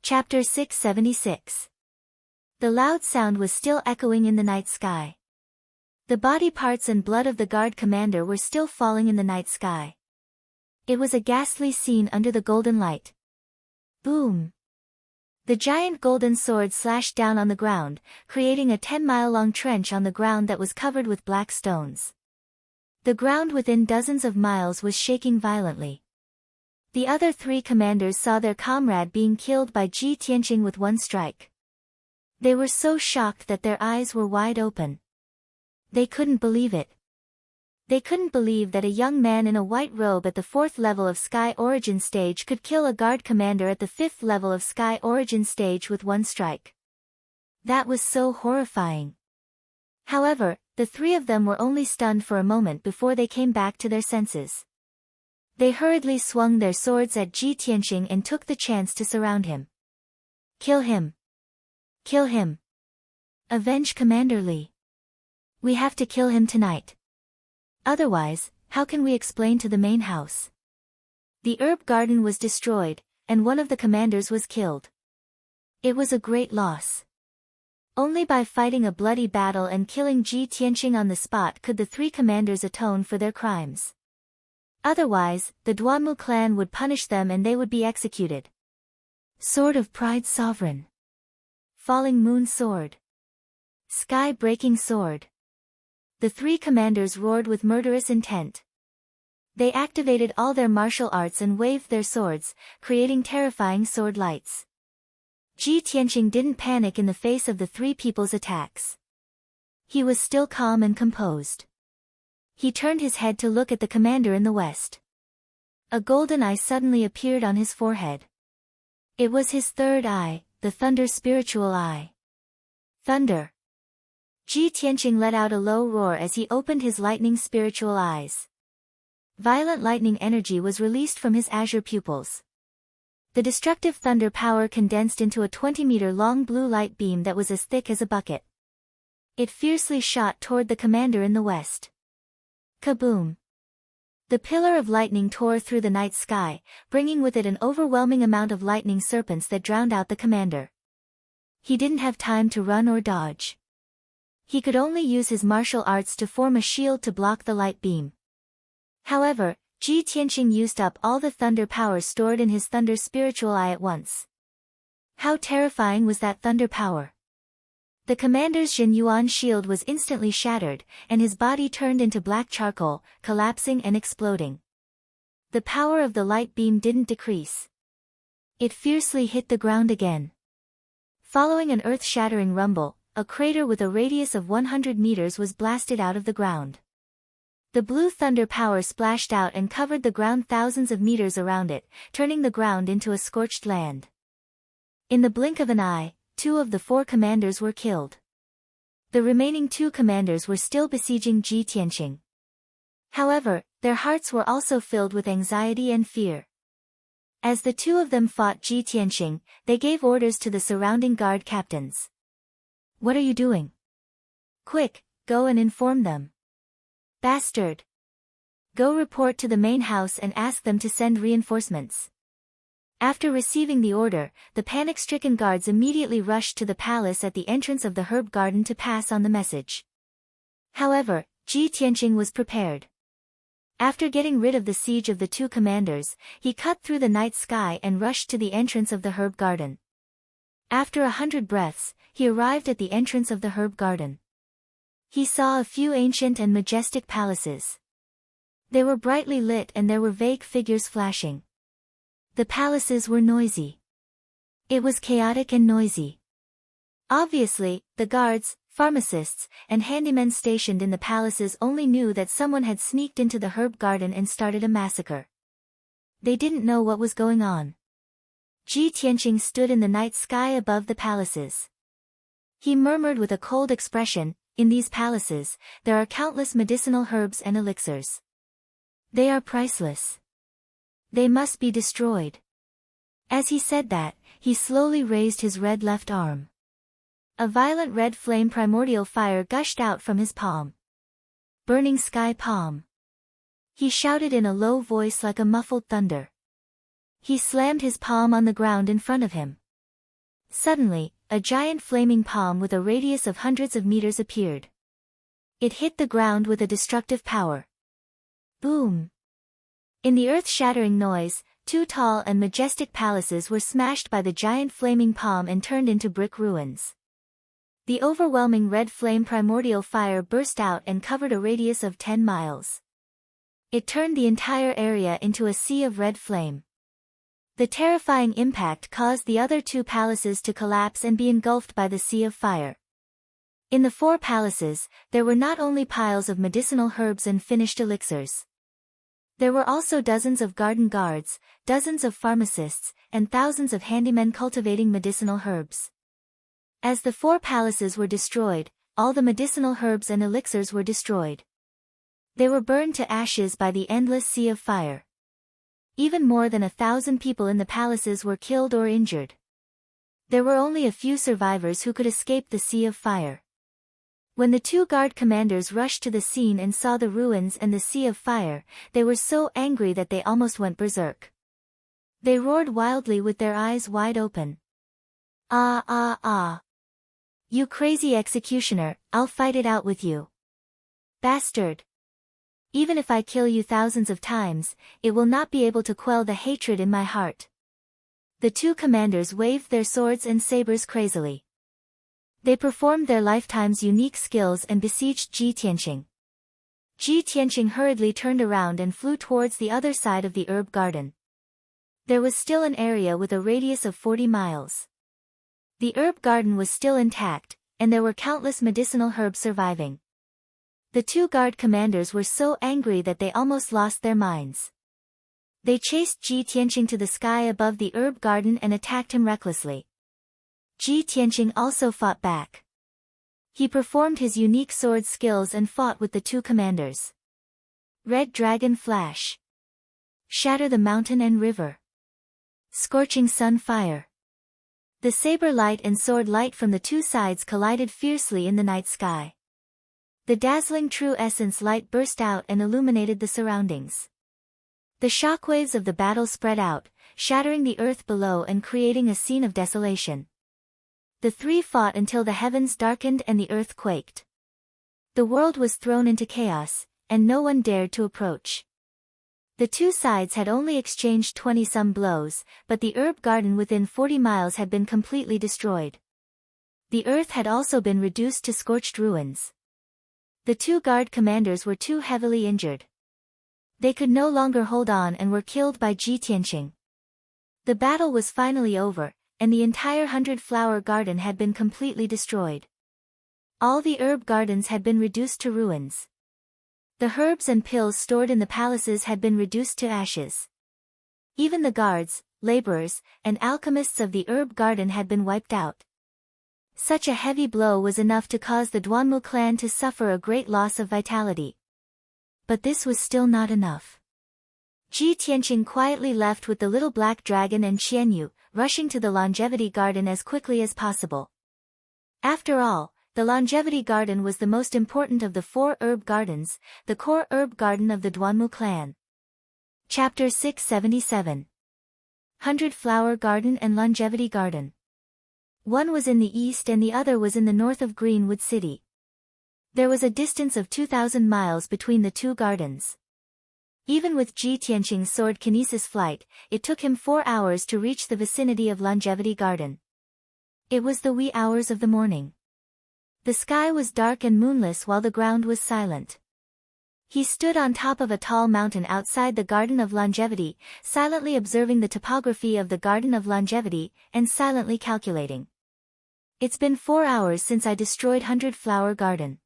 Chapter 676. The loud sound was still echoing in the night sky. The body parts and blood of the guard commander were still falling in the night sky. It was a ghastly scene under the golden light. Boom! The giant golden sword slashed down on the ground, creating a 10-mile-long trench on the ground that was covered with black stones. The ground within dozens of miles was shaking violently. The other three commanders saw their comrade being killed by Ji Tianqing with one strike. They were so shocked that their eyes were wide open. They couldn't believe it. They couldn't believe that a young man in a white robe at the 4th level of Sky Origin Stage could kill a guard commander at the 5th level of Sky Origin Stage with one strike. That was so horrifying. However, the three of them were only stunned for a moment before they came back to their senses. They hurriedly swung their swords at Ji Tianqing and took the chance to surround him. Kill him! Kill him! Avenge Commander Li! We have to kill him tonight. Otherwise, how can we explain to the main house? The herb garden was destroyed, and one of the commanders was killed. It was a great loss. Only by fighting a bloody battle and killing Ji Tianqing on the spot could the three commanders atone for their crimes. Otherwise, the Duanmu clan would punish them and they would be executed. Sword of Pride Sovereign. Falling Moon Sword. Sky-breaking sword. The three commanders roared with murderous intent. They activated all their martial arts and waved their swords, creating terrifying sword lights. Ji Tianqing didn't panic in the face of the three people's attacks. He was still calm and composed. He turned his head to look at the commander in the west. A golden eye suddenly appeared on his forehead. It was his third eye, the Thunder Spiritual Eye. Thunder! Ji Tianqing let out a low roar as he opened his lightning spiritual eyes. Violent lightning energy was released from his azure pupils. The destructive thunder power condensed into a 20-meter-long blue light beam that was as thick as a bucket. It fiercely shot toward the commander in the west. Kaboom! The pillar of lightning tore through the night sky, bringing with it an overwhelming amount of lightning serpents that drowned out the commander. He didn't have time to run or dodge. He could only use his martial arts to form a shield to block the light beam. However, Ji Tianqing used up all the thunder power stored in his Thunder Spiritual Eye at once. How terrifying was that thunder power! The commander's Jin Yuan shield was instantly shattered, and his body turned into black charcoal, collapsing and exploding. The power of the light beam didn't decrease. It fiercely hit the ground again. Following an earth-shattering rumble, a crater with a radius of 100 meters was blasted out of the ground. The blue thunder power splashed out and covered the ground thousands of meters around it, turning the ground into a scorched land. In the blink of an eye, 2 of the 4 commanders were killed. The remaining 2 commanders were still besieging Ji Tianqing. However, their hearts were also filled with anxiety and fear. As the 2 of them fought Ji Tianqing, they gave orders to the surrounding guard captains. What are you doing? Quick, go and inform them. Bastard! Go report to the main house and ask them to send reinforcements. After receiving the order, the panic-stricken guards immediately rushed to the palace at the entrance of the herb garden to pass on the message. However, Ji Tianqing was prepared. After getting rid of the siege of the 2 commanders, he cut through the night sky and rushed to the entrance of the herb garden. After 100 breaths, he arrived at the entrance of the herb garden. He saw a few ancient and majestic palaces. They were brightly lit and there were vague figures flashing. The palaces were noisy. It was chaotic and noisy. Obviously, the guards, pharmacists, and handymen stationed in the palaces only knew that someone had sneaked into the herb garden and started a massacre. They didn't know what was going on. Ji Tianqing stood in the night sky above the palaces. He murmured with a cold expression, "In these palaces, there are countless medicinal herbs and elixirs. They are priceless. They must be destroyed." As he said that, he slowly raised his red left arm. A violent red flame primordial fire gushed out from his palm. Burning sky palm. He shouted in a low voice like a muffled thunder. He slammed his palm on the ground in front of him. Suddenly, a giant flaming palm with a radius of hundreds of meters appeared. It hit the ground with a destructive power. Boom! In the earth-shattering noise, 2 tall and majestic palaces were smashed by the giant flaming palm and turned into brick ruins. The overwhelming red flame primordial fire burst out and covered a radius of 10 miles. It turned the entire area into a sea of red flame. The terrifying impact caused the other 2 palaces to collapse and be engulfed by the sea of fire. In the 4 palaces, there were not only piles of medicinal herbs and finished elixirs. There were also dozens of garden guards, dozens of pharmacists, and thousands of handymen cultivating medicinal herbs. As the 4 palaces were destroyed, all the medicinal herbs and elixirs were destroyed. They were burned to ashes by the endless sea of fire. Even more than 1,000 people in the palaces were killed or injured. There were only a few survivors who could escape the sea of fire. When the 2 guard commanders rushed to the scene and saw the ruins and the sea of fire, they were so angry that they almost went berserk. They roared wildly with their eyes wide open. "Ah ah ah! You crazy executioner, I'll fight it out with you. Bastard! Even if I kill you thousands of times, it will not be able to quell the hatred in my heart." The 2 commanders waved their swords and sabers crazily. They performed their lifetime's unique skills and besieged Ji Tianqing. Ji Tianqing hurriedly turned around and flew towards the other side of the herb garden. There was still an area with a radius of 40 miles. The herb garden was still intact, and there were countless medicinal herbs surviving. The 2 guard commanders were so angry that they almost lost their minds. They chased Ji Tianqing to the sky above the herb garden and attacked him recklessly. Ji Tianqing also fought back. He performed his unique sword skills and fought with the 2 commanders. Red Dragon Flash. Shatter the mountain and river. Scorching Sun Fire. The saber light and sword light from the 2 sides collided fiercely in the night sky. The dazzling True Essence light burst out and illuminated the surroundings. The shockwaves of the battle spread out, shattering the earth below and creating a scene of desolation. The 3 fought until the heavens darkened and the earth quaked. The world was thrown into chaos, and no one dared to approach. The 2 sides had only exchanged 20-some blows, but the herb garden within 40 miles had been completely destroyed. The earth had also been reduced to scorched ruins. The 2 guard commanders were too heavily injured. They could no longer hold on and were killed by Ji Tianqing. The battle was finally over, and the entire 100-flower garden had been completely destroyed. All the herb gardens had been reduced to ruins. The herbs and pills stored in the palaces had been reduced to ashes. Even the guards, laborers, and alchemists of the herb garden had been wiped out. Such a heavy blow was enough to cause the Duanmu clan to suffer a great loss of vitality. But this was still not enough. Ji Tianqing quietly left with the little black dragon and Qianyu, rushing to the longevity garden as quickly as possible. After all, the longevity garden was the most important of the 4 herb gardens, the core herb garden of the Duanmu clan. Chapter 677. 100-Flower Garden and Longevity Garden. One was in the east and the other was in the north of Greenwood City. There was a distance of 2,000 miles between the 2 gardens. Even with Ji Tianqing's sword kinesis flight, it took him 4 hours to reach the vicinity of Longevity Garden. It was the wee hours of the morning. The sky was dark and moonless while the ground was silent. He stood on top of a tall mountain outside the Garden of Longevity, silently observing the topography of the Garden of Longevity, and silently calculating. It's been 4 hours since I destroyed 100-Flower Garden.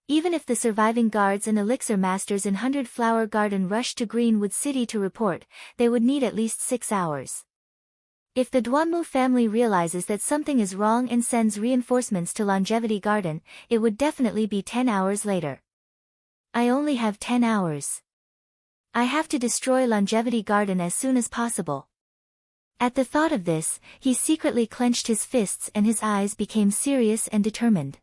Even if the surviving guards and elixir masters in 100-Flower Garden rushed to Greenwood City to report, they would need at least 6 hours. If the Duanmu family realizes that something is wrong and sends reinforcements to Longevity Garden, it would definitely be 10 hours later. I only have 10 hours. I have to destroy Longevity Garden as soon as possible. At the thought of this, he secretly clenched his fists and his eyes became serious and determined.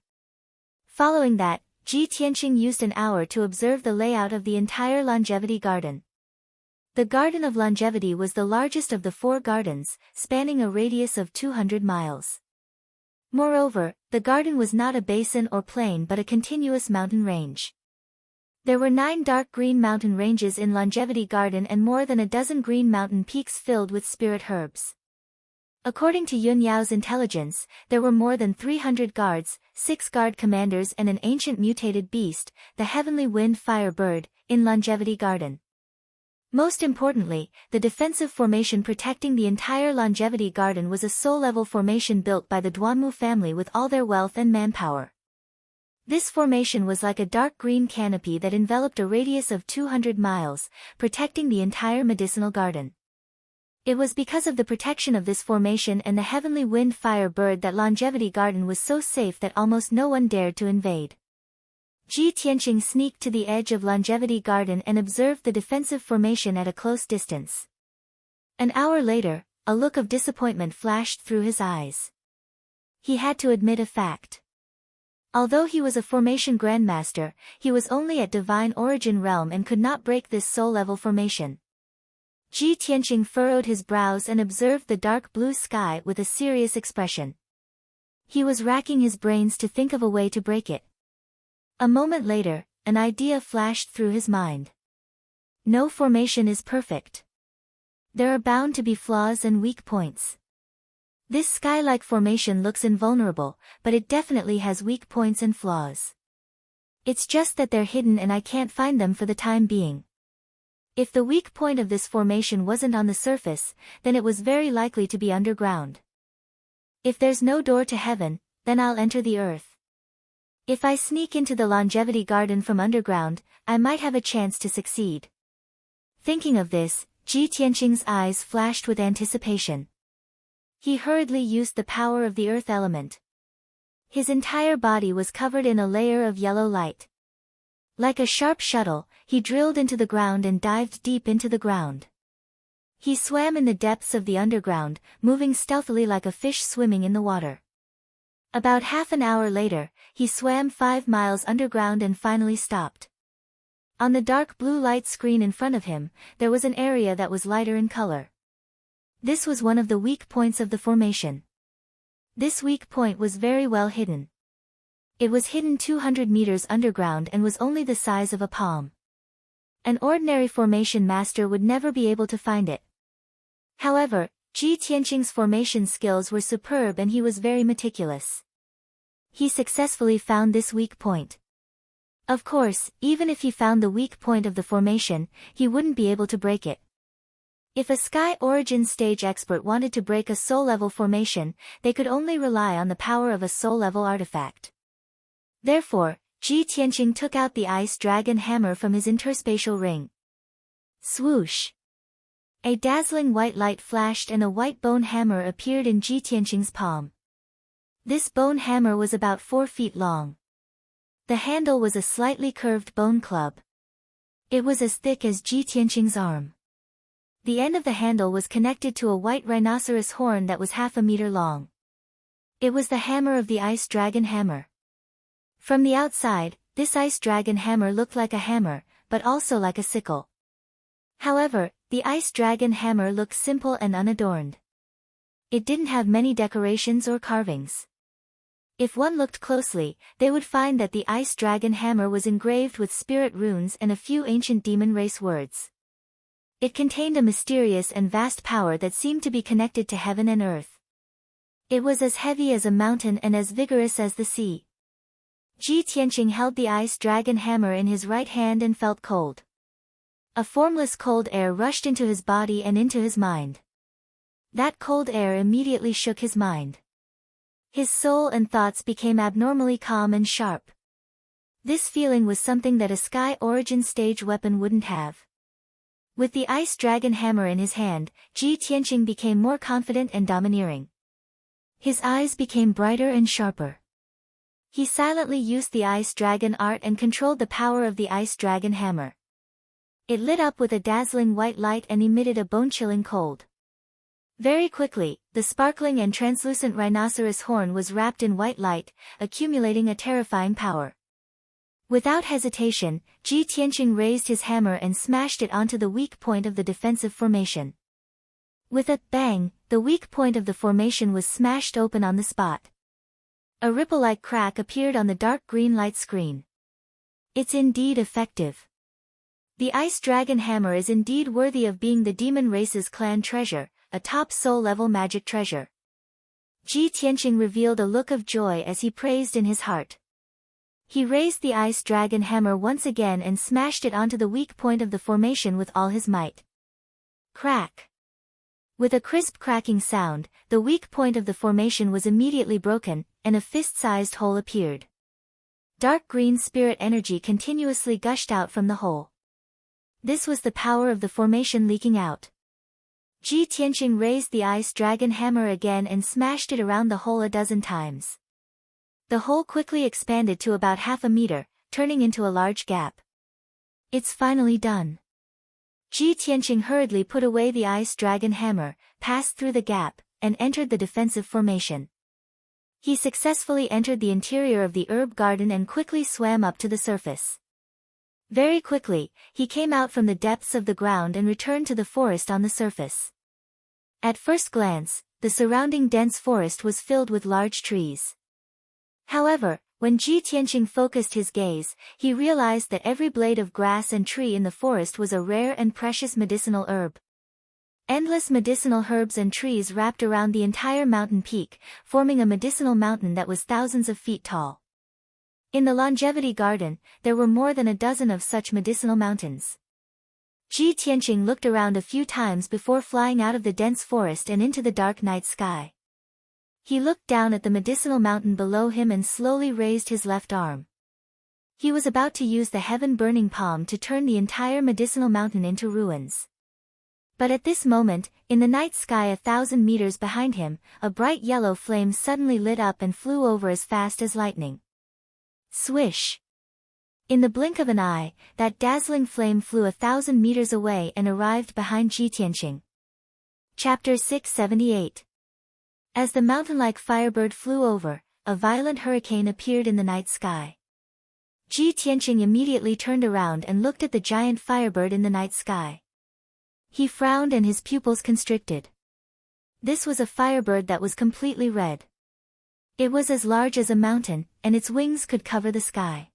Following that, Ji Tianqing used an hour to observe the layout of the entire Longevity Garden. The Garden of Longevity was the largest of the 4 gardens, spanning a radius of 200 miles. Moreover, the garden was not a basin or plain but a continuous mountain range. There were 9 dark green mountain ranges in Longevity Garden and more than a dozen green mountain peaks filled with spirit herbs. According to Yun Yao's intelligence, there were more than 300 guards, 6 guard commanders and an ancient mutated beast, the heavenly wind fire bird, in Longevity Garden. Most importantly, the defensive formation protecting the entire Longevity Garden was a soul-level formation built by the Duanmu family with all their wealth and manpower. This formation was like a dark green canopy that enveloped a radius of 200 miles, protecting the entire medicinal garden. It was because of the protection of this formation and the heavenly wind fire bird that Longevity Garden was so safe that almost no one dared to invade. Ji Tianqing sneaked to the edge of Longevity Garden and observed the defensive formation at a close distance. An hour later, a look of disappointment flashed through his eyes. He had to admit a fact. Although he was a formation grandmaster, he was only at divine origin realm and could not break this soul-level formation. Ji Tianqing furrowed his brows and observed the dark blue sky with a serious expression. He was racking his brains to think of a way to break it. A moment later, an idea flashed through his mind. No formation is perfect. There are bound to be flaws and weak points. This sky-like formation looks invulnerable, but it definitely has weak points and flaws. It's just that they're hidden and I can't find them for the time being. If the weak point of this formation wasn't on the surface, then it was very likely to be underground. If there's no door to heaven, then I'll enter the earth. If I sneak into the Longevity Garden from underground, I might have a chance to succeed. Thinking of this, Ji Tianqing's eyes flashed with anticipation. He hurriedly used the power of the earth element. His entire body was covered in a layer of yellow light. Like a sharp shuttle, he drilled into the ground and dived deep into the ground. He swam in the depths of the underground, moving stealthily like a fish swimming in the water. About half an hour later, he swam 5 miles underground and finally stopped. On the dark blue light screen in front of him, there was an area that was lighter in color. This was one of the weak points of the formation. This weak point was very well hidden. It was hidden 200 meters underground and was only the size of a palm. An ordinary formation master would never be able to find it. However, Ji Tianqing's formation skills were superb and he was very meticulous. He successfully found this weak point. Of course, even if he found the weak point of the formation, he wouldn't be able to break it. If a Sky Origin stage expert wanted to break a soul-level formation, they could only rely on the power of a soul-level artifact. Therefore, Ji Tianqing took out the Ice Dragon Hammer from his interspatial ring. Swoosh! A dazzling white light flashed and a white bone hammer appeared in Ji Tianqing's palm. This bone hammer was about 4 feet long. The handle was a slightly curved bone club. It was as thick as Ji Tianqing's arm. The end of the handle was connected to a white rhinoceros horn that was half a meter long. It was the hammer of the Ice Dragon Hammer. From the outside, this Ice Dragon Hammer looked like a hammer, but also like a sickle. However, the Ice Dragon Hammer looked simple and unadorned. It didn't have many decorations or carvings. If one looked closely, they would find that the Ice Dragon Hammer was engraved with spirit runes and a few ancient demon race words. It contained a mysterious and vast power that seemed to be connected to heaven and earth. It was as heavy as a mountain and as vigorous as the sea. Ji Tianqing held the Ice Dragon Hammer in his right hand and felt cold. A formless cold air rushed into his body and into his mind. That cold air immediately shook his mind. His soul and thoughts became abnormally calm and sharp. This feeling was something that a Sky Origin stage weapon wouldn't have. With the Ice Dragon Hammer in his hand, Ji Tianqing became more confident and domineering. His eyes became brighter and sharper. He silently used the Ice Dragon art and controlled the power of the Ice Dragon Hammer. It lit up with a dazzling white light and emitted a bone-chilling cold. Very quickly, the sparkling and translucent rhinoceros horn was wrapped in white light, accumulating a terrifying power. Without hesitation, Ji Tianqing raised his hammer and smashed it onto the weak point of the defensive formation. With a bang, the weak point of the formation was smashed open on the spot. A ripple-like crack appeared on the dark green light screen. It's indeed effective. The Ice Dragon Hammer is indeed worthy of being the Demon Race's clan treasure, a top soul-level magic treasure. Ji Tianqing revealed a look of joy as he praised in his heart. He raised the Ice Dragon Hammer once again and smashed it onto the weak point of the formation with all his might. Crack! With a crisp cracking sound, the weak point of the formation was immediately broken, and a fist-sized hole appeared. Dark green spirit energy continuously gushed out from the hole. This was the power of the formation leaking out. Ji Tianqing raised the Ice Dragon Hammer again and smashed it around the hole a dozen times. The hole quickly expanded to about half a meter, turning into a large gap. It's finally done. Ji Tianqing hurriedly put away the Ice Dragon Hammer, passed through the gap, and entered the defensive formation. He successfully entered the interior of the herb garden and quickly swam up to the surface. Very quickly, he came out from the depths of the ground and returned to the forest on the surface. At first glance, the surrounding dense forest was filled with large trees. However, when Ji Tianqing focused his gaze, he realized that every blade of grass and tree in the forest was a rare and precious medicinal herb. Endless medicinal herbs and trees wrapped around the entire mountain peak, forming a medicinal mountain that was thousands of feet tall. In the Longevity Garden, there were more than a dozen of such medicinal mountains. Ji Tianqing looked around a few times before flying out of the dense forest and into the dark night sky. He looked down at the medicinal mountain below him and slowly raised his left arm. He was about to use the heaven-burning palm to turn the entire medicinal mountain into ruins. But at this moment, in the night sky 1,000 meters behind him, a bright yellow flame suddenly lit up and flew over as fast as lightning. Swish! In the blink of an eye, that dazzling flame flew 1,000 meters away and arrived behind Ji Tianqing. Chapter 678. As the mountain-like firebird flew over, a violent hurricane appeared in the night sky. Ji Tianqing immediately turned around and looked at the giant firebird in the night sky. He frowned and his pupils constricted. This was a firebird that was completely red. It was as large as a mountain, and its wings could cover the sky.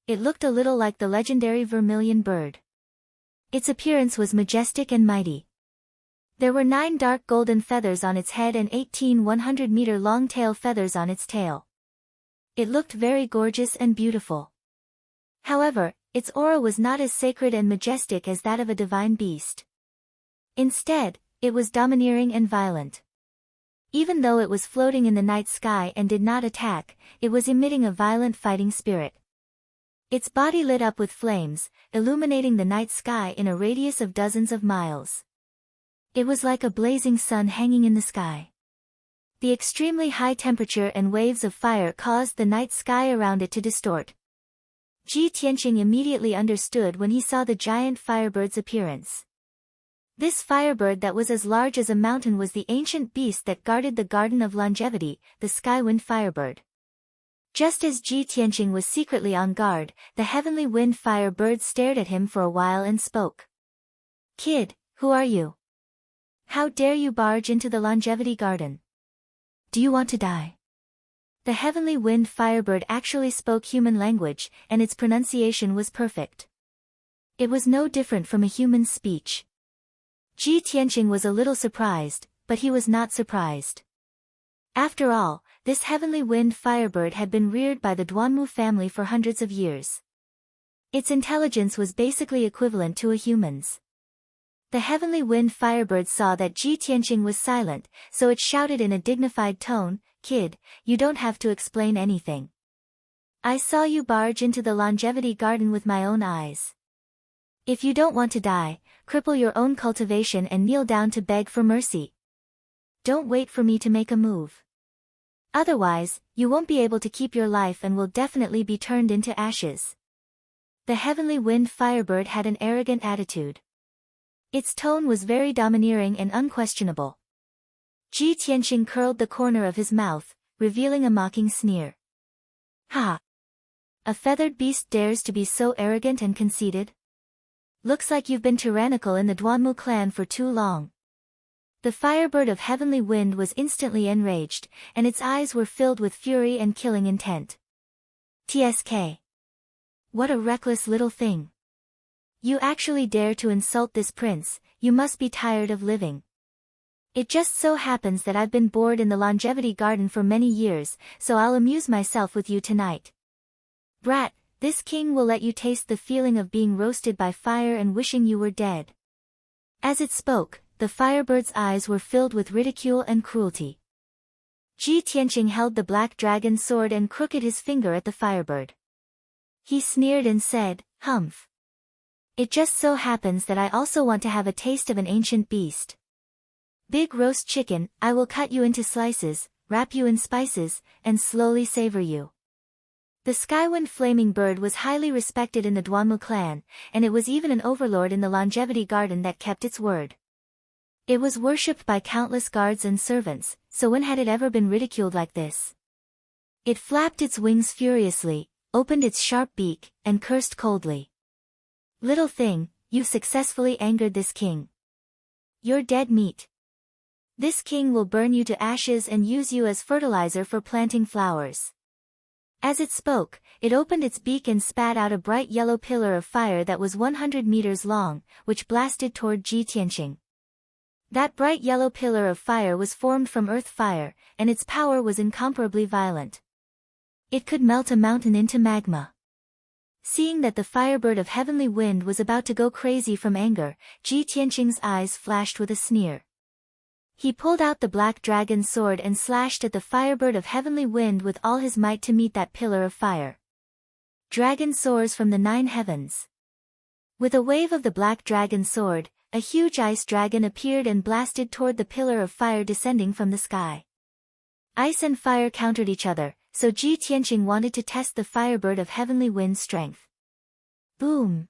It looked a little like the legendary vermilion bird. Its appearance was majestic and mighty. There were 9 dark golden feathers on its head and 18 100-meter-long tail feathers on its tail. It looked very gorgeous and beautiful. However, its aura was not as sacred and majestic as that of a divine beast. Instead, it was domineering and violent. Even though it was floating in the night sky and did not attack, it was emitting a violent fighting spirit. Its body lit up with flames, illuminating the night sky in a radius of dozens of miles. It was like a blazing sun hanging in the sky. The extremely high temperature and waves of fire caused the night sky around it to distort. Ji Tianqing immediately understood when he saw the giant firebird's appearance. This firebird that was as large as a mountain was the ancient beast that guarded the Garden of Longevity, the Skywind Firebird. Just as Ji Tianqing was secretly on guard, the Heavenly Wind Firebird stared at him for a while and spoke. "Kid, who are you? How dare you barge into the Longevity Garden? Do you want to die?" The Heavenly Wind Firebird actually spoke human language, and its pronunciation was perfect. It was no different from a human's speech. Ji Tianqing was a little surprised, but he was not surprised. After all, this Heavenly Wind Firebird had been reared by the Duanmu family for hundreds of years. Its intelligence was basically equivalent to a human's. The Heavenly Wind Firebird saw that Ji Tianqing was silent, so it shouted in a dignified tone, "Kid, you don't have to explain anything. I saw you barge into the Longevity Garden with my own eyes. If you don't want to die, cripple your own cultivation and kneel down to beg for mercy. Don't wait for me to make a move. Otherwise, you won't be able to keep your life and will definitely be turned into ashes." The Heavenly Wind Firebird had an arrogant attitude. Its tone was very domineering and unquestionable. Ji Tianqing curled the corner of his mouth, revealing a mocking sneer. "Ha! A feathered beast dares to be so arrogant and conceited? Looks like you've been tyrannical in the Duanmu clan for too long. The firebird of heavenly wind was instantly enraged, and its eyes were filled with fury and killing intent. TSK. What a reckless little thing. You actually dare to insult this prince, you must be tired of living. It just so happens that I've been bored in the longevity garden for many years, so I'll amuse myself with you tonight. Brat, this king will let you taste the feeling of being roasted by fire and wishing you were dead. As it spoke, the firebird's eyes were filled with ridicule and cruelty. Ji Tianqing held the black dragon sword and crooked his finger at the firebird. He sneered and said, "Humph. It just so happens that I also want to have a taste of an ancient beast. Big roast chicken, I will cut you into slices, wrap you in spices, and slowly savor you." The Skywind flaming bird was highly respected in the Duanmu clan, and it was even an overlord in the longevity garden that kept its word. It was worshipped by countless guards and servants, so when had it ever been ridiculed like this? It flapped its wings furiously, opened its sharp beak, and cursed coldly. "Little thing, you successfully angered this king. You're dead meat. This king will burn you to ashes and use you as fertilizer for planting flowers." As it spoke, it opened its beak and spat out a bright yellow pillar of fire that was 100 meters long, which blasted toward Ji Tianqing. That bright yellow pillar of fire was formed from earth fire, and its power was incomparably violent. It could melt a mountain into magma. Seeing that the firebird of heavenly wind was about to go crazy from anger, Ji Tianqing's eyes flashed with a sneer. He pulled out the black dragon sword and slashed at the firebird of heavenly wind with all his might to meet that pillar of fire. Dragon soars from the 9 heavens. With a wave of the black dragon sword, a huge ice dragon appeared and blasted toward the pillar of fire descending from the sky. Ice and fire countered each other, so Ji Tianqing wanted to test the firebird of heavenly wind's strength. Boom!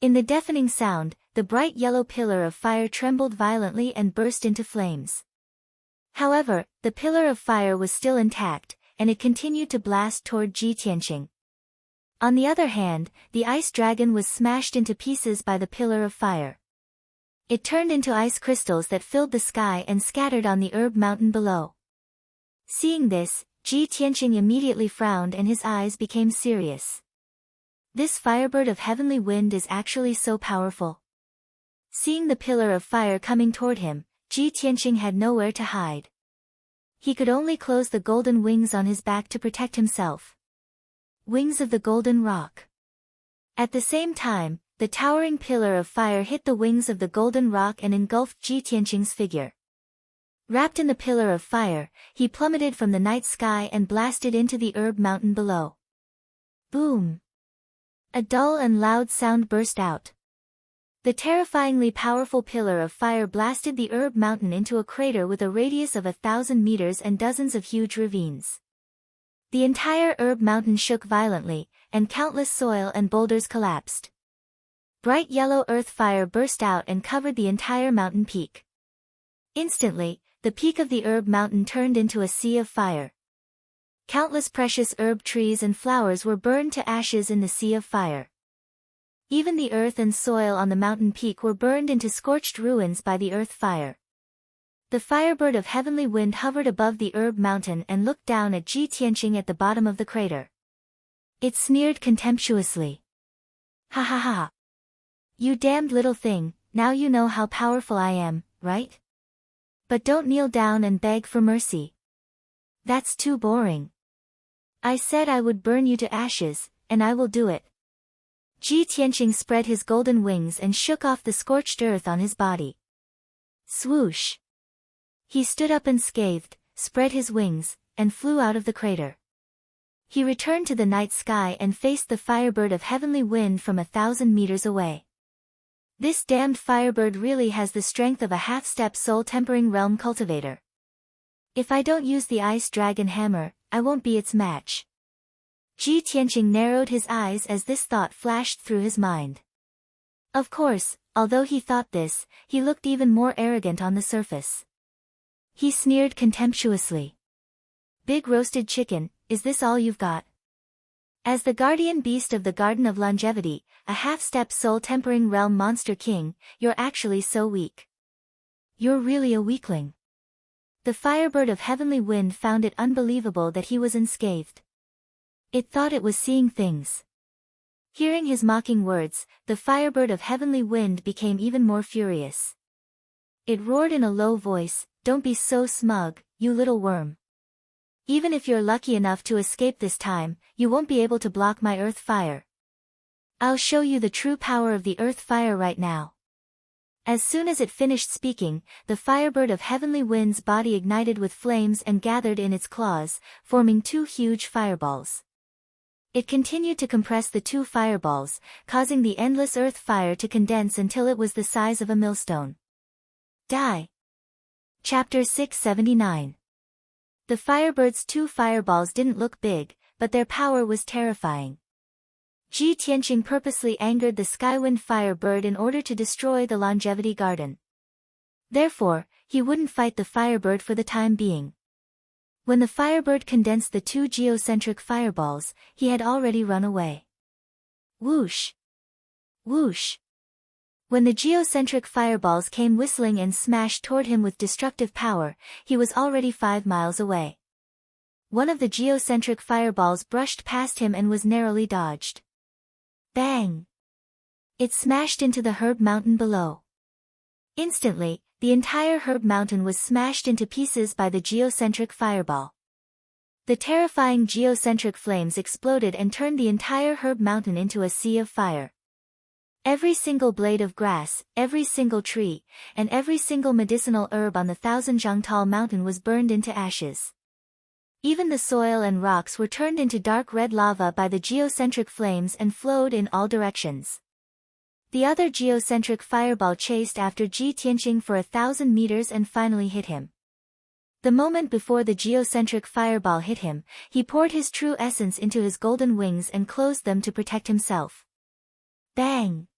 In the deafening sound, the bright yellow pillar of fire trembled violently and burst into flames. However, the pillar of fire was still intact, and it continued to blast toward Ji Tianqing. On the other hand, the ice dragon was smashed into pieces by the pillar of fire. It turned into ice crystals that filled the sky and scattered on the herb mountain below. Seeing this, Ji Tianqing immediately frowned and his eyes became serious. This firebird of heavenly wind is actually so powerful. Seeing the pillar of fire coming toward him, Ji Tianqing had nowhere to hide. He could only close the golden wings on his back to protect himself. Wings of the golden rock. At the same time, the towering pillar of fire hit the wings of the golden rock and engulfed Ji Tianqing's figure. Wrapped in the pillar of fire, he plummeted from the night sky and blasted into the herb mountain below. Boom! A dull and loud sound burst out. The terrifyingly powerful pillar of fire blasted the herb mountain into a crater with a radius of 1,000 meters and dozens of huge ravines. The entire herb mountain shook violently, and countless soil and boulders collapsed. Bright yellow earth fire burst out and covered the entire mountain peak. Instantly, the peak of the herb mountain turned into a sea of fire. Countless precious herb trees and flowers were burned to ashes in the sea of fire. Even the earth and soil on the mountain peak were burned into scorched ruins by the earth fire. The firebird of heavenly wind hovered above the herb mountain and looked down at Ji Tianqing at the bottom of the crater. It sneered contemptuously. "Ha ha ha! You damned little thing, now you know how powerful I am, right? But don't kneel down and beg for mercy. That's too boring. I said I would burn you to ashes, and I will do it." Ji Tianqing spread his golden wings and shook off the scorched earth on his body. Swoosh! He stood up unscathed, spread his wings, and flew out of the crater. He returned to the night sky and faced the firebird of heavenly wind from 1,000 meters away. This damned firebird really has the strength of a half-step soul-tempering realm cultivator. If I don't use the ice dragon hammer, I won't be its match. Ji Tianqing narrowed his eyes as this thought flashed through his mind. Of course, although he thought this, he looked even more arrogant on the surface. He sneered contemptuously. "Big roasted chicken, is this all you've got?" As the guardian beast of the Garden of Longevity, a half-step soul-tempering realm monster king, you're actually so weak. You're really a weakling. The firebird of heavenly wind found it unbelievable that he was unscathed. It thought it was seeing things. Hearing his mocking words, the firebird of heavenly wind became even more furious. It roared in a low voice, "Don't be so smug, you little worm. Even if you're lucky enough to escape this time, you won't be able to block my earth fire. I'll show you the true power of the earth fire right now." As soon as it finished speaking, the firebird of heavenly wind's body ignited with flames and gathered in its claws, forming two huge fireballs. It continued to compress the two fireballs, causing the endless earth fire to condense until it was the size of a millstone. Die. Chapter 679. The firebird's two fireballs didn't look big, but their power was terrifying. Ji Tianqing purposely angered the Skywind firebird in order to destroy the Longevity Garden. Therefore, he wouldn't fight the firebird for the time being. When the firebird condensed the two geocentric fireballs, he had already run away. Whoosh! Whoosh! When the geocentric fireballs came whistling and smashed toward him with destructive power, he was already 5 miles away. One of the geocentric fireballs brushed past him and was narrowly dodged. Bang! It smashed into the herb mountain below. Instantly, the entire herb mountain was smashed into pieces by the geocentric fireball. The terrifying geocentric flames exploded and turned the entire herb mountain into a sea of fire. Every single blade of grass, every single tree, and every single medicinal herb on the 1,000-zhang-tall mountain was burned into ashes. Even the soil and rocks were turned into dark red lava by the geocentric flames and flowed in all directions. The other geocentric fireball chased after Ji Tianqing for 1,000 meters and finally hit him. The moment before the geocentric fireball hit him, he poured his true essence into his golden wings and closed them to protect himself. Bang!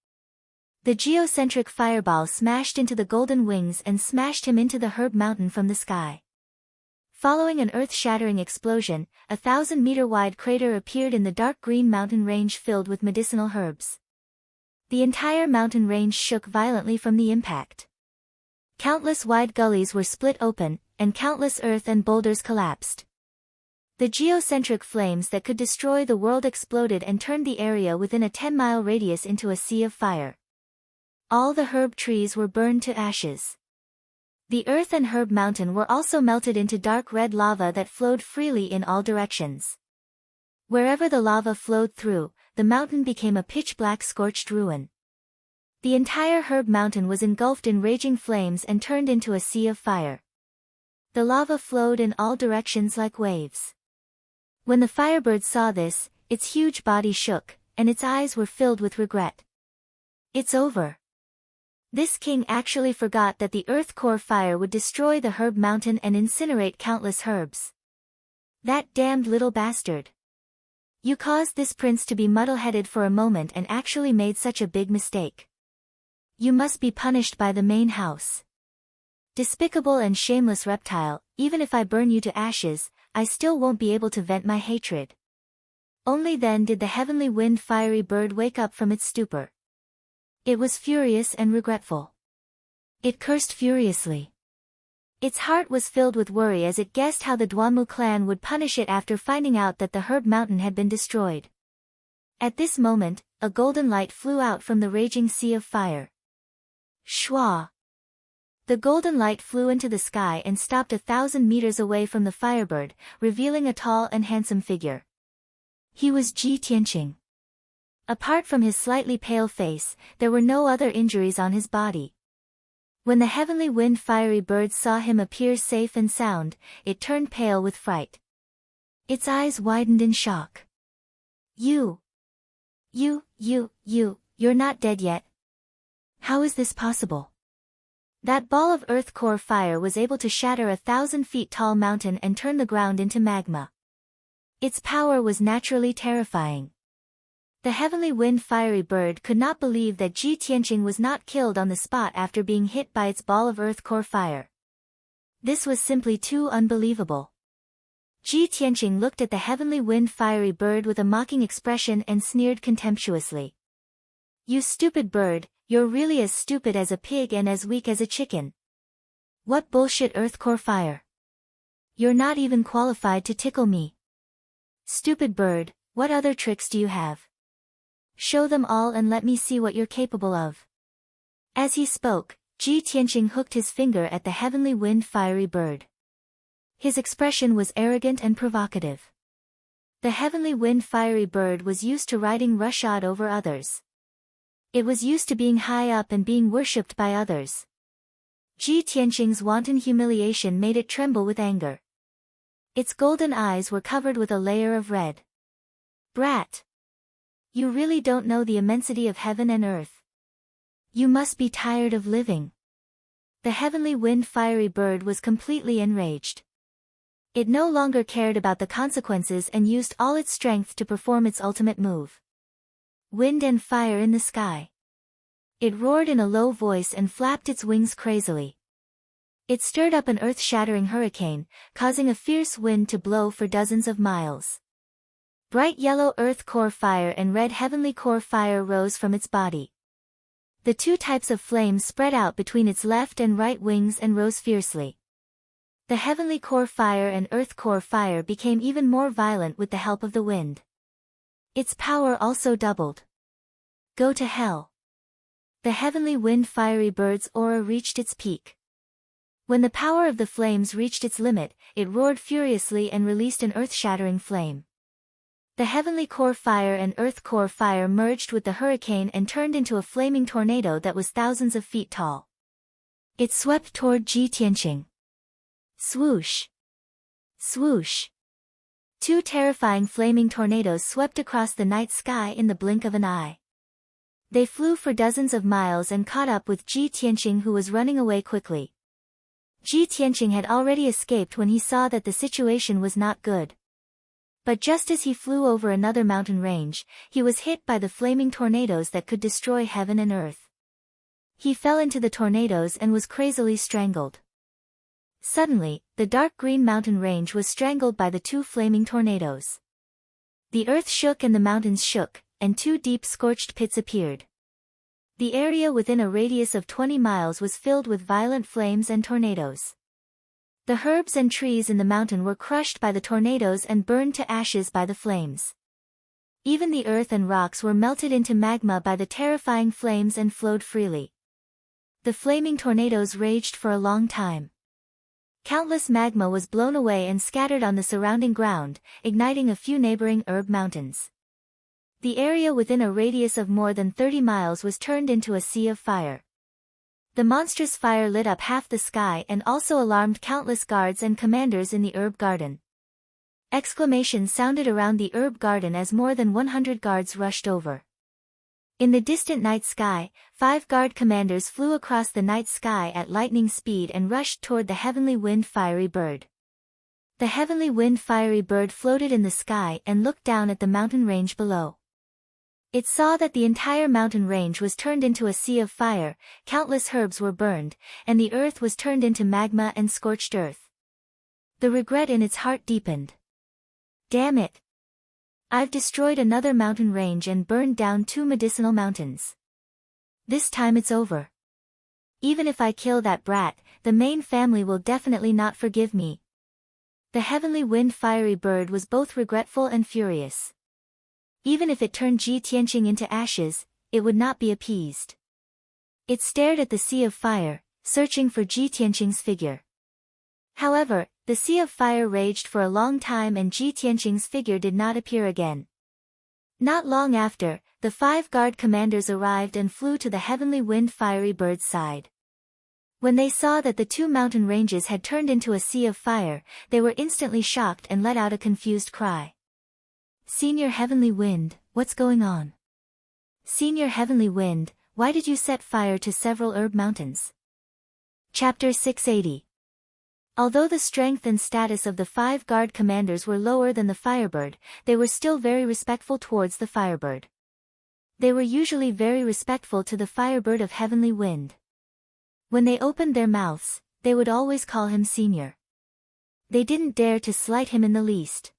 The geocentric fireball smashed into the golden wings and smashed him into the herb mountain from the sky. Following an earth-shattering explosion, a 1,000-meter-wide crater appeared in the dark green mountain range filled with medicinal herbs. The entire mountain range shook violently from the impact. Countless wide gullies were split open, and countless earth and boulders collapsed. The geocentric flames that could destroy the world exploded and turned the area within a 10-mile radius into a sea of fire. All the herb trees were burned to ashes. The earth and herb mountain were also melted into dark red lava that flowed freely in all directions. Wherever the lava flowed through, the mountain became a pitch-black scorched ruin. The entire herb mountain was engulfed in raging flames and turned into a sea of fire. The lava flowed in all directions like waves. When the firebird saw this, its huge body shook, and its eyes were filled with regret. It's over. This king actually forgot that the earth core fire would destroy the herb mountain and incinerate countless herbs. That damned little bastard. You caused this prince to be muddle-headed for a moment and actually made such a big mistake. You must be punished by the main house. Despicable and shameless reptile, even if I burn you to ashes, I still won't be able to vent my hatred. Only then did the heavenly wind fiery bird wake up from its stupor. It was furious and regretful. It cursed furiously. Its heart was filled with worry as it guessed how the Duanmu clan would punish it after finding out that the herb mountain had been destroyed. At this moment, a golden light flew out from the raging sea of fire. Shwa! The golden light flew into the sky and stopped 1,000 meters away from the firebird, revealing a tall and handsome figure. He was Ji Tianqing. Apart from his slightly pale face, there were no other injuries on his body. When the heavenly wind fiery bird saw him appear safe and sound, it turned pale with fright. Its eyes widened in shock. You're not dead yet. How is this possible? That ball of earth core fire was able to shatter a 1,000 feet tall mountain and turn the ground into magma. Its power was naturally terrifying. The heavenly wind fiery bird could not believe that Ji Tianqing was not killed on the spot after being hit by its ball of earth core fire. This was simply too unbelievable. Ji Tianqing looked at the heavenly wind fiery bird with a mocking expression and sneered contemptuously. You stupid bird, you're really as stupid as a pig and as weak as a chicken. What bullshit earth core fire. You're not even qualified to tickle me. Stupid bird, what other tricks do you have? Show them all and let me see what you're capable of. As he spoke, Ji Tianqing hooked his finger at the heavenly wind fiery bird. His expression was arrogant and provocative. The heavenly wind fiery bird was used to riding roughshod over others. It was used to being high up and being worshipped by others. Ji Tianqing's wanton humiliation made it tremble with anger. Its golden eyes were covered with a layer of red. Brat! You really don't know the immensity of heaven and earth. You must be tired of living. The heavenly wind fiery bird was completely enraged. It no longer cared about the consequences and used all its strength to perform its ultimate move. Wind and fire in the sky. It roared in a low voice and flapped its wings crazily. It stirred up an earth-shattering hurricane, causing a fierce wind to blow for dozens of miles. Bright yellow earth core fire and red heavenly core fire rose from its body. The two types of flames spread out between its left and right wings and rose fiercely. The heavenly core fire and earth core fire became even more violent with the help of the wind. Its power also doubled. Go to hell. The heavenly wind fiery bird's aura reached its peak. When the power of the flames reached its limit, it roared furiously and released an earth-shattering flame. The heavenly core fire and earth core fire merged with the hurricane and turned into a flaming tornado that was thousands of feet tall. It swept toward Ji Tianqing. Swoosh! Swoosh! Two terrifying flaming tornadoes swept across the night sky in the blink of an eye. They flew for dozens of miles and caught up with Ji Tianqing, who was running away quickly. Ji Tianqing had already escaped when he saw that the situation was not good. But just as he flew over another mountain range, he was hit by the flaming tornadoes that could destroy heaven and earth. He fell into the tornadoes and was crazily strangled. Suddenly, the dark green mountain range was strangled by the two flaming tornadoes. The earth shook and the mountains shook, and two deep scorched pits appeared. The area within a radius of 20 miles was filled with violent flames and tornadoes. The herbs and trees in the mountain were crushed by the tornadoes and burned to ashes by the flames. Even the earth and rocks were melted into magma by the terrifying flames and flowed freely. The flaming tornadoes raged for a long time. Countless magma was blown away and scattered on the surrounding ground, igniting a few neighboring herb mountains. The area within a radius of more than 30 miles was turned into a sea of fire. The monstrous fire lit up half the sky and also alarmed countless guards and commanders in the herb garden. Exclamations sounded around the herb garden as more than 100 guards rushed over. In the distant night sky, 5 guard commanders flew across the night sky at lightning speed and rushed toward the heavenly wind fiery bird. The heavenly wind fiery bird floated in the sky and looked down at the mountain range below. It saw that the entire mountain range was turned into a sea of fire, countless herbs were burned, and the earth was turned into magma and scorched earth. The regret in its heart deepened. Damn it! I've destroyed another mountain range and burned down 2 medicinal mountains. This time it's over. Even if I kill that brat, the main family will definitely not forgive me. The heavenly wind fiery bird was both regretful and furious. Even if it turned Ji Tianqing into ashes, it would not be appeased. It stared at the sea of fire, searching for Ji Tianqing's figure. However, the sea of fire raged for a long time and Ji Tianqing's figure did not appear again. Not long after, the 5 guard commanders arrived and flew to the heavenly wind fiery bird's side. When they saw that the 2 mountain ranges had turned into a sea of fire, they were instantly shocked and let out a confused cry. Senior Heavenly Wind, what's going on? Senior Heavenly Wind, why did you set fire to several herb mountains? Chapter 680. Although the strength and status of the 5 guard commanders were lower than the Firebird, they were still very respectful towards the Firebird. They were usually very respectful to the Firebird of Heavenly Wind. When they opened their mouths, they would always call him Senior. They didn't dare to slight him in the least.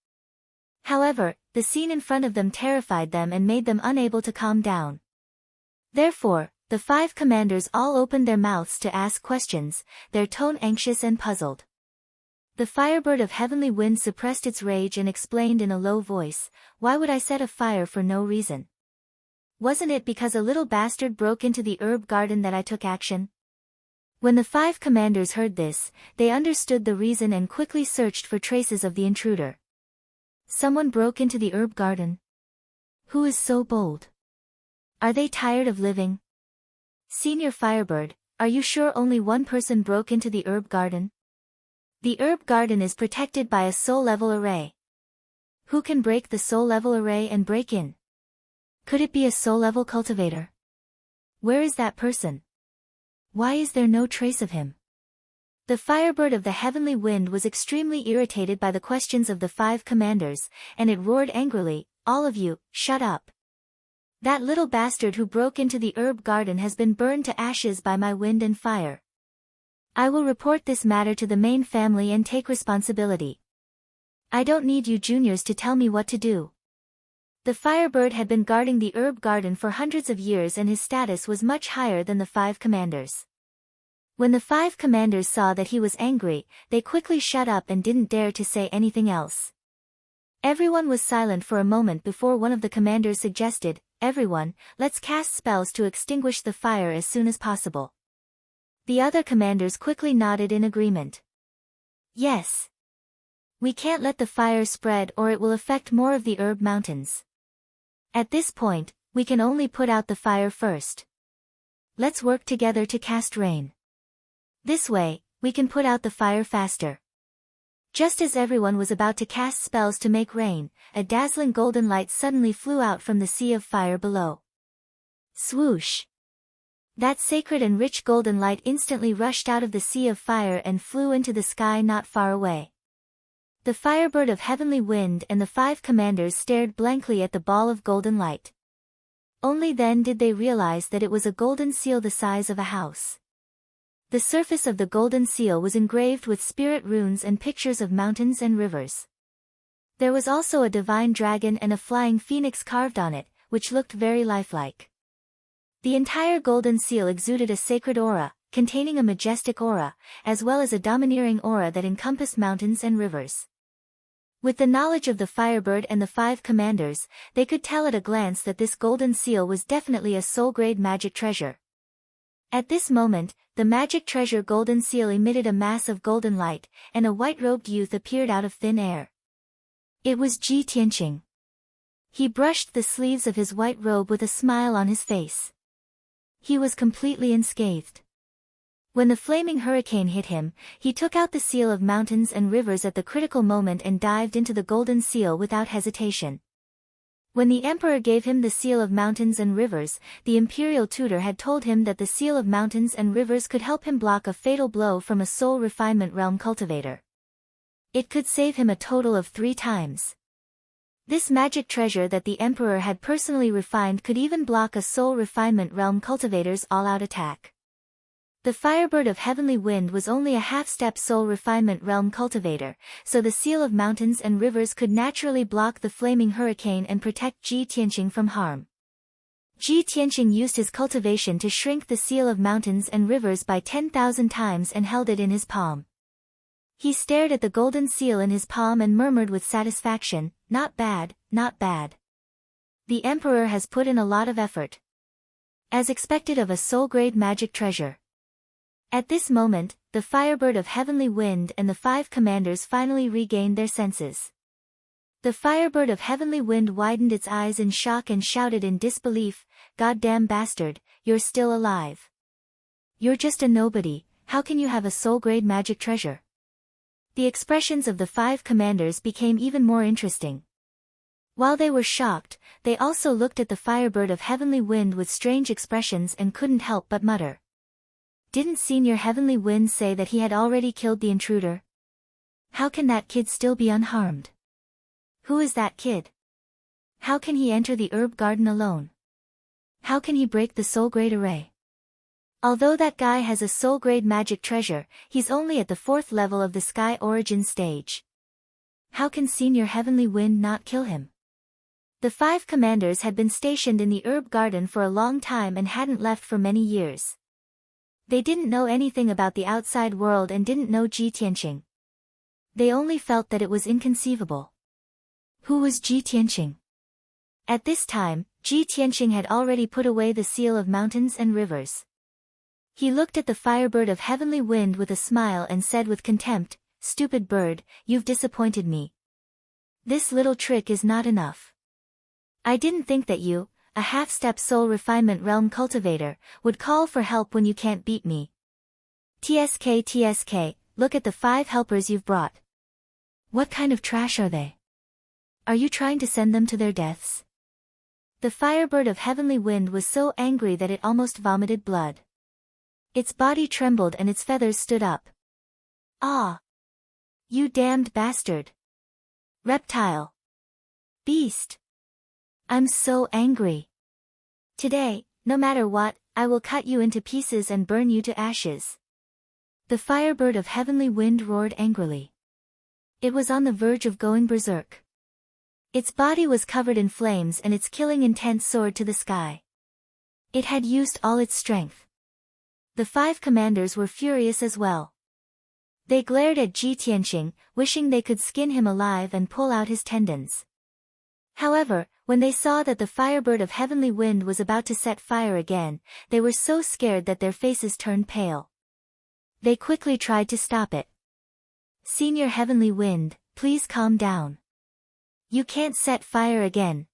However, the scene in front of them terrified them and made them unable to calm down. Therefore, the 5 commanders all opened their mouths to ask questions, their tone anxious and puzzled. The Firebird of Heavenly Wind suppressed its rage and explained in a low voice, "Why would I set a fire for no reason? Wasn't it because a little bastard broke into the herb garden that I took action?" When the 5 commanders heard this, they understood the reason and quickly searched for traces of the intruder. Someone broke into the herb garden? Who is so bold? Are they tired of living? Senior Firebird, are you sure only one person broke into the herb garden? The herb garden is protected by a soul level array. Who can break the soul level array and break in? Could it be a soul level cultivator? Where is that person? Why is there no trace of him? The Firebird of the Heavenly Wind was extremely irritated by the questions of the 5 commanders, and it roared angrily, "All of you, shut up. That little bastard who broke into the herb garden has been burned to ashes by my wind and fire. I will report this matter to the main family and take responsibility. I don't need you juniors to tell me what to do." The Firebird had been guarding the herb garden for hundreds of years and his status was much higher than the 5 commanders. When the 5 commanders saw that he was angry, they quickly shut up and didn't dare to say anything else. Everyone was silent for a moment before one of the commanders suggested, "Everyone, let's cast spells to extinguish the fire as soon as possible." The other commanders quickly nodded in agreement. "Yes. We can't let the fire spread or it will affect more of the herb mountains. At this point, we can only put out the fire first. Let's work together to cast rain. This way, we can put out the fire faster." Just as everyone was about to cast spells to make rain, a dazzling golden light suddenly flew out from the sea of fire below. Swoosh! That sacred and rich golden light instantly rushed out of the sea of fire and flew into the sky not far away. The Firebird of Heavenly Wind and the 5 commanders stared blankly at the ball of golden light. Only then did they realize that it was a golden seal the size of a house. The surface of the golden seal was engraved with spirit runes and pictures of mountains and rivers. There was also a divine dragon and a flying phoenix carved on it, which looked very lifelike. The entire golden seal exuded a sacred aura, containing a majestic aura, as well as a domineering aura that encompassed mountains and rivers. With the knowledge of the Firebird and the 5 commanders, they could tell at a glance that this golden seal was definitely a soul-grade magic treasure. At this moment, the magic treasure golden seal emitted a mass of golden light, and a white-robed youth appeared out of thin air. It was Ji Tianqing. He brushed the sleeves of his white robe with a smile on his face. He was completely unscathed. When the flaming hurricane hit him, he took out the seal of mountains and rivers at the critical moment and dived into the golden seal without hesitation. When the Emperor gave him the seal of mountains and rivers, the Imperial Tutor had told him that the seal of mountains and rivers could help him block a fatal blow from a soul refinement realm cultivator. It could save him a total of 3 times. This magic treasure that the Emperor had personally refined could even block a soul refinement realm cultivator's all-out attack. The Firebird of Heavenly Wind was only a half-step soul refinement realm cultivator, so the seal of mountains and rivers could naturally block the flaming hurricane and protect Ji Tianqing from harm. Ji Tianqing used his cultivation to shrink the seal of mountains and rivers by 10,000 times and held it in his palm. He stared at the golden seal in his palm and murmured with satisfaction, "Not bad, not bad. The Emperor has put in a lot of effort." As expected of a soul-grade magic treasure. At this moment, the Firebird of Heavenly Wind and the 5 commanders finally regained their senses. The Firebird of Heavenly Wind widened its eyes in shock and shouted in disbelief, "Goddamn bastard, you're still alive. You're just a nobody, how can you have a soul-grade magic treasure?" The expressions of the 5 commanders became even more interesting. While they were shocked, they also looked at the Firebird of Heavenly Wind with strange expressions and couldn't help but mutter. Didn't Senior Heavenly Wind say that he had already killed the intruder? How can that kid still be unharmed? Who is that kid? How can he enter the herb garden alone? How can he break the soul grade array? Although that guy has a soul-grade magic treasure, he's only at the 4th level of the Sky Origin stage. How can Senior Heavenly Wind not kill him? The 5 commanders had been stationed in the herb garden for a long time and hadn't left for many years. They didn't know anything about the outside world and didn't know Ji Tianqing. They only felt that it was inconceivable. Who was Ji Tianqing? At this time, Ji Tianqing had already put away the seal of mountains and rivers. He looked at the Firebird of Heavenly Wind with a smile and said with contempt, "Stupid bird, you've disappointed me. This little trick is not enough. I didn't think that you, a half-step soul refinement realm cultivator, would call for help when you can't beat me. TSK, look at the 5 helpers you've brought. What kind of trash are they? Are you trying to send them to their deaths?" The Firebird of Heavenly Wind was so angry that it almost vomited blood. Its body trembled and its feathers stood up. "Ah! You damned bastard! Reptile! Beast! I'm so angry. Today, no matter what, I will cut you into pieces and burn you to ashes." The Firebird of Heavenly Wind roared angrily. It was on the verge of going berserk. Its body was covered in flames and its killing intent soared to the sky. It had used all its strength. The 5 commanders were furious as well. They glared at Ji Tianqing, wishing they could skin him alive and pull out his tendons. However, when they saw that the Firebird of Heavenly Wind was about to set fire again, they were so scared that their faces turned pale. They quickly tried to stop it. "Senior Heavenly Wind, please calm down. You can't set fire again."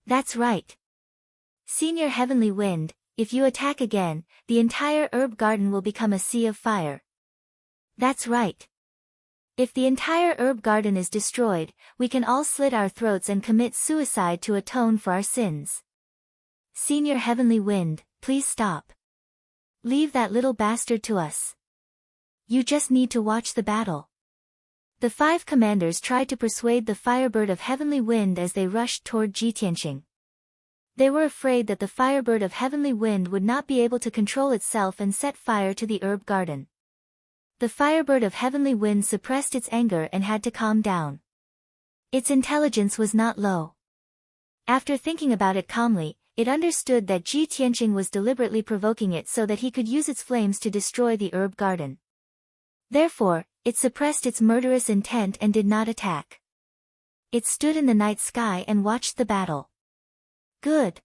"That's right. Senior Heavenly Wind, if you attack again, the entire herb garden will become a sea of fire." "That's right. If the entire herb garden is destroyed, we can all slit our throats and commit suicide to atone for our sins." "Senior Heavenly Wind, please stop. Leave that little bastard to us. You just need to watch the battle." The 5 commanders tried to persuade the Firebird of Heavenly Wind as they rushed toward Ji Tianqing. They were afraid that the Firebird of Heavenly Wind would not be able to control itself and set fire to the herb garden. The Firebird of Heavenly Wind suppressed its anger and had to calm down. Its intelligence was not low. After thinking about it calmly, it understood that Ji Tianqing was deliberately provoking it so that he could use its flames to destroy the herb garden. Therefore, it suppressed its murderous intent and did not attack. It stood in the night sky and watched the battle. "Good.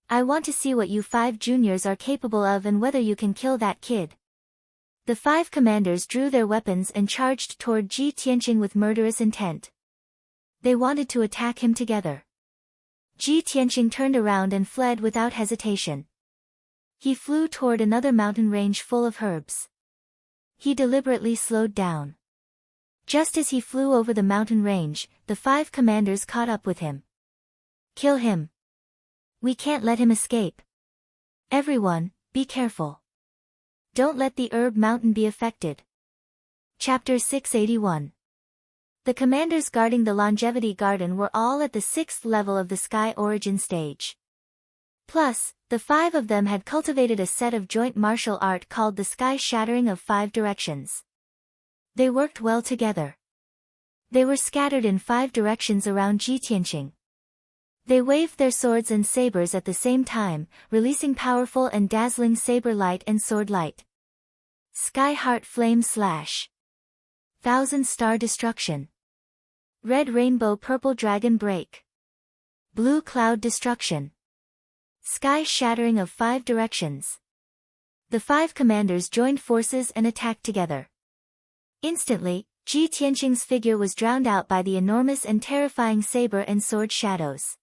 I want to see what you 5 juniors are capable of and whether you can kill that kid." The 5 commanders drew their weapons and charged toward Ji Tianqing with murderous intent. They wanted to attack him together. Ji Tianqing turned around and fled without hesitation. He flew toward another mountain range full of herbs. He deliberately slowed down. Just as he flew over the mountain range, the 5 commanders caught up with him. "Kill him. We can't let him escape. Everyone, be careful. Don't let the herb mountain be affected." Chapter 681. The commanders guarding the Longevity Garden were all at the 6th level of the Sky Origin stage. Plus, the 5 of them had cultivated a set of joint martial art called the Sky Shattering of 5 directions. They worked well together. They were scattered in 5 directions around Ji Tianqing. They waved their swords and sabers at the same time, releasing powerful and dazzling saber light and sword light. Sky Heart Flame Slash. Thousand Star Destruction. Red Rainbow Purple Dragon Break. Blue Cloud Destruction. Sky Shattering of 5 directions. The 5 commanders joined forces and attacked together. Instantly, Ji Tianqing's figure was drowned out by the enormous and terrifying saber and sword shadows.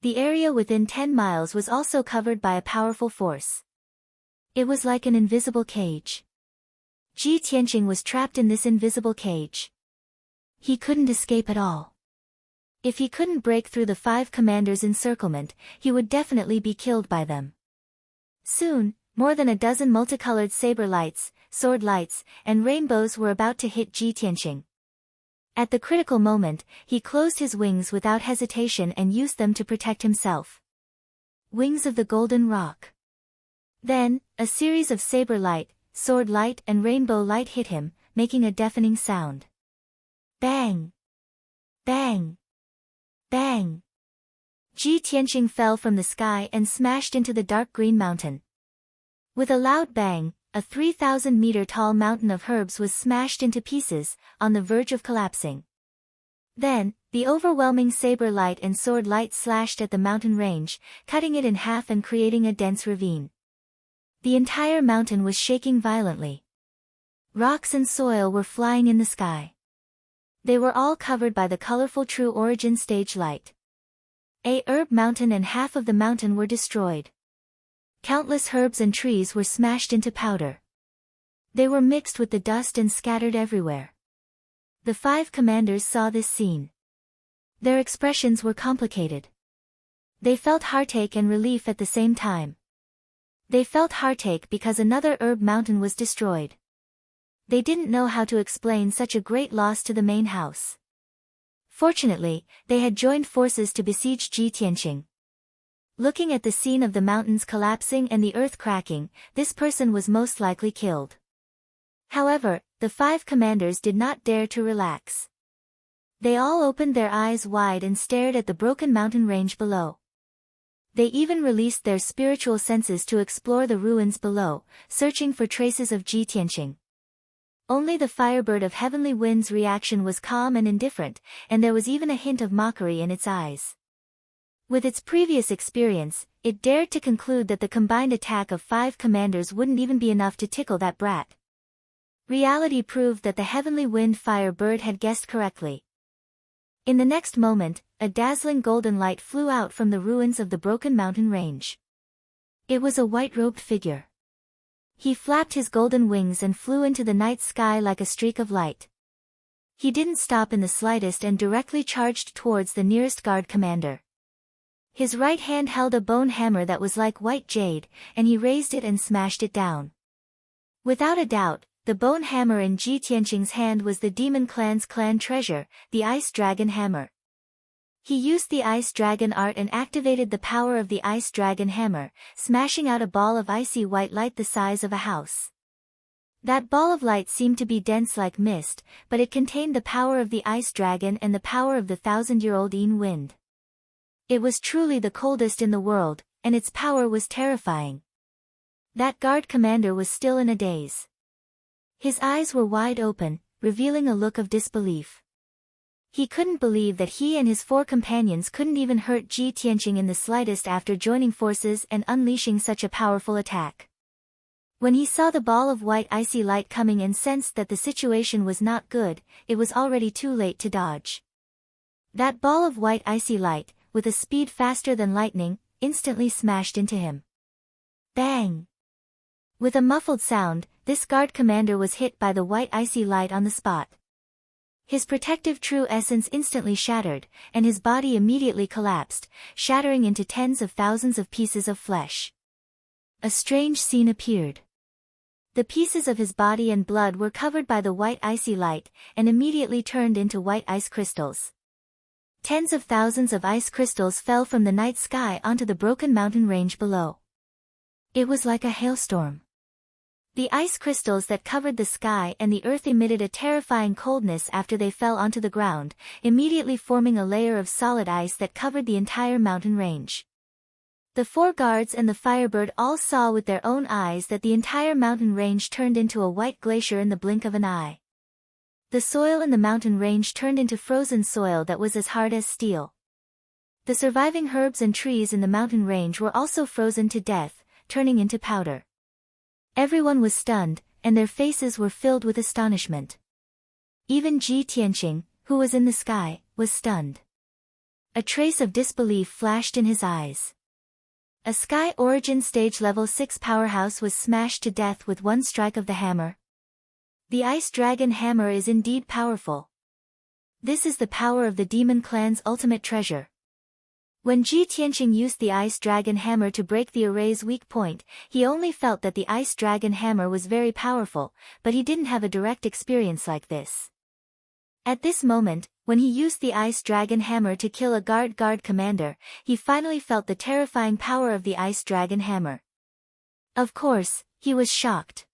The area within 10 miles was also covered by a powerful force. It was like an invisible cage. Ji Tianqing was trapped in this invisible cage. He couldn't escape at all. If he couldn't break through the 5 commanders' encirclement, he would definitely be killed by them. Soon, more than a dozen multicolored saber lights, sword lights, and rainbows were about to hit Ji Tianqing. At the critical moment, he closed his wings without hesitation and used them to protect himself. Wings of the Golden Rock. Then, a series of saber light, sword light and rainbow light hit him, making a deafening sound. Bang! Bang! Bang! Ji Tianqing fell from the sky and smashed into the dark green mountain. With a loud bang, a 3,000-meter-tall mountain of herbs was smashed into pieces, on the verge of collapsing. Then, the overwhelming saber light and sword light slashed at the mountain range, cutting it in half and creating a dense ravine. The entire mountain was shaking violently. Rocks and soil were flying in the sky. They were all covered by the colorful True Origin stage light. A herb mountain and half of the mountain were destroyed. Countless herbs and trees were smashed into powder. They were mixed with the dust and scattered everywhere. The 5 commanders saw this scene. Their expressions were complicated. They felt heartache and relief at the same time. They felt heartache because another herb mountain was destroyed. They didn't know how to explain such a great loss to the main house. Fortunately, they had joined forces to besiege Ji Tianqing. Looking at the scene of the mountains collapsing and the earth cracking, this person was most likely killed. However, the 5 commanders did not dare to relax. They all opened their eyes wide and stared at the broken mountain range below. They even released their spiritual senses to explore the ruins below, searching for traces of Ji Tianqing. Only the firebird of heavenly wind's reaction was calm and indifferent, and there was even a hint of mockery in its eyes. With its previous experience, it dared to conclude that the combined attack of 5 commanders wouldn't even be enough to tickle that brat. Reality proved that the heavenly wind firebird had guessed correctly. In the next moment, a dazzling golden light flew out from the ruins of the broken mountain range. It was a white-robed figure. He flapped his golden wings and flew into the night sky like a streak of light. He didn't stop in the slightest and directly charged towards the nearest guard commander. His right hand held a bone hammer that was like white jade, and he raised it and smashed it down. Without a doubt, the bone hammer in Ji Tianqing's hand was the demon clan's clan treasure, the Ice Dragon Hammer. He used the Ice Dragon art and activated the power of the Ice Dragon Hammer, smashing out a ball of icy white light the size of a house. That ball of light seemed to be dense like mist, but it contained the power of the Ice Dragon and the power of the 1,000-year-old Yin wind. It was truly the coldest in the world, and its power was terrifying. That guard commander was still in a daze. His eyes were wide open, revealing a look of disbelief. He couldn't believe that he and his 4 companions couldn't even hurt Ji Tianqing in the slightest after joining forces and unleashing such a powerful attack. When he saw the ball of white icy light coming and sensed that the situation was not good, it was already too late to dodge. That ball of white icy light, with a speed faster than lightning, instantly smashed into him. Bang! With a muffled sound, this guard commander was hit by the white icy light on the spot. His protective true essence instantly shattered, and his body immediately collapsed, shattering into tens of thousands of pieces of flesh. A strange scene appeared. The pieces of his body and blood were covered by the white icy light, and immediately turned into white ice crystals. Tens of thousands of ice crystals fell from the night sky onto the broken mountain range below. It was like a hailstorm. The ice crystals that covered the sky and the earth emitted a terrifying coldness after they fell onto the ground, immediately forming a layer of solid ice that covered the entire mountain range. The 4 guards and the firebird all saw with their own eyes that the entire mountain range turned into a white glacier in the blink of an eye. The soil in the mountain range turned into frozen soil that was as hard as steel. The surviving herbs and trees in the mountain range were also frozen to death, turning into powder. Everyone was stunned, and their faces were filled with astonishment. Even Ji Tianqing, who was in the sky, was stunned. A trace of disbelief flashed in his eyes. A Sky Origin Stage Level 6 powerhouse was smashed to death with one strike of the hammer. The Ice Dragon Hammer is indeed powerful. This is the power of the Demon Clan's ultimate treasure. When Ji Tianqing used the Ice Dragon Hammer to break the array's weak point, he only felt that the Ice Dragon Hammer was very powerful, but he didn't have a direct experience like this. At this moment, when he used the Ice Dragon Hammer to kill a guard commander, he finally felt the terrifying power of the Ice Dragon Hammer. Of course, he was shocked.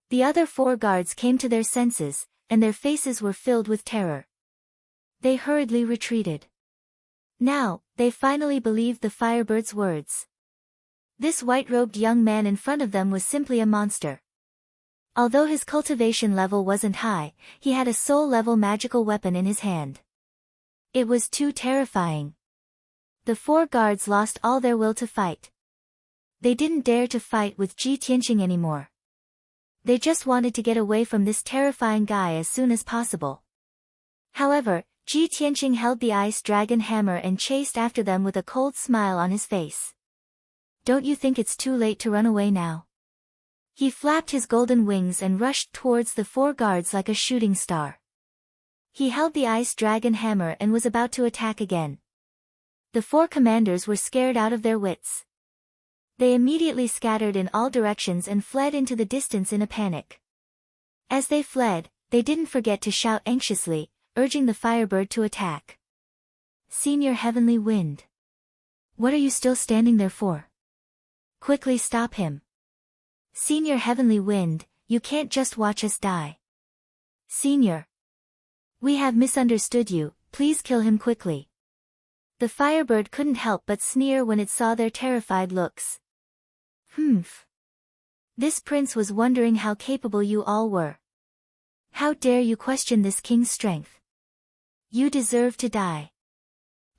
The other 4 guards came to their senses, and their faces were filled with terror. They hurriedly retreated. Now, they finally believed the Firebird's words. This white-robed young man in front of them was simply a monster. Although his cultivation level wasn't high, he had a soul-level magical weapon in his hand. It was too terrifying. The 4 guards lost all their will to fight. They didn't dare to fight with Ji Tianqing anymore. They just wanted to get away from this terrifying guy as soon as possible. However, Ji Tianqing held the ice dragon hammer and chased after them with a cold smile on his face. Don't you think it's too late to run away now? He flapped his golden wings and rushed towards the 4 guards like a shooting star. He held the ice dragon hammer and was about to attack again. The 4 commanders were scared out of their wits. They immediately scattered in all directions and fled into the distance in a panic. As they fled, they didn't forget to shout anxiously, urging the Firebird to attack. Senior Heavenly Wind. What are you still standing there for? Quickly stop him. Senior Heavenly Wind, you can't just watch us die. Senior. We have misunderstood you, please kill him quickly. The Firebird couldn't help but sneer when it saw their terrified looks. Humph. This prince was wondering how capable you all were. How dare you question this king's strength? You deserve to die.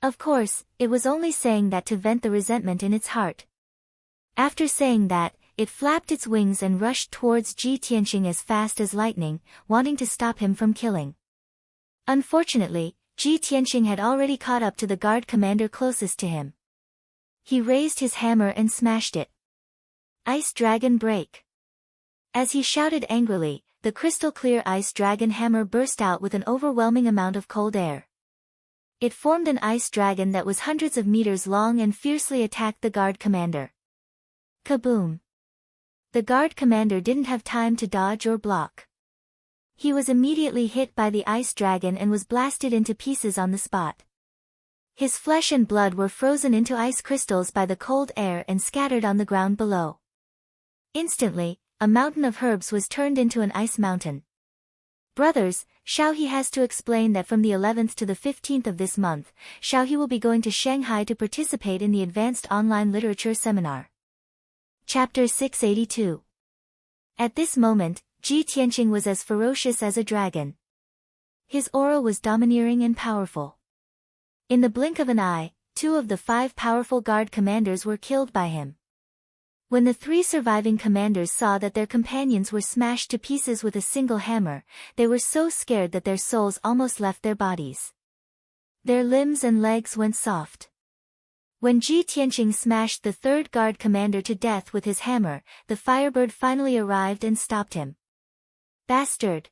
Of course, it was only saying that to vent the resentment in its heart. After saying that, it flapped its wings and rushed towards Ji Tianqing as fast as lightning, wanting to stop him from killing. Unfortunately, Ji Tianqing had already caught up to the guard commander closest to him. He raised his hammer and smashed it. Ice Dragon Break. As he shouted angrily, the crystal-clear ice dragon hammer burst out with an overwhelming amount of cold air. It formed an ice dragon that was hundreds of meters long and fiercely attacked the guard commander. Kaboom! The guard commander didn't have time to dodge or block. He was immediately hit by the ice dragon and was blasted into pieces on the spot. His flesh and blood were frozen into ice crystals by the cold air and scattered on the ground below. Instantly, a mountain of herbs was turned into an ice mountain. Brothers, Xiaohe has to explain that from the 11th to the 15th of this month, Xiaohe will be going to Shanghai to participate in the Advanced Online Literature Seminar. Chapter 682. At this moment, Ji Tianqing was as ferocious as a dragon. His aura was domineering and powerful. In the blink of an eye, 2 of the 5 powerful guard commanders were killed by him. When the 3 surviving commanders saw that their companions were smashed to pieces with a single hammer, they were so scared that their souls almost left their bodies. Their limbs and legs went soft. When Ji Tianqing smashed the 3rd guard commander to death with his hammer, the Firebird finally arrived and stopped him. Bastard!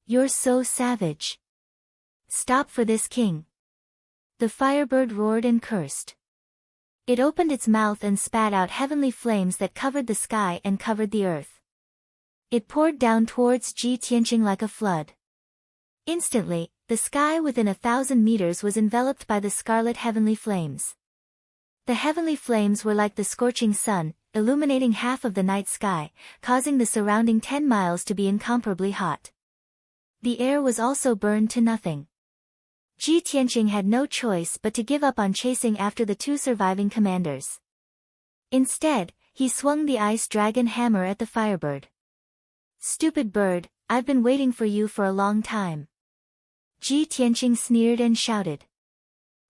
You're so savage. Stop for this king. The Firebird roared and cursed. It opened its mouth and spat out heavenly flames that covered the sky and covered the earth. It poured down towards Ji Tianqing like a flood. Instantly, the sky within 1,000 meters was enveloped by the scarlet heavenly flames. The heavenly flames were like the scorching sun, illuminating half of the night sky, causing the surrounding 10 miles to be incomparably hot. The air was also burned to nothing. Ji Tianqing had no choice but to give up on chasing after the 2 surviving commanders. Instead, he swung the ice dragon hammer at the Firebird. Stupid bird, I've been waiting for you for a long time. Ji Tianqing sneered and shouted.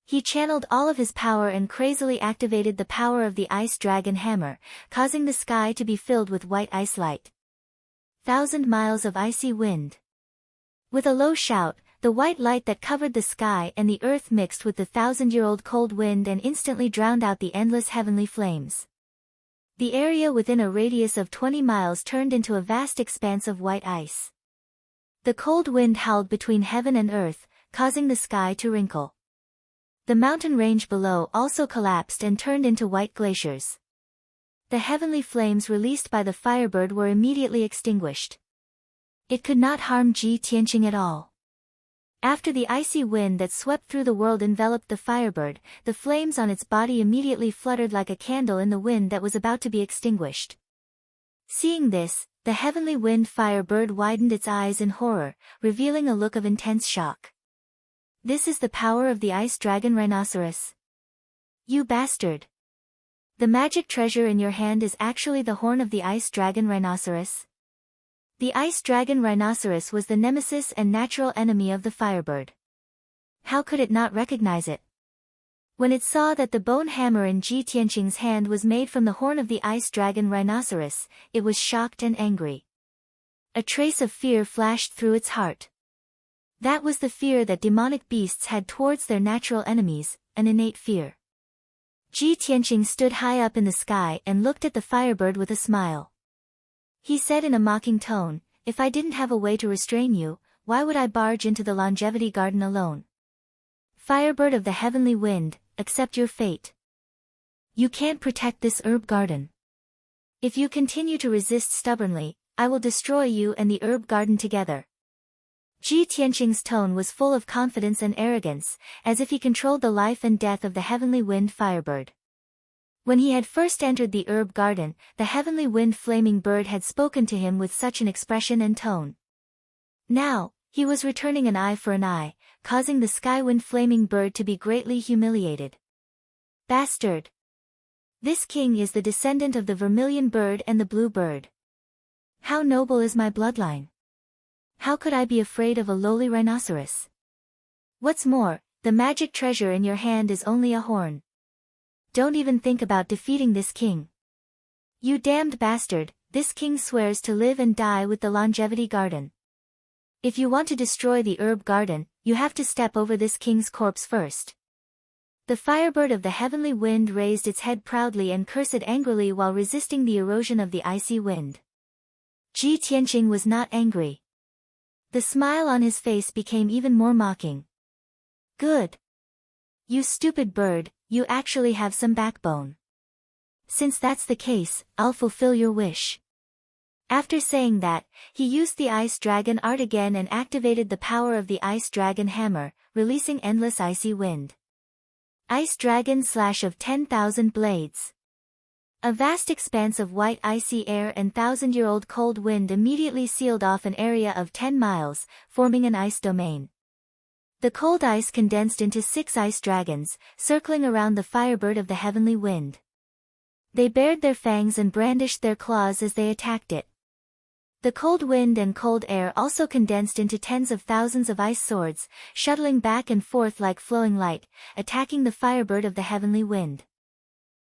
He channeled all of his power and crazily activated the power of the ice dragon hammer, causing the sky to be filled with white ice light. 1,000 miles of icy wind. With a low shout, the white light that covered the sky and the earth mixed with the 1,000-year-old cold wind and instantly drowned out the endless heavenly flames. The area within a radius of 20 miles turned into a vast expanse of white ice. The cold wind howled between heaven and earth, causing the sky to wrinkle. The mountain range below also collapsed and turned into white glaciers. The heavenly flames released by the Firebird were immediately extinguished. It could not harm Ji Tianqing at all. After the icy wind that swept through the world enveloped the firebird, the flames on its body immediately fluttered like a candle in the wind that was about to be extinguished. Seeing this, the heavenly wind firebird widened its eyes in horror, revealing a look of intense shock. This is the power of the ice dragon rhinoceros. You bastard! The magic treasure in your hand is actually the horn of the ice dragon rhinoceros. The ice dragon rhinoceros was the nemesis and natural enemy of the firebird. How could it not recognize it? When it saw that the bone hammer in Ji Tianqing's hand was made from the horn of the ice dragon rhinoceros, it was shocked and angry. A trace of fear flashed through its heart. That was the fear that demonic beasts had towards their natural enemies, an innate fear. Ji Tianqing stood high up in the sky and looked at the firebird with a smile. He said in a mocking tone, "If I didn't have a way to restrain you, why would I barge into the longevity garden alone? Firebird of the heavenly wind, accept your fate. You can't protect this herb garden. If you continue to resist stubbornly, I will destroy you and the herb garden together." Ji Tianqing's tone was full of confidence and arrogance, as if he controlled the life and death of the heavenly wind firebird. When he had first entered the herb garden, the heavenly wind flaming bird had spoken to him with such an expression and tone. Now, he was returning an eye for an eye, causing the skywind flaming bird to be greatly humiliated. Bastard! This king is the descendant of the vermilion bird and the blue bird. How noble is my bloodline! How could I be afraid of a lowly rhinoceros? What's more, the magic treasure in your hand is only a horn. Don't even think about defeating this king. You damned bastard, this king swears to live and die with the longevity garden. If you want to destroy the herb garden, you have to step over this king's corpse first. The firebird of the heavenly wind raised its head proudly and cursed angrily while resisting the erosion of the icy wind. Ji Tianqing was not angry. The smile on his face became even more mocking. Good. You stupid bird, you actually have some backbone. Since that's the case, I'll fulfill your wish. After saying that, he used the ice dragon art again and activated the power of the ice dragon hammer, releasing endless icy wind. Ice dragon slash of 10,000 blades. A vast expanse of white icy air and thousand-year-old cold wind immediately sealed off an area of 10 miles, forming an ice domain. The cold ice condensed into 6 ice dragons, circling around the firebird of the heavenly wind. They bared their fangs and brandished their claws as they attacked it. The cold wind and cold air also condensed into tens of thousands of ice swords, shuttling back and forth like flowing light, attacking the firebird of the heavenly wind.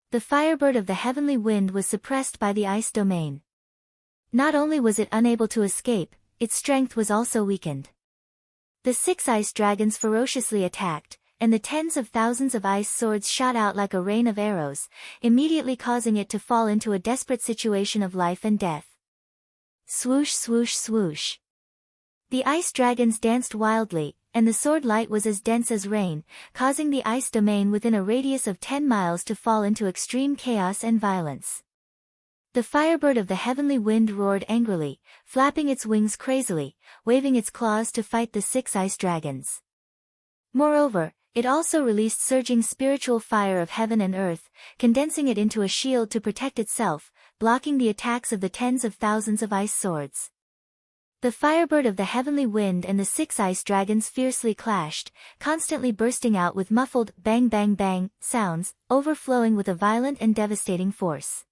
The firebird of the heavenly wind was suppressed by the ice domain. Not only was it unable to escape, its strength was also weakened. The 6 ice dragons ferociously attacked, and the tens of thousands of ice swords shot out like a rain of arrows, immediately causing it to fall into a desperate situation of life and death. Swoosh swoosh swoosh. The ice dragons danced wildly, and the sword light was as dense as rain, causing the ice domain within a radius of 10 miles to fall into extreme chaos and violence. The firebird of the heavenly wind roared angrily, flapping its wings crazily, waving its claws to fight the 6 ice dragons. Moreover, it also released surging spiritual fire of heaven and earth, condensing it into a shield to protect itself, blocking the attacks of the tens of thousands of ice swords. The firebird of the heavenly wind and the 6 ice dragons fiercely clashed, constantly bursting out with muffled bang bang bang sounds, overflowing with a violent and devastating force.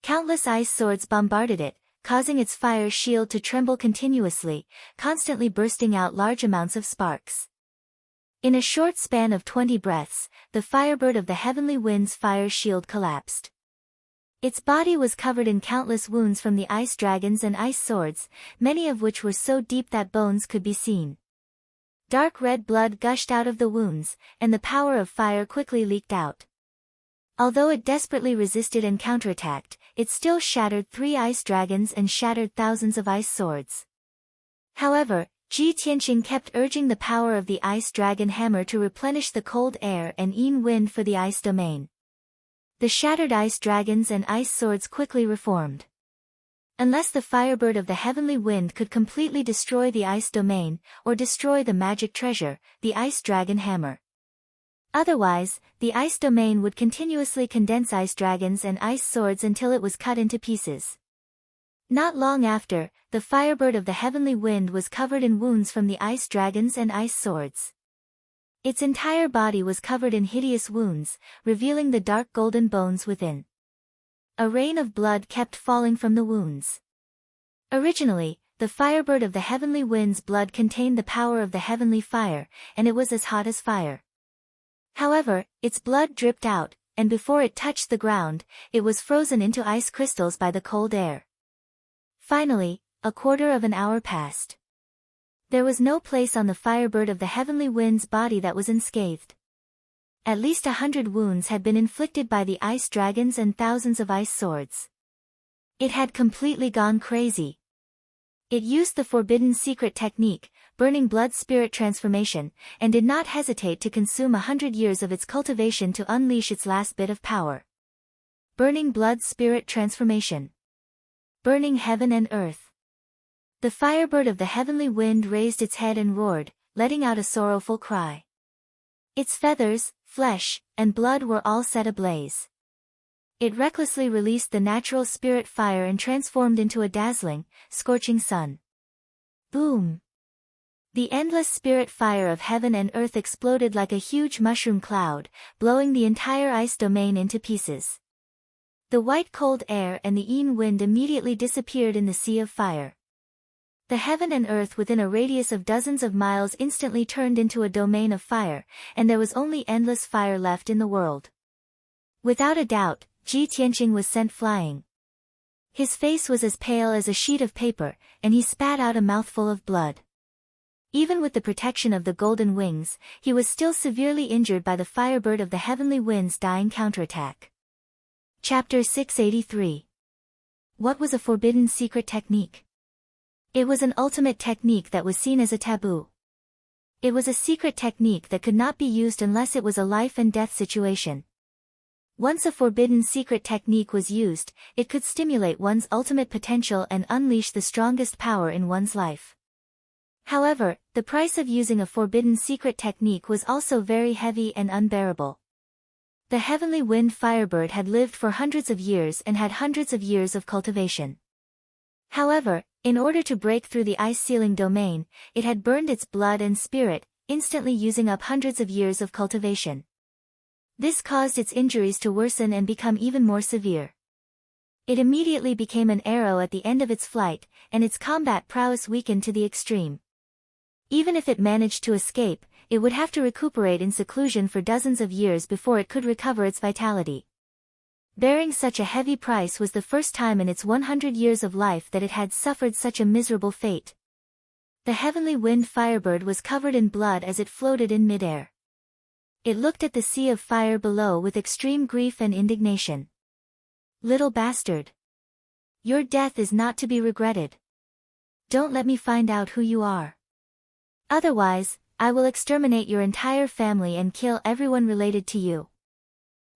Countless ice swords bombarded it, causing its fire shield to tremble continuously, constantly bursting out large amounts of sparks. In a short span of 20 breaths, the firebird of the heavenly wind's fire shield collapsed. Its body was covered in countless wounds from the ice dragons and ice swords, many of which were so deep that bones could be seen. Dark red blood gushed out of the wounds, and the power of fire quickly leaked out. Although it desperately resisted and counterattacked, it still shattered 3 ice dragons and shattered thousands of ice swords. However, Ji Tianqing kept urging the power of the ice dragon hammer to replenish the cold air and wind for the ice domain. The shattered ice dragons and ice swords quickly reformed. Unless the Firebird of the Heavenly Wind could completely destroy the Ice Domain, or destroy the magic treasure, the Ice Dragon Hammer. Otherwise, the Ice Domain would continuously condense ice dragons and ice swords until it was cut into pieces. Not long after, the Firebird of the Heavenly Wind was covered in wounds from the ice dragons and ice swords. Its entire body was covered in hideous wounds, revealing the dark golden bones within. A rain of blood kept falling from the wounds. Originally, the Firebird of the Heavenly Wind's blood contained the power of the heavenly fire, and it was as hot as fire. However, its blood dripped out, and before it touched the ground, it was frozen into ice crystals by the cold air. Finally, a quarter of an hour passed. There was no place on the Firebird of the Heavenly Wind's body that was unscathed. At least 100 wounds had been inflicted by the ice dragons and thousands of ice swords. It had completely gone crazy. It used the forbidden secret technique, burning blood spirit transformation, and did not hesitate to consume 100 years of its cultivation to unleash its last bit of power. Burning blood spirit transformation. Burning heaven and earth. The Firebird of the Heavenly Wind raised its head and roared, letting out a sorrowful cry. Its feathers, flesh, and blood were all set ablaze. It recklessly released the natural spirit fire and transformed into a dazzling, scorching sun. Boom! The endless spirit fire of heaven and earth exploded like a huge mushroom cloud, blowing the entire ice domain into pieces. The white cold air and the Een wind immediately disappeared in the sea of fire. The heaven and earth within a radius of dozens of miles instantly turned into a domain of fire, and there was only endless fire left in the world. Without a doubt, Ji Tianqing was sent flying. His face was as pale as a sheet of paper, and he spat out a mouthful of blood. Even with the protection of the golden wings, he was still severely injured by the Firebird of the Heavenly Wind's dying counterattack. Chapter 683. What was a forbidden secret technique? It was an ultimate technique that was seen as a taboo. It was a secret technique that could not be used unless it was a life and death situation. Once a forbidden secret technique was used, it could stimulate one's ultimate potential and unleash the strongest power in one's life. However, the price of using a forbidden secret technique was also very heavy and unbearable. The Heavenly Wind Firebird had lived for hundreds of years and had hundreds of years of cultivation. However, in order to break through the ice-sealing domain, it had burned its blood and spirit, instantly using up hundreds of years of cultivation. This caused its injuries to worsen and become even more severe. It immediately became an arrow at the end of its flight, and its combat prowess weakened to the extreme. Even if it managed to escape, it would have to recuperate in seclusion for dozens of years before it could recover its vitality. Bearing such a heavy price was the first time in its 100 years of life that it had suffered such a miserable fate. The Heavenly Wind Firebird was covered in blood as it floated in midair. It looked at the sea of fire below with extreme grief and indignation. Little bastard! Your death is not to be regretted. Don't let me find out who you are. Otherwise, I will exterminate your entire family and kill everyone related to you.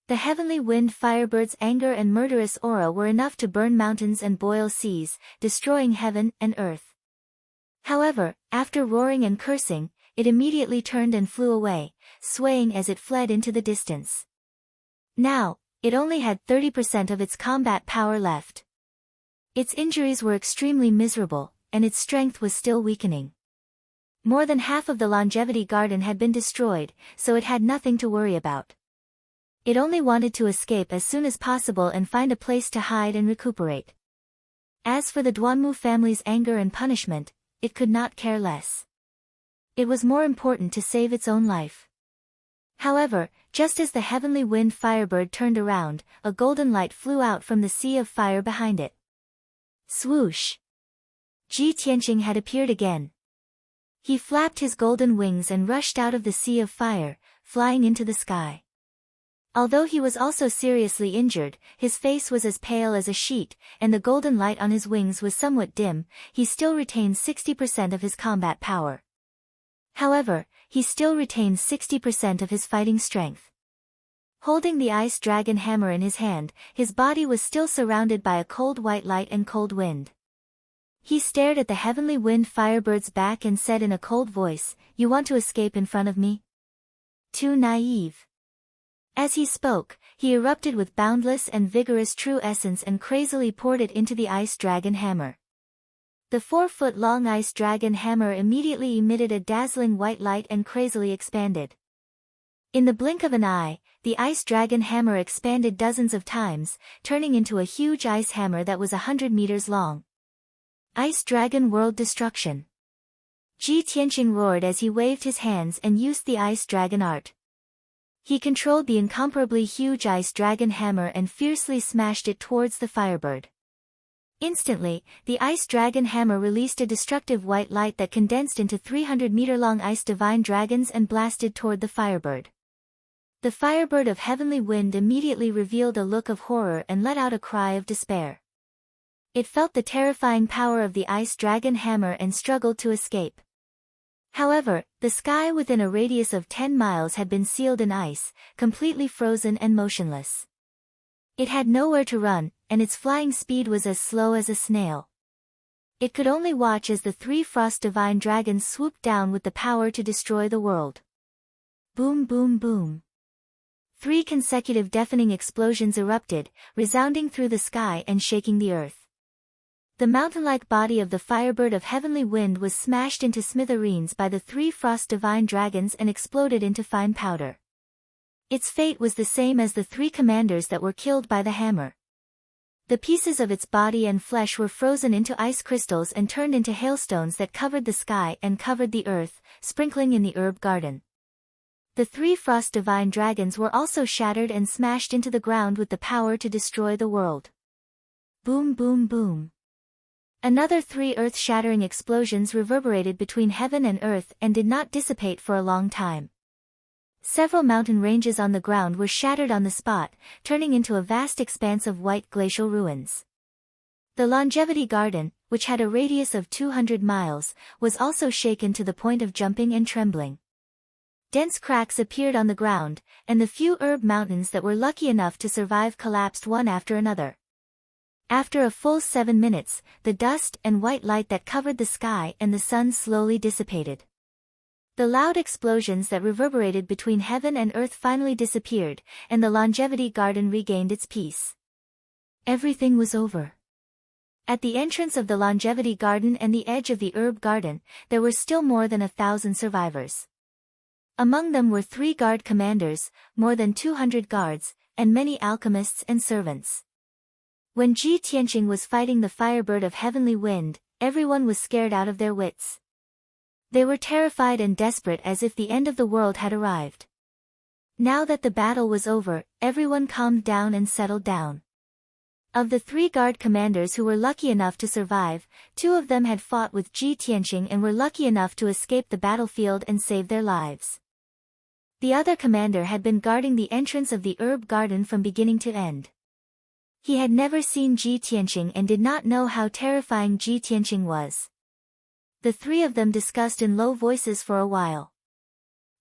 The Heavenly Wind Firebird's anger and murderous aura were enough to burn mountains and boil seas, destroying heaven and earth. However, after roaring and cursing, it immediately turned and flew away, swaying as it fled into the distance. Now, it only had 30% of its combat power left. Its injuries were extremely miserable, and its strength was still weakening. More than half of the longevity garden had been destroyed, so it had nothing to worry about. It only wanted to escape as soon as possible and find a place to hide and recuperate. As for the Duanmu family's anger and punishment, it could not care less. It was more important to save its own life. However, just as the Heavenly Wind Firebird turned around, a golden light flew out from the sea of fire behind it. Swoosh! Ji Tianqing had appeared again. He flapped his golden wings and rushed out of the sea of fire, flying into the sky. Although he was also seriously injured, his face was as pale as a sheet, and the golden light on his wings was somewhat dim, he still retained 60% of his combat power. However, he still retained 60% of his fighting strength. Holding the ice dragon hammer in his hand, his body was still surrounded by a cold white light and cold wind. He stared at the heavenly wind firebird's back and said in a cold voice, "You want to escape in front of me? Too naive." As he spoke, he erupted with boundless and vigorous true essence and crazily poured it into the ice dragon hammer. The 4-foot-long ice dragon hammer immediately emitted a dazzling white light and crazily expanded. In the blink of an eye, the ice dragon hammer expanded dozens of times, turning into a huge ice hammer that was 100 meters long. Ice Dragon World Destruction. Ji Tianqing roared as he waved his hands and used the ice dragon art. He controlled the incomparably huge ice dragon hammer and fiercely smashed it towards the firebird. Instantly, the ice dragon hammer released a destructive white light that condensed into 300-meter-long ice divine dragons and blasted toward the firebird. The firebird of heavenly wind immediately revealed a look of horror and let out a cry of despair. It felt the terrifying power of the ice dragon hammer and struggled to escape. However, the sky within a radius of 10 miles had been sealed in ice, completely frozen and motionless. It had nowhere to run, and its flying speed was as slow as a snail. It could only watch as the 3 frost divine dragons swooped down with the power to destroy the world. Boom, boom, boom. 3 consecutive deafening explosions erupted, resounding through the sky and shaking the earth. The mountain-like body of the firebird of heavenly wind was smashed into smithereens by the 3 frost divine dragons and exploded into fine powder. Its fate was the same as the 3 commanders that were killed by the hammer. The pieces of its body and flesh were frozen into ice crystals and turned into hailstones that covered the sky and covered the earth, sprinkling in the herb garden. The 3 frost divine dragons were also shattered and smashed into the ground with the power to destroy the world. Boom, boom, boom. Another 3 earth-shattering explosions reverberated between heaven and earth and did not dissipate for a long time. Several mountain ranges on the ground were shattered on the spot, turning into a vast expanse of white glacial ruins. The Longevity Garden, which had a radius of 200 miles, was also shaken to the point of jumping and trembling. Dense cracks appeared on the ground, and the few herb mountains that were lucky enough to survive collapsed one after another. After a full 7 minutes, the dust and white light that covered the sky and the sun slowly dissipated. The loud explosions that reverberated between heaven and earth finally disappeared, and the Longevity Garden regained its peace. Everything was over. At the entrance of the Longevity Garden and the edge of the herb garden, there were still more than 1,000 survivors. Among them were 3 guard commanders, more than 200 guards, and many alchemists and servants. When Ji Tianqing was fighting the firebird of heavenly wind, everyone was scared out of their wits. They were terrified and desperate as if the end of the world had arrived. Now that the battle was over, everyone calmed down and settled down. Of the 3 guard commanders who were lucky enough to survive, 2 of them had fought with Ji Tianqing and were lucky enough to escape the battlefield and save their lives. The other commander had been guarding the entrance of the herb garden from beginning to end. He had never seen Ji Tianqing and did not know how terrifying Ji Tianqing was. The 3 of them discussed in low voices for a while.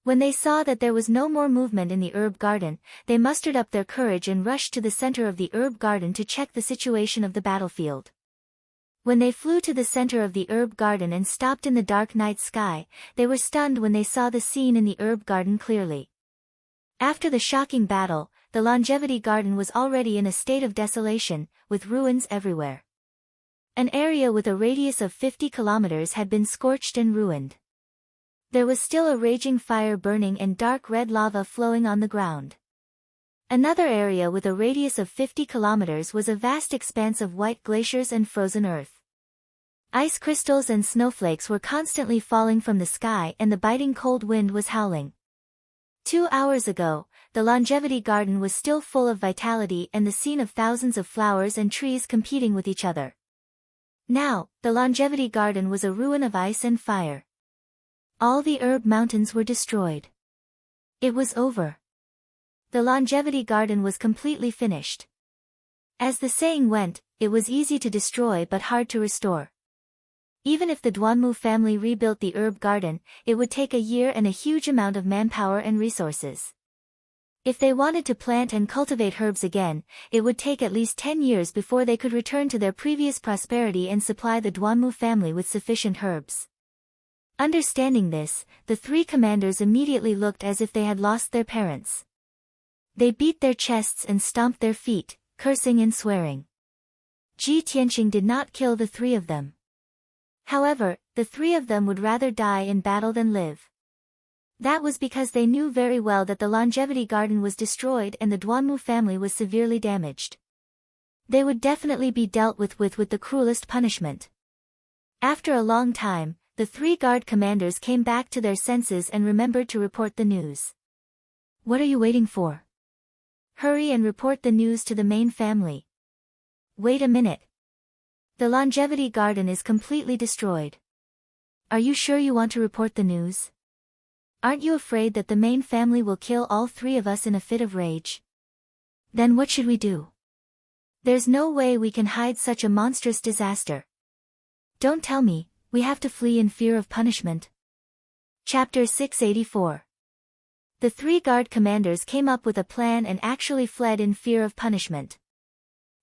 When they saw that there was no more movement in the herb garden, they mustered up their courage and rushed to the center of the herb garden to check the situation of the battlefield. When they flew to the center of the herb garden and stopped in the dark night sky, they were stunned when they saw the scene in the herb garden clearly. After the shocking battle, the Longevity Garden was already in a state of desolation, with ruins everywhere. An area with a radius of 50 kilometers had been scorched and ruined. There was still a raging fire burning and dark red lava flowing on the ground. Another area with a radius of 50 kilometers was a vast expanse of white glaciers and frozen earth. Ice crystals and snowflakes were constantly falling from the sky and the biting cold wind was howling. 2 hours ago, the Longevity Garden was still full of vitality and the scene of thousands of flowers and trees competing with each other. Now, the Longevity Garden was a ruin of ice and fire. All the herb mountains were destroyed. It was over. The Longevity Garden was completely finished. As the saying went, it was easy to destroy but hard to restore. Even if the Duanmu family rebuilt the herb garden, it would take a year and a huge amount of manpower and resources. If they wanted to plant and cultivate herbs again, it would take at least 10 years before they could return to their previous prosperity and supply the Duanmu family with sufficient herbs. Understanding this, the three commanders immediately looked as if they had lost their parents. They beat their chests and stomped their feet, cursing and swearing. Ji Tianqing did not kill the three of them. However, the three of them would rather die in battle than live. That was because they knew very well that the longevity garden was destroyed and the Duanmu family was severely damaged. They would definitely be dealt with the cruelest punishment. After a long time, the three guard commanders came back to their senses and remembered to report the news. What are you waiting for? Hurry and report the news to the main family. Wait a minute. The longevity garden is completely destroyed. Are you sure you want to report the news? Aren't you afraid that the main family will kill all three of us in a fit of rage? Then what should we do? There's no way we can hide such a monstrous disaster. Don't tell me, we have to flee in fear of punishment. Chapter 684. The three guard commanders came up with a plan and actually fled in fear of punishment.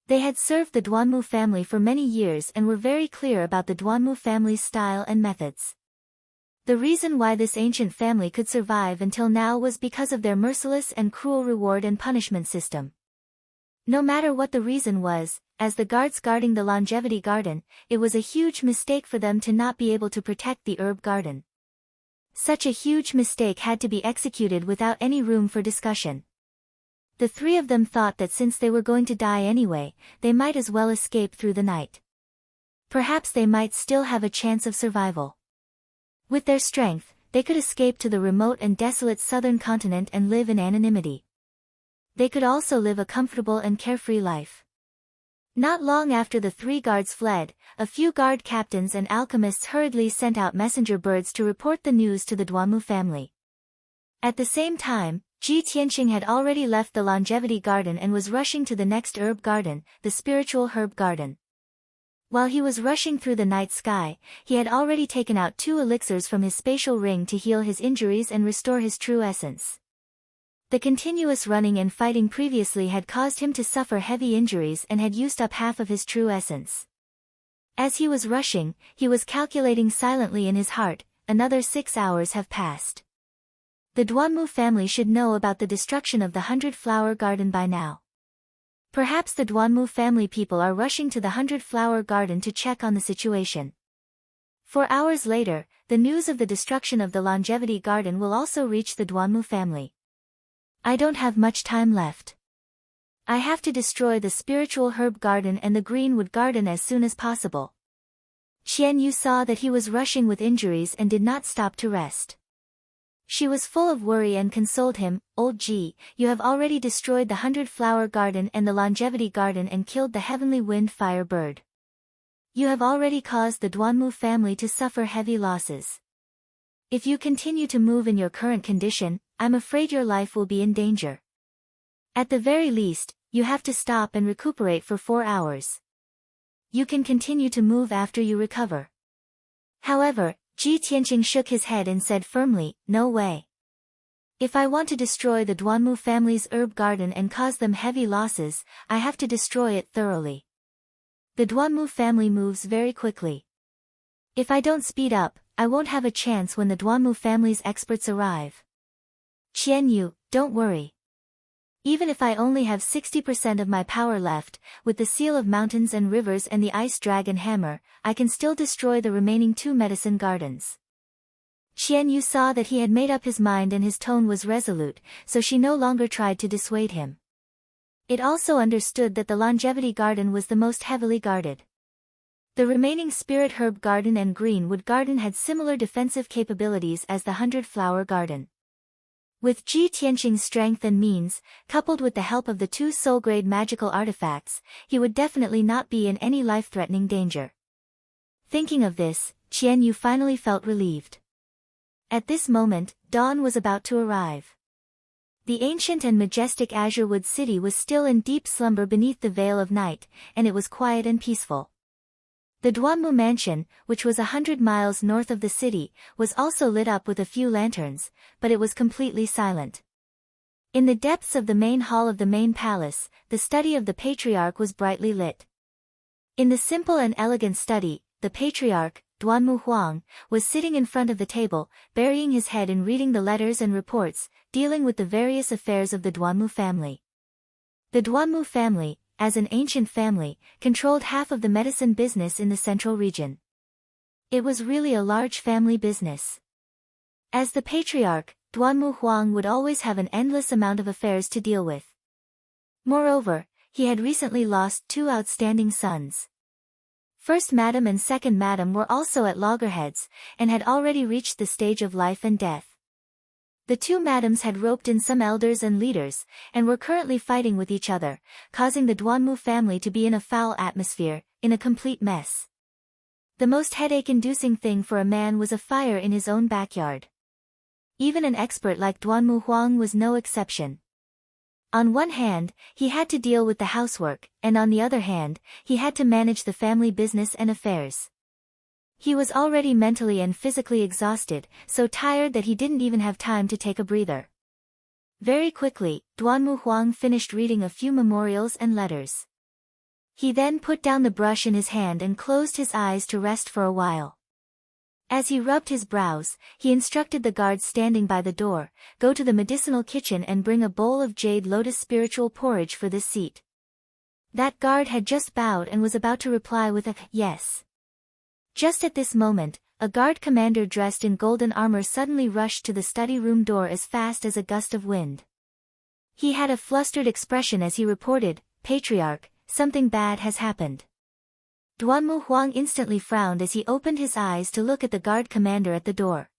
They had served the Duanmu family for many years and were very clear about the Duanmu family's style and methods. The reason why this ancient family could survive until now was because of their merciless and cruel reward and punishment system. No matter what the reason was, as the guards guarding the longevity garden, it was a huge mistake for them to not be able to protect the herb garden. Such a huge mistake had to be executed without any room for discussion. The three of them thought that since they were going to die anyway, they might as well escape through the night. Perhaps they might still have a chance of survival. With their strength, they could escape to the remote and desolate southern continent and live in anonymity. They could also live a comfortable and carefree life. Not long after the three guards fled, a few guard captains and alchemists hurriedly sent out messenger birds to report the news to the Duanmu family. At the same time, Ji Tianqing had already left the longevity garden and was rushing to the next herb garden, the spiritual herb garden. While he was rushing through the night sky, he had already taken out 2 elixirs from his spatial ring to heal his injuries and restore his true essence. The continuous running and fighting previously had caused him to suffer heavy injuries and had used up half of his true essence. As he was rushing, he was calculating silently in his heart, another 6 hours have passed. The Duanmu family should know about the destruction of the 100-flower garden by now. Perhaps the Duanmu family people are rushing to the 100-flower garden to check on the situation. 4 hours later, the news of the destruction of the longevity garden will also reach the Duanmu family. I don't have much time left. I have to destroy the spiritual herb garden and the greenwood garden as soon as possible. Qian Yu saw that he was rushing with injuries and did not stop to rest. She was full of worry and consoled him, "Old Ji, you have already destroyed the 100-flower garden and the longevity garden and killed the heavenly wind fire bird. You have already caused the Duanmu family to suffer heavy losses. If you continue to move in your current condition, I'm afraid your life will be in danger. At the very least, you have to stop and recuperate for 4 hours. You can continue to move after you recover." However, Ji Tianqing shook his head and said firmly, "No way. If I want to destroy the Duanmu family's herb garden and cause them heavy losses, I have to destroy it thoroughly. The Duanmu family moves very quickly. If I don't speed up, I won't have a chance when the Duanmu family's experts arrive. Qian Yu, don't worry. Even if I only have 60% of my power left, with the seal of mountains and rivers and the ice dragon hammer, I can still destroy the remaining 2 medicine gardens." Qian Yu saw that he had made up his mind and his tone was resolute, so she no longer tried to dissuade him. It also understood that the longevity garden was the most heavily guarded. The remaining spirit herb garden and greenwood garden had similar defensive capabilities as the 100-flower garden. With Ji Tianqing's strength and means, coupled with the help of the 2 soul-grade magical artifacts, he would definitely not be in any life-threatening danger. Thinking of this, Qian Yu finally felt relieved. At this moment, dawn was about to arrive. The ancient and majestic Azurewood city was still in deep slumber beneath the veil of night, and it was quiet and peaceful. The Duanmu mansion, which was 100 miles north of the city, was also lit up with a few lanterns, but it was completely silent. In the depths of the main hall of the main palace, the study of the patriarch was brightly lit. In the simple and elegant study, the patriarch, Duanmu Huang, was sitting in front of the table, burying his head in reading the letters and reports, dealing with the various affairs of the Duanmu family. The Duanmu family, as an ancient family, controlled half of the medicine business in the central region. It was really a large family business. As the patriarch, Duanmu Huang would always have an endless amount of affairs to deal with. Moreover, he had recently lost two outstanding sons. First Madam and Second Madam were also at loggerheads, and had already reached the stage of life and death. The two madams had roped in some elders and leaders, and were currently fighting with each other, causing the Duanmu family to be in a foul atmosphere, in a complete mess. The most headache-inducing thing for a man was a fire in his own backyard. Even an expert like Duanmu Huang was no exception. On one hand, he had to deal with the housework, and on the other hand, he had to manage the family business and affairs. He was already mentally and physically exhausted, so tired that he didn't even have time to take a breather. Very quickly, Duanmu Huang finished reading a few memorials and letters. He then put down the brush in his hand and closed his eyes to rest for a while. As he rubbed his brows, he instructed the guards standing by the door, "Go to the medicinal kitchen and bring a bowl of jade lotus spiritual porridge for this seat." That guard had just bowed and was about to reply with a yes. Just at this moment, a guard commander dressed in golden armor suddenly rushed to the study room door as fast as a gust of wind. He had a flustered expression as he reported, "Patriarch, something bad has happened." Duanmu Huang instantly frowned as he opened his eyes to look at the guard commander at the door.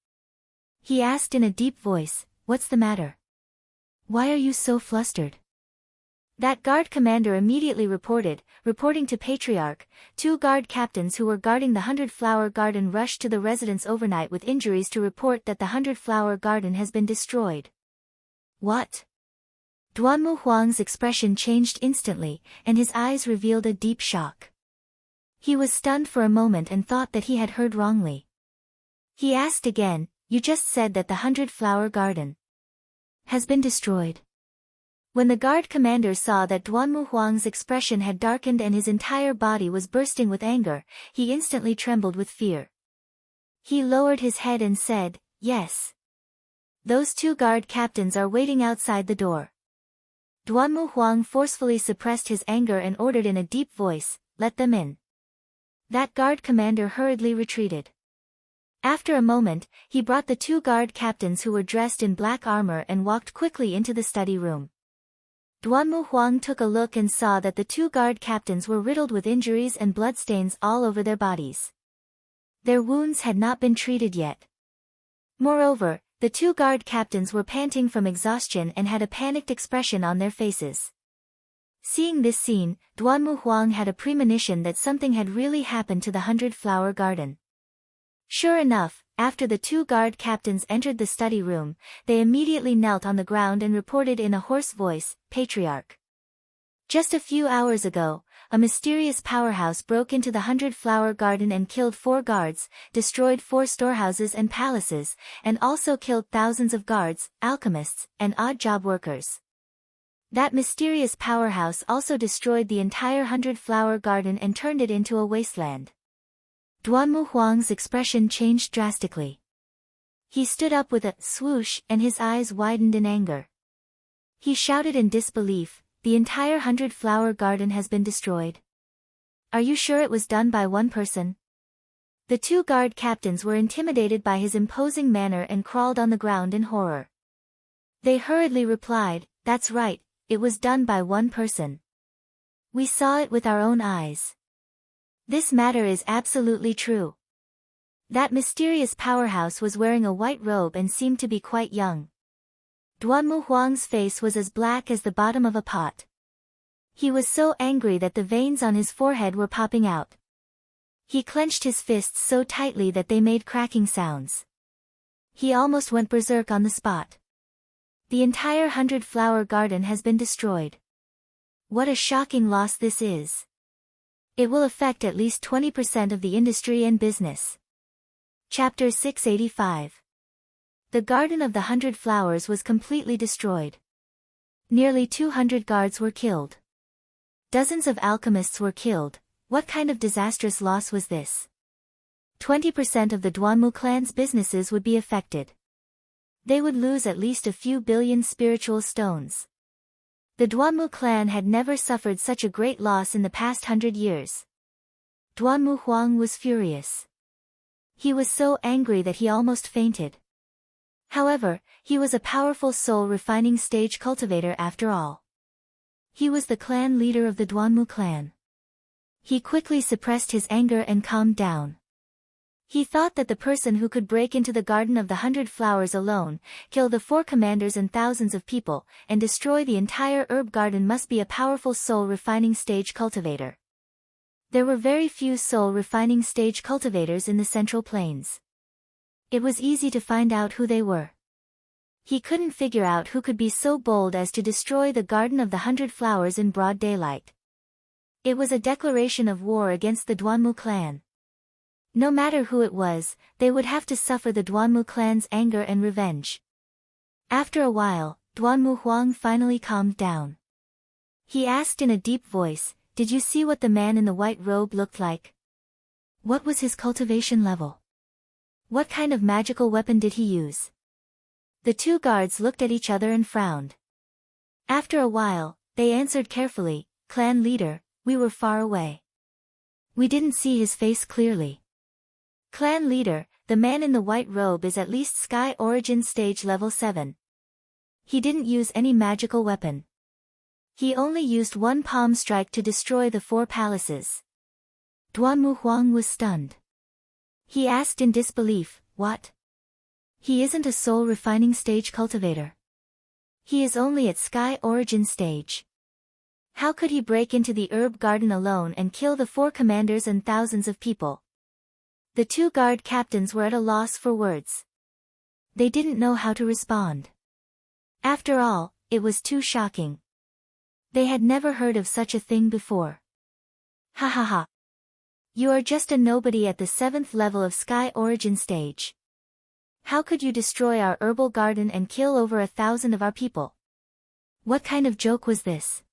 He asked in a deep voice, "What's the matter? Why are you so flustered?" That guard commander immediately reporting to Patriarch, two guard captains who were guarding the 100-flower garden rushed to the residence overnight with injuries to report that the 100-flower garden has been destroyed. What? Duanmu Huang's expression changed instantly, and his eyes revealed a deep shock. He was stunned for a moment and thought that he had heard wrongly. He asked again, "You just said that the 100-flower garden has been destroyed?" When the guard commander saw that Duanmu Huang's expression had darkened and his entire body was bursting with anger, he instantly trembled with fear. He lowered his head and said, "Yes. Those two guard captains are waiting outside the door." Duanmu Huang forcefully suppressed his anger and ordered in a deep voice, "Let them in." That guard commander hurriedly retreated. After a moment, he brought the two guard captains who were dressed in black armor and walked quickly into the study room. Duanmu Huang took a look and saw that the two guard captains were riddled with injuries and bloodstains all over their bodies. Their wounds had not been treated yet. Moreover, the two guard captains were panting from exhaustion and had a panicked expression on their faces. Seeing this scene, Duanmu Huang had a premonition that something had really happened to the 100-flower garden. Sure enough, after the two guard captains entered the study room, they immediately knelt on the ground and reported in a hoarse voice, "Patriarch. Just a few hours ago, a mysterious powerhouse broke into the 100-flower garden and killed 4 guards, destroyed 4 storehouses and palaces, and also killed thousands of guards, alchemists, and odd job workers. That mysterious powerhouse also destroyed the entire 100-flower garden and turned it into a wasteland." Duanmu Huang's expression changed drastically. He stood up with a swoosh and his eyes widened in anger. He shouted in disbelief, "The entire 100-flower garden has been destroyed? Are you sure it was done by one person?" The two guard captains were intimidated by his imposing manner and crawled on the ground in horror. They hurriedly replied, "That's right, it was done by one person. We saw it with our own eyes. This matter is absolutely true. That mysterious powerhouse was wearing a white robe and seemed to be quite young." Duanmu Huang's face was as black as the bottom of a pot. He was so angry that the veins on his forehead were popping out. He clenched his fists so tightly that they made cracking sounds. He almost went berserk on the spot. The entire 100-flower garden has been destroyed. What a shocking loss this is. It will affect at least 20% of the industry and business. Chapter 685. The Garden of the 100 Flowers was completely destroyed. Nearly 200 guards were killed. Dozens of alchemists were killed. What kind of disastrous loss was this? 20% of the Duanmu clan's businesses would be affected. They would lose at least a few billion spiritual stones. The Duanmu clan had never suffered such a great loss in the past 100 years. Duanmu Huang was furious. He was so angry that he almost fainted. However, he was a powerful soul refining stage cultivator after all. He was the clan leader of the Duanmu clan. He quickly suppressed his anger and calmed down. He thought that the person who could break into the Garden of the 100 Flowers alone, kill the 4 commanders and thousands of people, and destroy the entire herb garden must be a powerful soul refining stage cultivator. There were very few soul refining stage cultivators in the Central Plains. It was easy to find out who they were. He couldn't figure out who could be so bold as to destroy the Garden of the 100 Flowers in broad daylight. It was a declaration of war against the Duanmu clan. No matter who it was, they would have to suffer the Duanmu clan's anger and revenge. After a while, Duanmu Huang finally calmed down. He asked in a deep voice, "Did you see what the man in the white robe looked like? What was his cultivation level? What kind of magical weapon did he use?" The 2 guards looked at each other and frowned. After a while, they answered carefully, "Clan leader, we were far away. We didn't see his face clearly." Clan leader, the man in the white robe is at least Sky Origin Stage Level 7. He didn't use any magical weapon. He only used 1 palm strike to destroy the 4 palaces. Duanmu Huang was stunned. He asked in disbelief, "What? He isn't a soul refining stage cultivator. He is only at Sky Origin Stage. How could he break into the herb garden alone and kill the 4 commanders and thousands of people?" The 2 guard captains were at a loss for words. They didn't know how to respond. After all, it was too shocking. They had never heard of such a thing before. "Ha ha ha. You are just a nobody at the 7th level of Sky Origin Stage. How could you destroy our herbal garden and kill over 1,000 of our people? What kind of joke was this?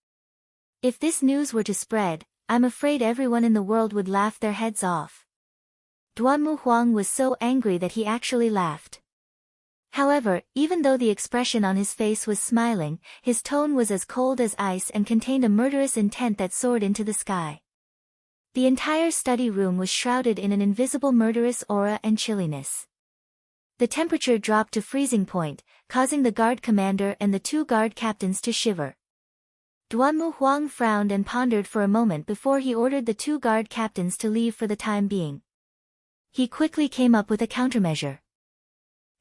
If this news were to spread, I'm afraid everyone in the world would laugh their heads off." Duanmu Huang was so angry that he actually laughed. However, even though the expression on his face was smiling, his tone was as cold as ice and contained a murderous intent that soared into the sky. The entire study room was shrouded in an invisible murderous aura and chilliness. The temperature dropped to freezing point, causing the guard commander and the 2 guard captains to shiver. Duanmu Huang frowned and pondered for a moment before he ordered the 2 guard captains to leave for the time being. He quickly came up with a countermeasure.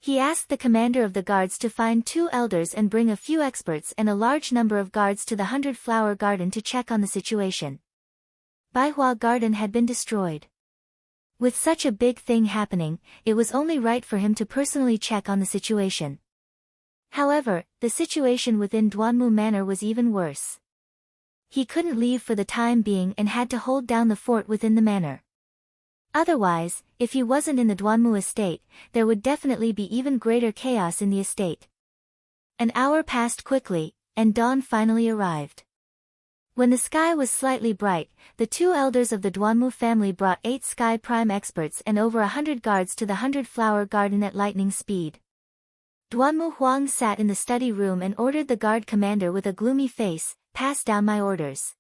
He asked the commander of the guards to find 2 elders and bring a few experts and a large number of guards to the 100 Flower Garden to check on the situation. Baihua Garden had been destroyed. With such a big thing happening, it was only right for him to personally check on the situation. However, the situation within Duanmu Manor was even worse. He couldn't leave for the time being and had to hold down the fort within the manor. Otherwise, if he wasn't in the Duanmu estate, there would definitely be even greater chaos in the estate. An hour passed quickly, and dawn finally arrived. When the sky was slightly bright, the 2 elders of the Duanmu family brought 8 Sky Prime experts and over 100 guards to the 100 Flower Garden at lightning speed. Duanmu Huang sat in the study room and ordered the guard commander with a gloomy face, "Pass down my orders."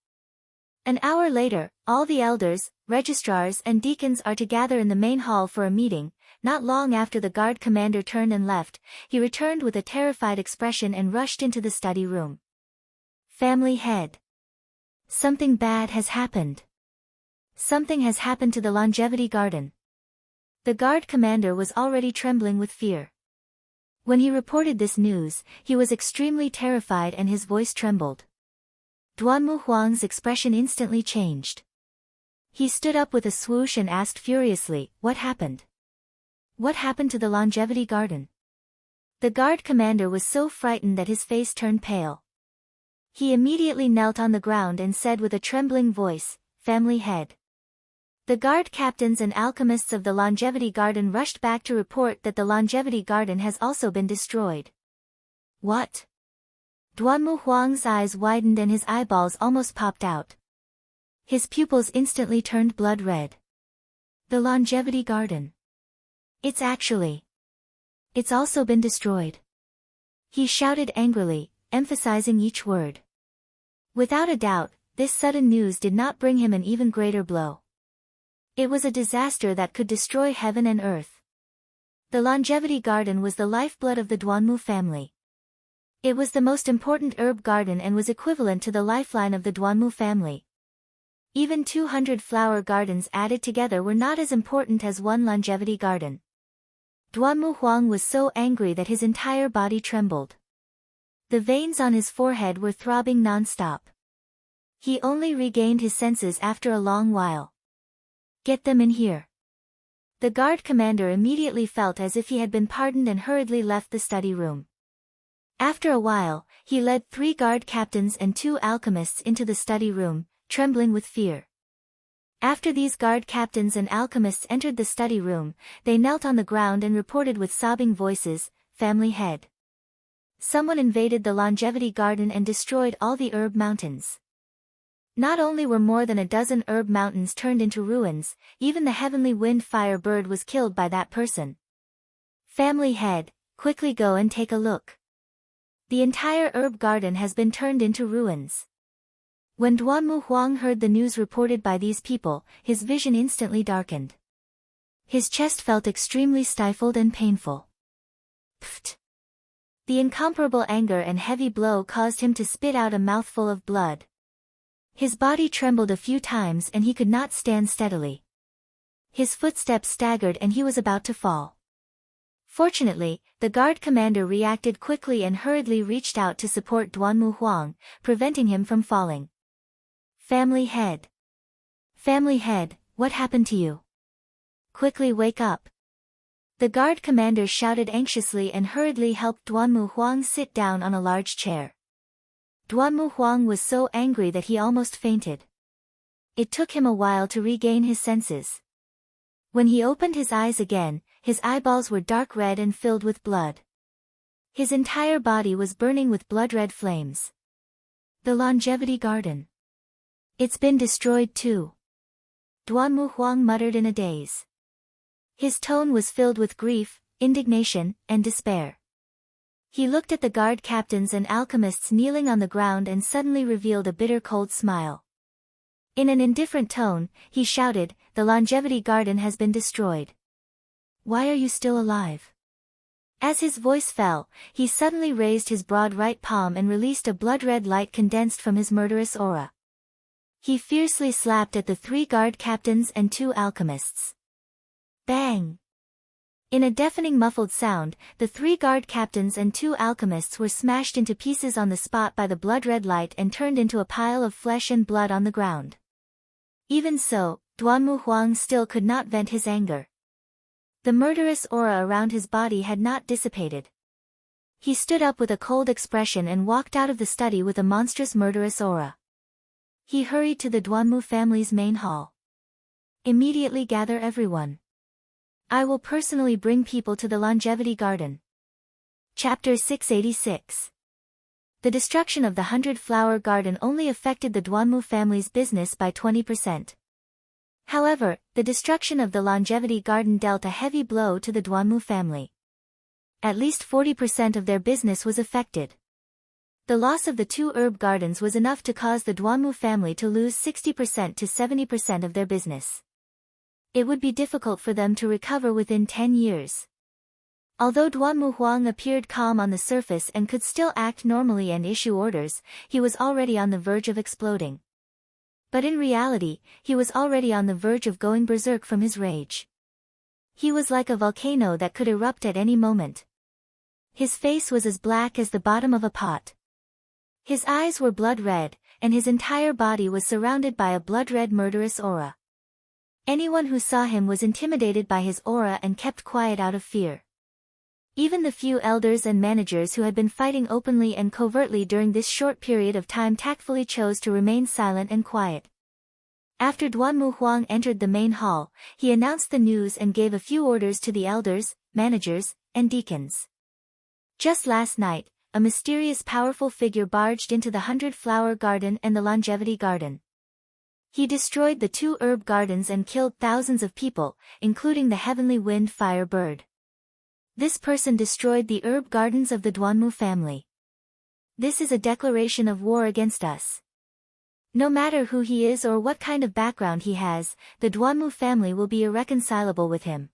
An hour later, all the elders, registrars and deacons are to gather in the main hall for a meeting. Not long after the guard commander turned and left, he returned with a terrified expression and rushed into the study room. "Family head. Something bad has happened. Something has happened to the Longevity Garden." The guard commander was already trembling with fear. When he reported this news, he was extremely terrified and his voice trembled. Duanmu Huang's expression instantly changed. He stood up with a swoosh and asked furiously, "What happened? What happened to the Longevity Garden?" The guard commander was so frightened that his face turned pale. He immediately knelt on the ground and said with a trembling voice, "Family head." The guard captains and alchemists of the Longevity Garden rushed back to report that the Longevity Garden has also been destroyed. "What? Duanmu Huang's eyes widened and his eyeballs almost popped out. His pupils instantly turned blood red. The longevity garden. It's also been destroyed. He shouted angrily, emphasizing each word. Without a doubt, this sudden news did not bring him an even greater blow. It was a disaster that could destroy heaven and earth. The longevity garden was the lifeblood of the Duanmu family. It was the most important herb garden and was equivalent to the lifeline of the Duanmu family. Even 200 flower gardens added together were not as important as one longevity garden. Duanmu Huang was so angry that his entire body trembled. The veins on his forehead were throbbing non-stop. He only regained his senses after a long while. Get them in here. The guard commander immediately felt as if he had been pardoned and hurriedly left the study room. After a while, he led 3 guard captains and 2 alchemists into the study room, trembling with fear. After these guard captains and alchemists entered the study room, they knelt on the ground and reported with sobbing voices, "Family head. Someone invaded the longevity garden and destroyed all the herb mountains." Not only were more than a dozen herb mountains turned into ruins, even the heavenly wind fire bird was killed by that person. "Family head, quickly go and take a look. The entire herb garden has been turned into ruins." When Duanmu Huang heard the news reported by these people, his vision instantly darkened. His chest felt extremely stifled and painful. Pfft! The incomparable anger and heavy blow caused him to spit out a mouthful of blood. His body trembled a few times and he could not stand steadily. His footsteps staggered and he was about to fall. Fortunately, the guard commander reacted quickly and hurriedly reached out to support Duanmu Huang, preventing him from falling. "Family head. Family head, what happened to you? Quickly wake up." The guard commander shouted anxiously and hurriedly helped Duanmu Huang sit down on a large chair. Duanmu Huang was so angry that he almost fainted. It took him a while to regain his senses. When he opened his eyes again, his eyeballs were dark red and filled with blood. His entire body was burning with blood-red flames. The longevity garden. It's been destroyed too. Duanmu Huang muttered in a daze. His tone was filled with grief, indignation, and despair. He looked at the guard captains and alchemists kneeling on the ground and suddenly revealed a bitter cold smile. In an indifferent tone, he shouted, "The longevity garden has been destroyed. Why are you still alive?" As his voice fell, he suddenly raised his broad right palm and released a blood-red light condensed from his murderous aura. He fiercely slapped at the 3 guard captains and 2 alchemists. Bang! In a deafening muffled sound, the 3 guard captains and 2 alchemists were smashed into pieces on the spot by the blood-red light and turned into a pile of flesh and blood on the ground. Even so, Duanmu Huang still could not vent his anger. The murderous aura around his body had not dissipated. He stood up with a cold expression and walked out of the study with a monstrous murderous aura. He hurried to the Duanmu family's main hall. "Immediately gather everyone. I will personally bring people to the longevity garden." Chapter 686. The destruction of the 100-flower garden only affected the Duanmu family's business by 20%. However, the destruction of the longevity garden dealt a heavy blow to the Duanmu family. At least 40% of their business was affected. The loss of the 2 herb gardens was enough to cause the Duanmu family to lose 60% to 70% of their business. It would be difficult for them to recover within 10 years. Although Duanmu Huang appeared calm on the surface and could still act normally and issue orders, he was already on the verge of exploding. But in reality, he was already on the verge of going berserk from his rage. He was like a volcano that could erupt at any moment. His face was as black as the bottom of a pot. His eyes were blood red, and his entire body was surrounded by a blood-red murderous aura. Anyone who saw him was intimidated by his aura and kept quiet out of fear. Even the few elders and managers who had been fighting openly and covertly during this short period of time tactfully chose to remain silent and quiet. After Duanmu Huang entered the main hall, he announced the news and gave a few orders to the elders, managers, and deacons. Just last night, a mysterious powerful figure barged into the 100-flower garden and the longevity garden. He destroyed the 2 herb gardens and killed thousands of people, including the heavenly wind fire bird. This person destroyed the herb gardens of the Duanmu family. This is a declaration of war against us. No matter who he is or what kind of background he has, the Duanmu family will be irreconcilable with him.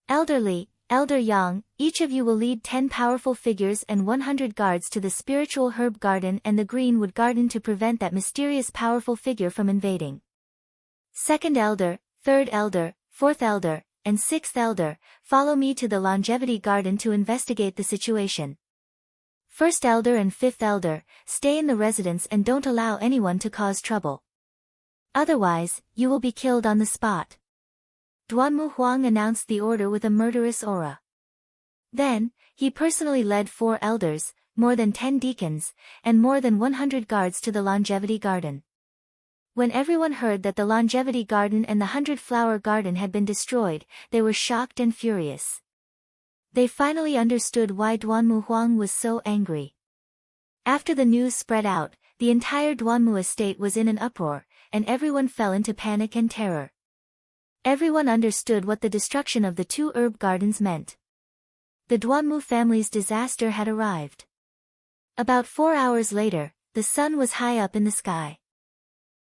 Elder Li, Elder Yang, each of you will lead 10 powerful figures and 100 guards to the spiritual herb garden and the greenwood garden to prevent that mysterious powerful figure from invading. Second elder, third elder, fourth elder, and sixth elder, follow me to the longevity garden to investigate the situation. First elder and fifth elder, stay in the residence and don't allow anyone to cause trouble. Otherwise, you will be killed on the spot. Duanmu Huang announced the order with a murderous aura. Then, he personally led 4 elders, more than 10 deacons, and more than 100 guards to the longevity garden. When everyone heard that the longevity garden and the 100-flower garden had been destroyed, they were shocked and furious. They finally understood why Duanmu Huang was so angry. After the news spread out, the entire Duanmu estate was in an uproar, and everyone fell into panic and terror. Everyone understood what the destruction of the 2 herb gardens meant. The Duanmu family's disaster had arrived. About 4 hours later, the sun was high up in the sky.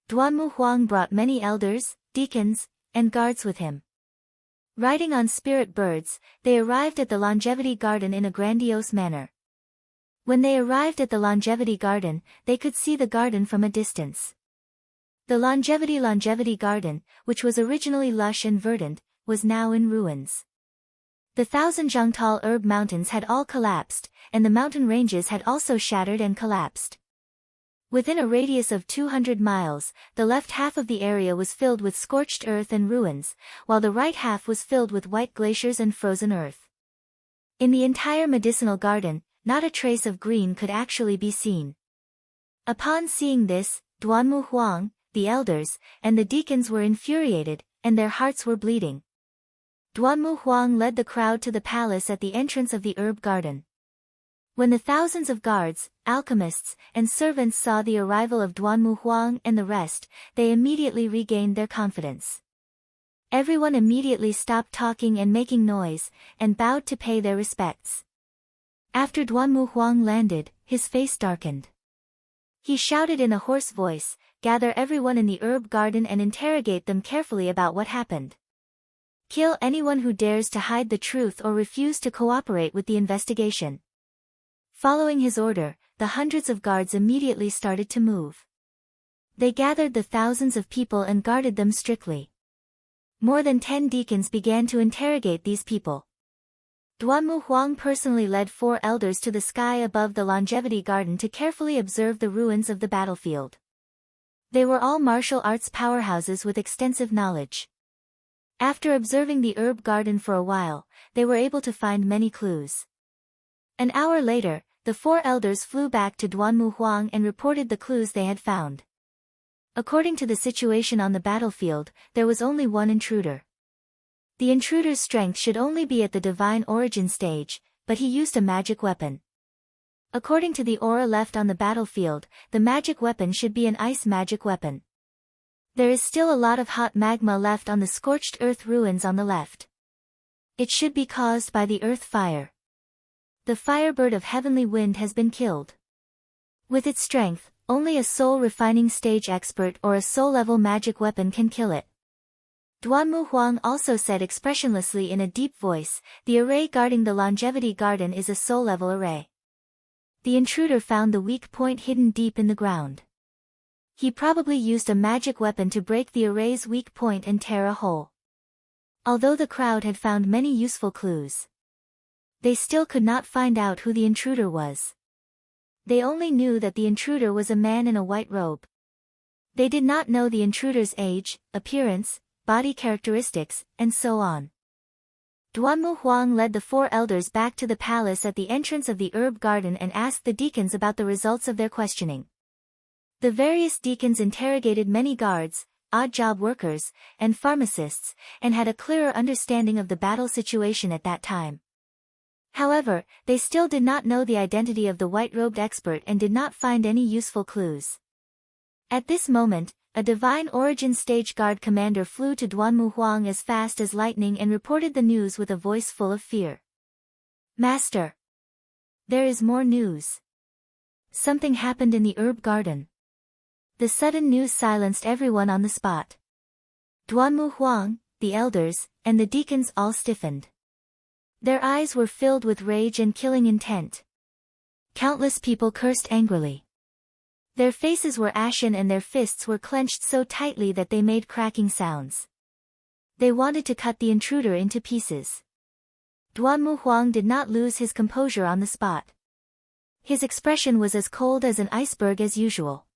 Duanmu Huang brought many elders, deacons, and guards with him. Riding on spirit birds, they arrived at the longevity garden in a grandiose manner. When they arrived at the longevity garden, they could see the garden from a distance. The longevity garden, which was originally lush and verdant, was now in ruins. The 1,000-zhang-tall herb mountains had all collapsed, and the mountain ranges had also shattered and collapsed. Within a radius of 200 miles, the left half of the area was filled with scorched earth and ruins, while the right half was filled with white glaciers and frozen earth. In the entire medicinal garden, not a trace of green could actually be seen. Upon seeing this, Duanmu Huang, the elders, and the deacons were infuriated, and their hearts were bleeding. Duanmu Huang led the crowd to the palace at the entrance of the herb garden. When the thousands of guards, alchemists, and servants saw the arrival of Duanmu Huang and the rest, they immediately regained their confidence. Everyone immediately stopped talking and making noise, and bowed to pay their respects. After Duanmu Huang landed, his face darkened. He shouted in a hoarse voice, "Gather everyone in the herb garden and interrogate them carefully about what happened. Kill anyone who dares to hide the truth or refuse to cooperate with the investigation." Following his order, the hundreds of guards immediately started to move. They gathered the thousands of people and guarded them strictly. More than 10 deacons began to interrogate these people. Duanmu Huang personally led 4 elders to the sky above the longevity garden to carefully observe the ruins of the battlefield. They were all martial arts powerhouses with extensive knowledge. After observing the herb garden for a while, they were able to find many clues. An hour later, the 4 elders flew back to Duanmu Huang and reported the clues they had found. According to the situation on the battlefield, there was only one intruder. The intruder's strength should only be at the divine origin stage, but he used a magic weapon. According to the aura left on the battlefield, the magic weapon should be an ice magic weapon. There is still a lot of hot magma left on the scorched earth ruins on the left. It should be caused by the earth fire. The firebird of heavenly wind has been killed. With its strength, only a soul refining stage expert or a soul-level magic weapon can kill it. Duanmu Huang also said expressionlessly in a deep voice, "The array guarding the longevity garden is a soul-level array." The intruder found the weak point hidden deep in the ground. He probably used a magic weapon to break the array's weak point and tear a hole. Although the crowd had found many useful clues, they still could not find out who the intruder was. They only knew that the intruder was a man in a white robe. They did not know the intruder's age, appearance, body characteristics, and so on. Duanmu Huang led the 4 elders back to the palace at the entrance of the herb garden and asked the deacons about the results of their questioning. The various deacons interrogated many guards, odd job workers, and pharmacists, and had a clearer understanding of the battle situation at that time. However, they still did not know the identity of the white-robed expert and did not find any useful clues. At this moment, a divine origin stage guard commander flew to Duanmu Huang as fast as lightning and reported the news with a voice full of fear. Master! There is more news. Something happened in the herb garden. The sudden news silenced everyone on the spot. Duanmu Huang, the elders, and the deacons all stiffened. Their eyes were filled with rage and killing intent. Countless people cursed angrily. Their faces were ashen and their fists were clenched so tightly that they made cracking sounds. They wanted to cut the intruder into pieces. Duanmu Huang did not lose his composure on the spot. His expression was as cold as an iceberg as usual.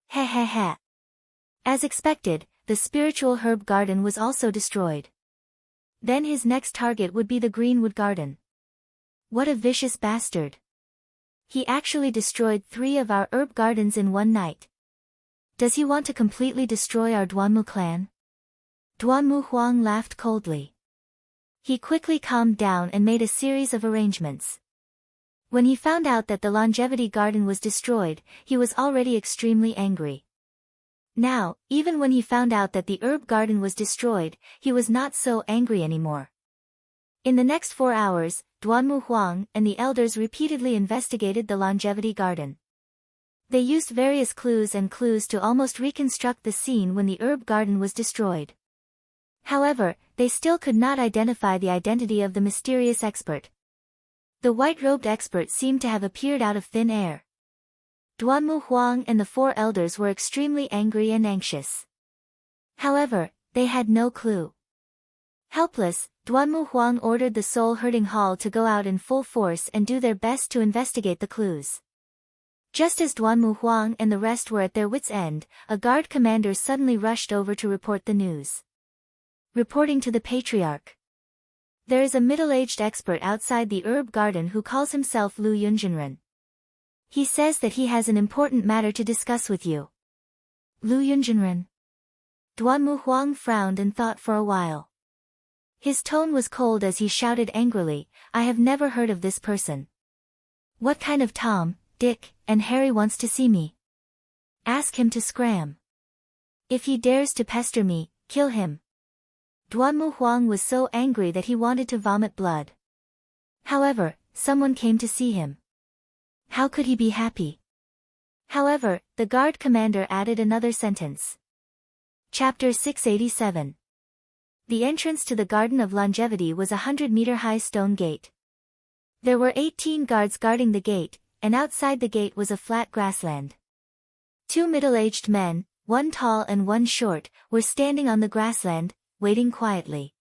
Heh heh heh. As expected, the spiritual herb garden was also destroyed. Then his next target would be the greenwood garden. What a vicious bastard. He actually destroyed 3 of our herb gardens in one night. Does he want to completely destroy our Duanmu clan? Duanmu Huang laughed coldly. He quickly calmed down and made a series of arrangements. When he found out that the longevity garden was destroyed, he was already extremely angry. Now, even when he found out that the herb garden was destroyed, he was not so angry anymore. In the next 4 hours, Duanmu Huang and the elders repeatedly investigated the longevity garden. They used various clues to almost reconstruct the scene when the herb garden was destroyed. However, they still could not identify the identity of the mysterious expert. The white-robed expert seemed to have appeared out of thin air. Duanmu Huang and the 4 elders were extremely angry and anxious. However, they had no clue. Helpless, Duanmu Huang ordered the soul-herding hall to go out in full force and do their best to investigate the clues. Just as Duanmu Huang and the rest were at their wits' end, a guard commander suddenly rushed over to report the news. Reporting to the patriarch. There is a middle-aged expert outside the herb garden who calls himself Lu Yunjinren. He says that he has an important matter to discuss with you. Lu Yunjinren. Duanmu Huang frowned and thought for a while. His tone was cold as he shouted angrily, I have never heard of this person. What kind of Tom, Dick, and Harry wants to see me? Ask him to scram. If he dares to pester me, kill him. Duanmu Huang was so angry that he wanted to vomit blood. However, someone came to see him. How could he be happy? However, the guard commander added another sentence. Chapter 687. The entrance to the Garden of Longevity was a 100-meter-high stone gate. There were 18 guards guarding the gate, and outside the gate was a flat grassland. 2 middle-aged men, one tall and one short, were standing on the grassland, waiting quietly.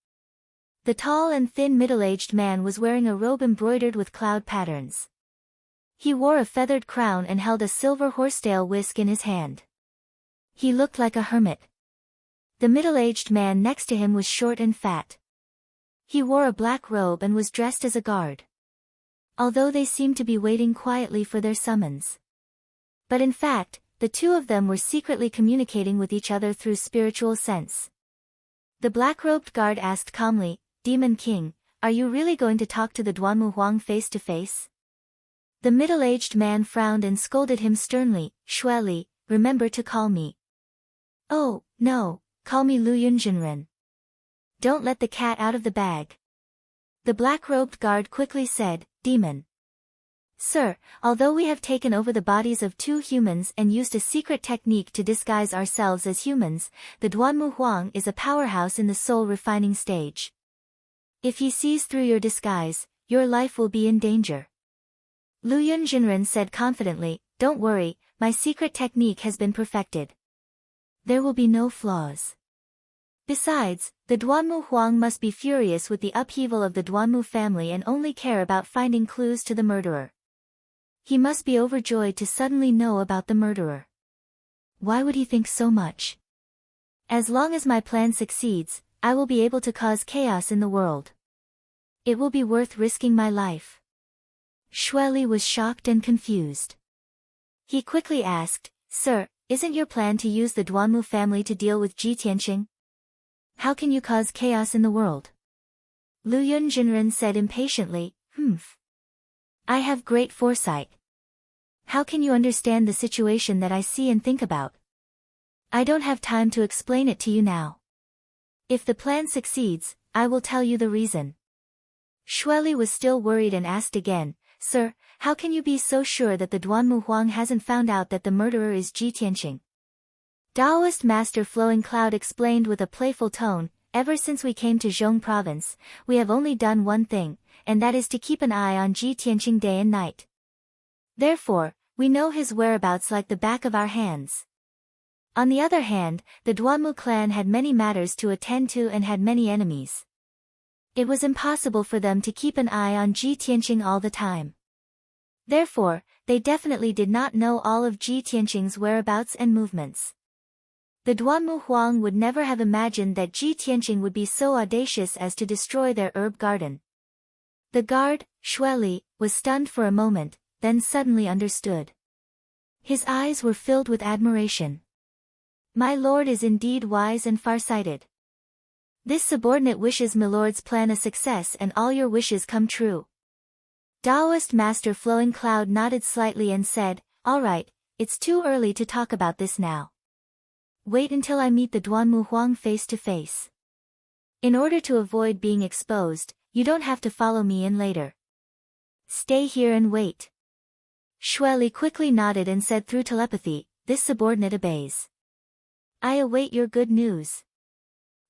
The tall and thin middle-aged man was wearing a robe embroidered with cloud patterns. He wore a feathered crown and held a silver horsetail whisk in his hand. He looked like a hermit. The middle-aged man next to him was short and fat. He wore a black robe and was dressed as a guard. Although they seemed to be waiting quietly for their summons. But in fact, the 2 of them were secretly communicating with each other through spiritual sense. The black-robed guard asked calmly, Demon King, are you really going to talk to the Duanmu Huang face to face? The middle-aged man frowned and scolded him sternly, Shui Li, remember to call me. Oh, no, call me Lu Yunjinren. Don't let the cat out of the bag. The black-robed guard quickly said, Demon. Sir, although we have taken over the bodies of 2 humans and used a secret technique to disguise ourselves as humans, the Duanmu Huang is a powerhouse in the soul refining stage. If he sees through your disguise, your life will be in danger. Lu Yunjinren said confidently, don't worry, my secret technique has been perfected. There will be no flaws. Besides, the Duanmu Huang must be furious with the upheaval of the Duanmu family and only care about finding clues to the murderer. He must be overjoyed to suddenly know about the murderer. Why would he think so much? As long as my plan succeeds, I will be able to cause chaos in the world. It will be worth risking my life. Shui Li was shocked and confused. He quickly asked, Sir, isn't your plan to use the Duanmu family to deal with Ji Tianqing? How can you cause chaos in the world? Lu Yunjinren said impatiently, Humph. I have great foresight. How can you understand the situation that I see and think about? I don't have time to explain it to you now. If the plan succeeds, I will tell you the reason. Shueli was still worried and asked again, Sir, how can you be so sure that the Duanmu Huang hasn't found out that the murderer is Ji Tianqing? Taoist Master Flowing Cloud explained with a playful tone, ever since we came to Zhong Province, we have only done one thing, and that is to keep an eye on Ji Tianqing day and night. Therefore, we know his whereabouts like the back of our hands. On the other hand, the Duanmu clan had many matters to attend to and had many enemies. It was impossible for them to keep an eye on Ji Tianqing all the time. Therefore, they definitely did not know all of Ji Tianqing's whereabouts and movements. The Duanmu Huang would never have imagined that Ji Tianqing would be so audacious as to destroy their herb garden. The guard, Shueli, was stunned for a moment, then suddenly understood. His eyes were filled with admiration. My lord is indeed wise and farsighted. This subordinate wishes milord's plan a success and all your wishes come true. Taoist Master Flowing Cloud nodded slightly and said, All right, it's too early to talk about this now. Wait until I meet the Duanmu Huang face to face. In order to avoid being exposed, you don't have to follow me in later. Stay here and wait. Shueli quickly nodded and said through telepathy, This subordinate obeys. I await your good news.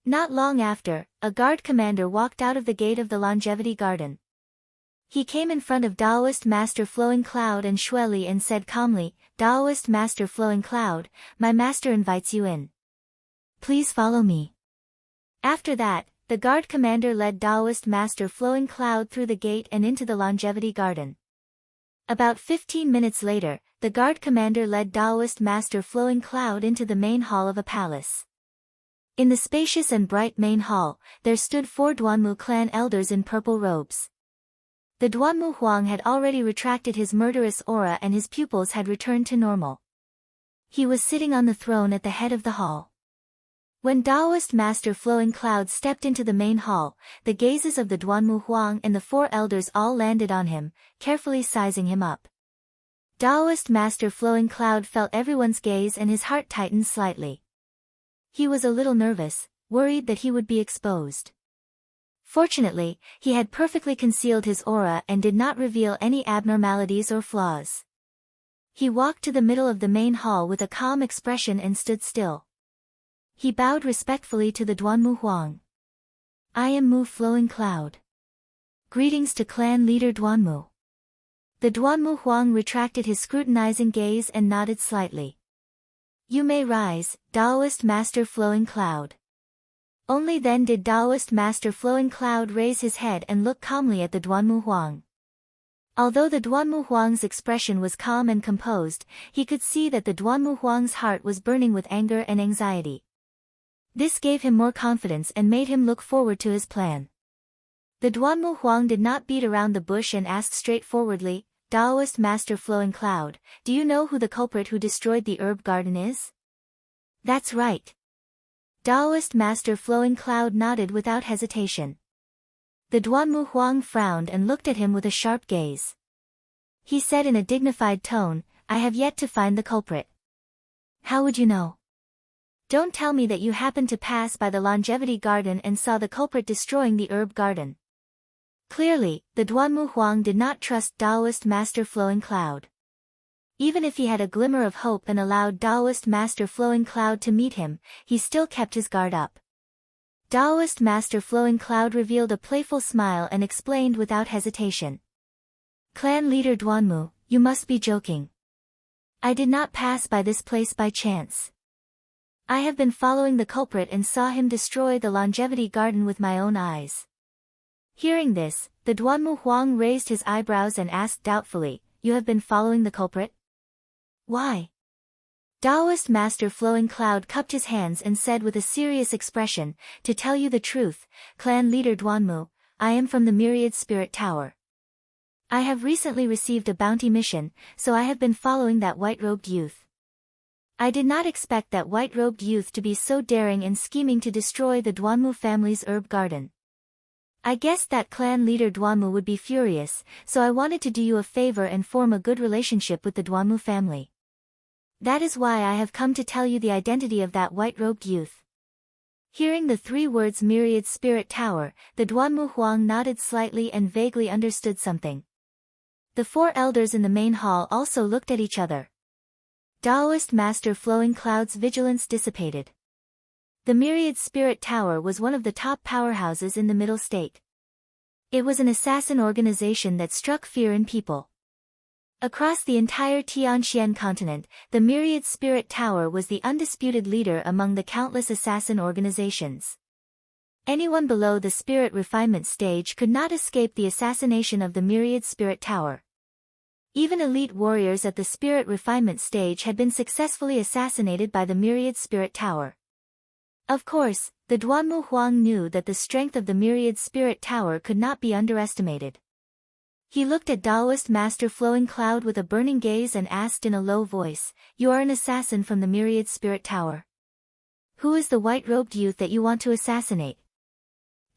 Not long after, a guard commander walked out of the gate of the Longevity Garden. He came in front of Taoist Master Flowing Cloud and Shueli and said calmly, Taoist Master Flowing Cloud, my master invites you in. Please follow me. After that, the guard commander led Taoist Master Flowing Cloud through the gate and into the Longevity Garden. About 15 minutes later, the guard commander led Taoist Master Flowing Cloud into the main hall of a palace. In the spacious and bright main hall, there stood 4 Duanmu clan elders in purple robes. The Duanmu Huang had already retracted his murderous aura and his pupils had returned to normal. He was sitting on the throne at the head of the hall. When Taoist Master Flowing Cloud stepped into the main hall, the gazes of the Duanmu Huang and the 4 elders all landed on him, carefully sizing him up. Taoist Master Flowing Cloud felt everyone's gaze and his heart tightened slightly. He was a little nervous, worried that he would be exposed. Fortunately, he had perfectly concealed his aura and did not reveal any abnormalities or flaws. He walked to the middle of the main hall with a calm expression and stood still. He bowed respectfully to the Duanmu Huang. I am Mu Flowing Cloud. Greetings to clan leader Duanmu. The Duanmu Huang retracted his scrutinizing gaze and nodded slightly. You may rise, Taoist Master Flowing Cloud. Only then did Taoist Master Flowing Cloud raise his head and look calmly at the Duanmu Huang. Although the Duanmu Huang's expression was calm and composed, he could see that the Duanmu Huang's heart was burning with anger and anxiety. This gave him more confidence and made him look forward to his plan. The Duanmu Huang did not beat around the bush and asked straightforwardly, Taoist Master Flowing Cloud, do you know who the culprit who destroyed the herb garden is? That's right. Taoist Master Flowing Cloud nodded without hesitation. The Duanmu Huang frowned and looked at him with a sharp gaze. He said in a dignified tone, I have yet to find the culprit. How would you know? Don't tell me that you happened to pass by the Longevity Garden and saw the culprit destroying the herb garden. Clearly, the Duanmu Huang did not trust Taoist Master Flowing Cloud. Even if he had a glimmer of hope and allowed Taoist Master Flowing Cloud to meet him, he still kept his guard up. Taoist Master Flowing Cloud revealed a playful smile and explained without hesitation. Clan leader Duanmu, you must be joking. I did not pass by this place by chance. I have been following the culprit and saw him destroy the Longevity Garden with my own eyes. Hearing this, the Duanmu Huang raised his eyebrows and asked doubtfully, You have been following the culprit? Why? Taoist Master Flowing Cloud cupped his hands and said with a serious expression, To tell you the truth, clan leader Duanmu, I am from the Myriad Spirit Tower. I have recently received a bounty mission, so I have been following that white-robed youth. I did not expect that white-robed youth to be so daring and scheming to destroy the Duanmu family's herb garden. I guessed that clan leader Duanmu would be furious, so I wanted to do you a favor and form a good relationship with the Duanmu family. That is why I have come to tell you the identity of that white-robed youth. Hearing the 3 words Myriad Spirit Tower, the Duanmu Huang nodded slightly and vaguely understood something. The 4 elders in the main hall also looked at each other. Taoist Master Flowing Cloud's vigilance dissipated. The Myriad Spirit Tower was one of the top powerhouses in the Middle State. It was an assassin organization that struck fear in people. Across the entire Tianxian continent, the Myriad Spirit Tower was the undisputed leader among the countless assassin organizations. Anyone below the spirit refinement stage could not escape the assassination of the Myriad Spirit Tower. Even elite warriors at the spirit refinement stage had been successfully assassinated by the Myriad Spirit Tower. Of course, the Duanmu Huang knew that the strength of the Myriad Spirit Tower could not be underestimated. He looked at Taoist Master Flowing Cloud with a burning gaze and asked in a low voice, "You are an assassin from the Myriad Spirit Tower. Who is the white-robed youth that you want to assassinate?"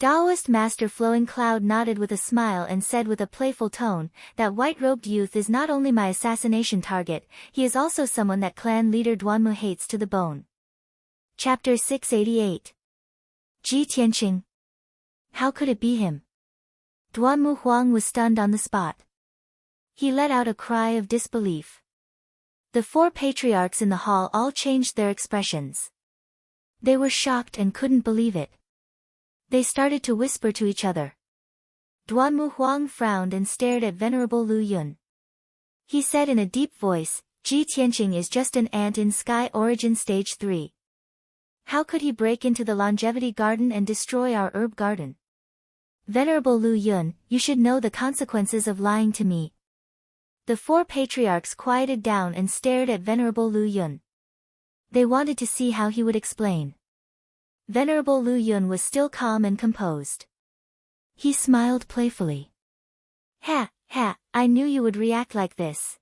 Taoist Master Flowing Cloud nodded with a smile and said with a playful tone, "That white-robed youth is not only my assassination target, he is also someone that clan leader Duanmu hates to the bone." Chapter 688. Ji Tianqing. How could it be him? Duanmu Huang was stunned on the spot. He let out a cry of disbelief. The 4 patriarchs in the hall all changed their expressions. They were shocked and couldn't believe it. They started to whisper to each other. Duanmu Huang frowned and stared at Venerable Lu Yun. He said in a deep voice, "Ji Tianqing is just an ant in Sky Origin Stage 3. How could he break into the Longevity Garden and destroy our herb garden? Venerable Lu Yun, you should know the consequences of lying to me." The 4 patriarchs quieted down and stared at Venerable Lu Yun. They wanted to see how he would explain. Venerable Lu Yun was still calm and composed. He smiled playfully. "Ha, ha, I knew you would react like this.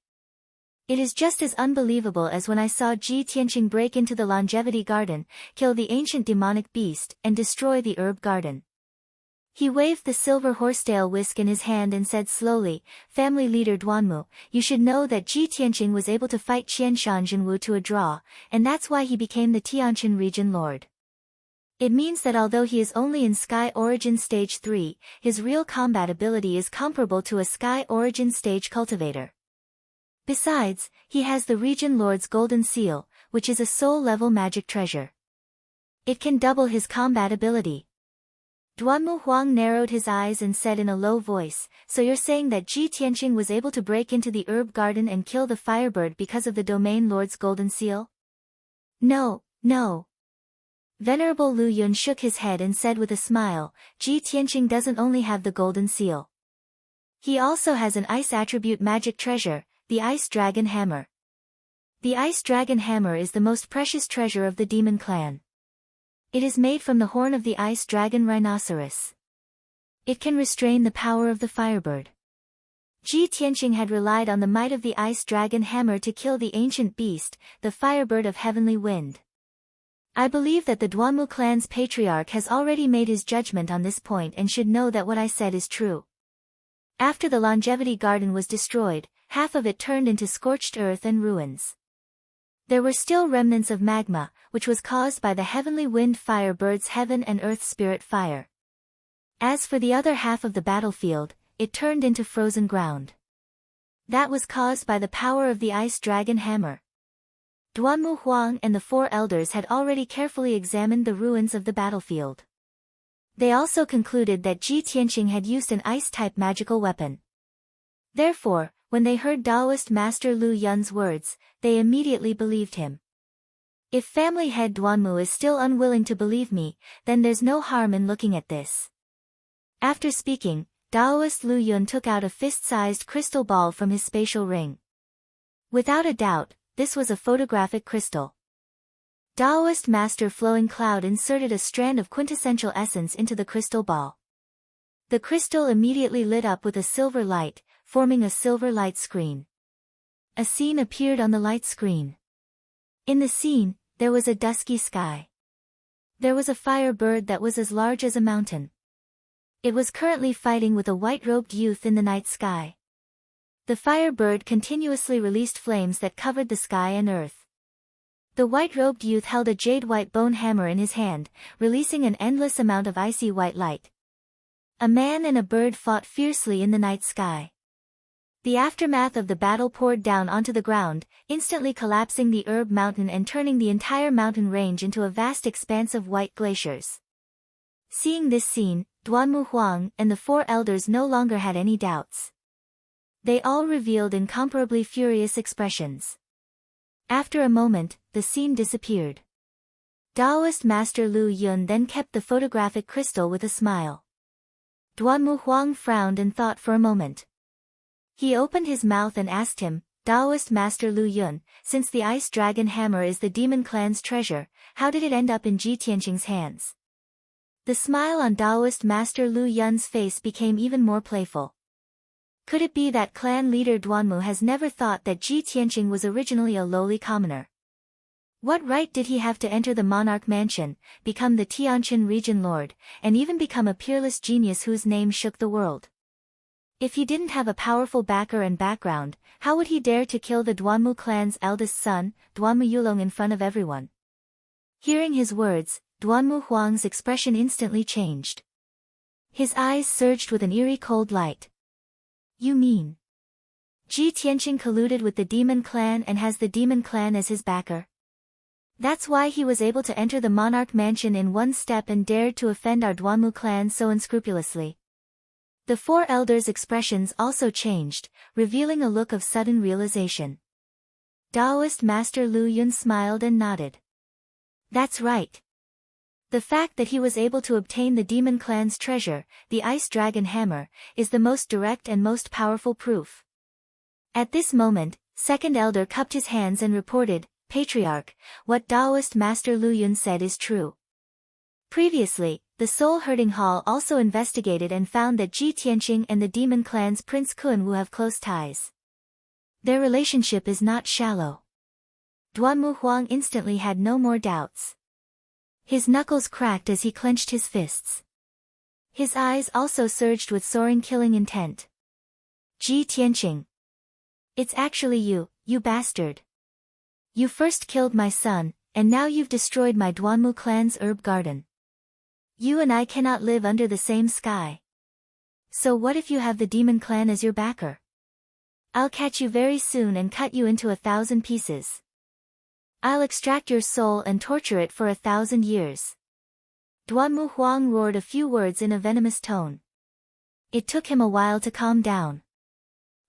It is just as unbelievable as when I saw Ji Tianqing break into the Longevity Garden, kill the ancient demonic beast, and destroy the herb garden." He waved the silver horsetail whisk in his hand and said slowly, "Family leader Duanmu, you should know that Ji Tianqing was able to fight Qianshan Jinwu to a draw, and that's why he became the Tianqian region lord. It means that although he is only in Sky Origin Stage 3, his real combat ability is comparable to a Sky Origin Stage cultivator. Besides, he has the Region Lord's Golden Seal, which is a soul-level magic treasure. It can double his combat ability." Duanmu Huang narrowed his eyes and said in a low voice, "So you're saying that Ji Tianqing was able to break into the herb garden and kill the firebird because of the Domain Lord's Golden Seal?" "No, no." Venerable Lu Yun shook his head and said with a smile, "Ji Tianqing doesn't only have the Golden Seal. He also has an ice attribute magic treasure, the Ice Dragon Hammer. The Ice Dragon Hammer is the most precious treasure of the Demon Clan. It is made from the horn of the Ice Dragon Rhinoceros. It can restrain the power of the Firebird." Ji Tianqing had relied on the might of the Ice Dragon Hammer to kill the ancient beast, the Firebird of Heavenly Wind. I believe that the Duanmu clan's patriarch has already made his judgment on this point and should know that what I said is true. After the Longevity Garden was destroyed, half of it turned into scorched earth and ruins. There were still remnants of magma, which was caused by the Heavenly Wind Firebird's Heaven and Earth Spirit Fire. As for the other half of the battlefield, it turned into frozen ground. That was caused by the power of the Ice Dragon Hammer. Duanmu Huang and the 4 elders had already carefully examined the ruins of the battlefield. They also concluded that Ji Tianqing had used an ice-type magical weapon. Therefore, when they heard Taoist Master Lu Yun's words, they immediately believed him. If family head Duanmu is still unwilling to believe me, then there's no harm in looking at this. After speaking, Taoist Lu Yun took out a fist-sized crystal ball from his spatial ring. Without a doubt, this was a photographic crystal. Taoist Master Flowing Cloud inserted a strand of quintessential essence into the crystal ball. The crystal immediately lit up with a silver light, forming a silver light screen. A scene appeared on the light screen. In the scene, there was a dusky sky. There was a fire bird that was as large as a mountain. It was currently fighting with a white-robed youth in the night sky. The fire bird continuously released flames that covered the sky and earth. The white-robed youth held a jade-white bone hammer in his hand, releasing an endless amount of icy white light. A man and a bird fought fiercely in the night sky. The aftermath of the battle poured down onto the ground, instantly collapsing the herb mountain and turning the entire mountain range into a vast expanse of white glaciers. Seeing this scene, Duanmu Huang and the four elders no longer had any doubts. They all revealed incomparably furious expressions. After a moment, the scene disappeared. Taoist Master Lu Yun then kept the photographic crystal with a smile. Duanmu Huang frowned and thought for a moment. He opened his mouth and asked him, Taoist Master Lu Yun, since the Ice Dragon Hammer is the Demon Clan's treasure, how did it end up in Ji Tianqing's hands? The smile on Taoist Master Lu Yun's face became even more playful. Could it be that clan leader Duanmu has never thought that Ji Tianqing was originally a lowly commoner? What right did he have to enter the monarch mansion, become the Tianqin region lord, and even become a peerless genius whose name shook the world? If he didn't have a powerful backer and background, how would he dare to kill the Duanmu clan's eldest son, Duanmu Yulong, in front of everyone? Hearing his words, Duanmu Huang's expression instantly changed. His eyes surged with an eerie cold light. You mean Ji Tianqing colluded with the Demon Clan and has the Demon Clan as his backer? That's why he was able to enter the monarch mansion in one step and dared to offend our Duanmu clan so unscrupulously. The four elders' expressions also changed, revealing a look of sudden realization. Taoist Master Lu Yun smiled and nodded. That's right. The fact that he was able to obtain the Demon Clan's treasure, the Ice Dragon Hammer, is the most direct and most powerful proof. At this moment, Second Elder cupped his hands and reported, Patriarch, what Taoist Master Lu Yun said is true. Previously, the Soul Herding Hall also investigated and found that Ji Tianqing and the Demon Clan's Prince Kunwu have close ties. Their relationship is not shallow. Duanmu Huang instantly had no more doubts. His knuckles cracked as he clenched his fists. His eyes also surged with soaring killing intent. Ji Tianqing. It's actually you, you bastard. You first killed my son, and now you've destroyed my Duanmu clan's herb garden. You and I cannot live under the same sky. So what if you have the Demon Clan as your backer? I'll catch you very soon and cut you into 1,000 pieces. I'll extract your soul and torture it for 1,000 years. Duanmu Huang roared a few words in a venomous tone. It took him a while to calm down.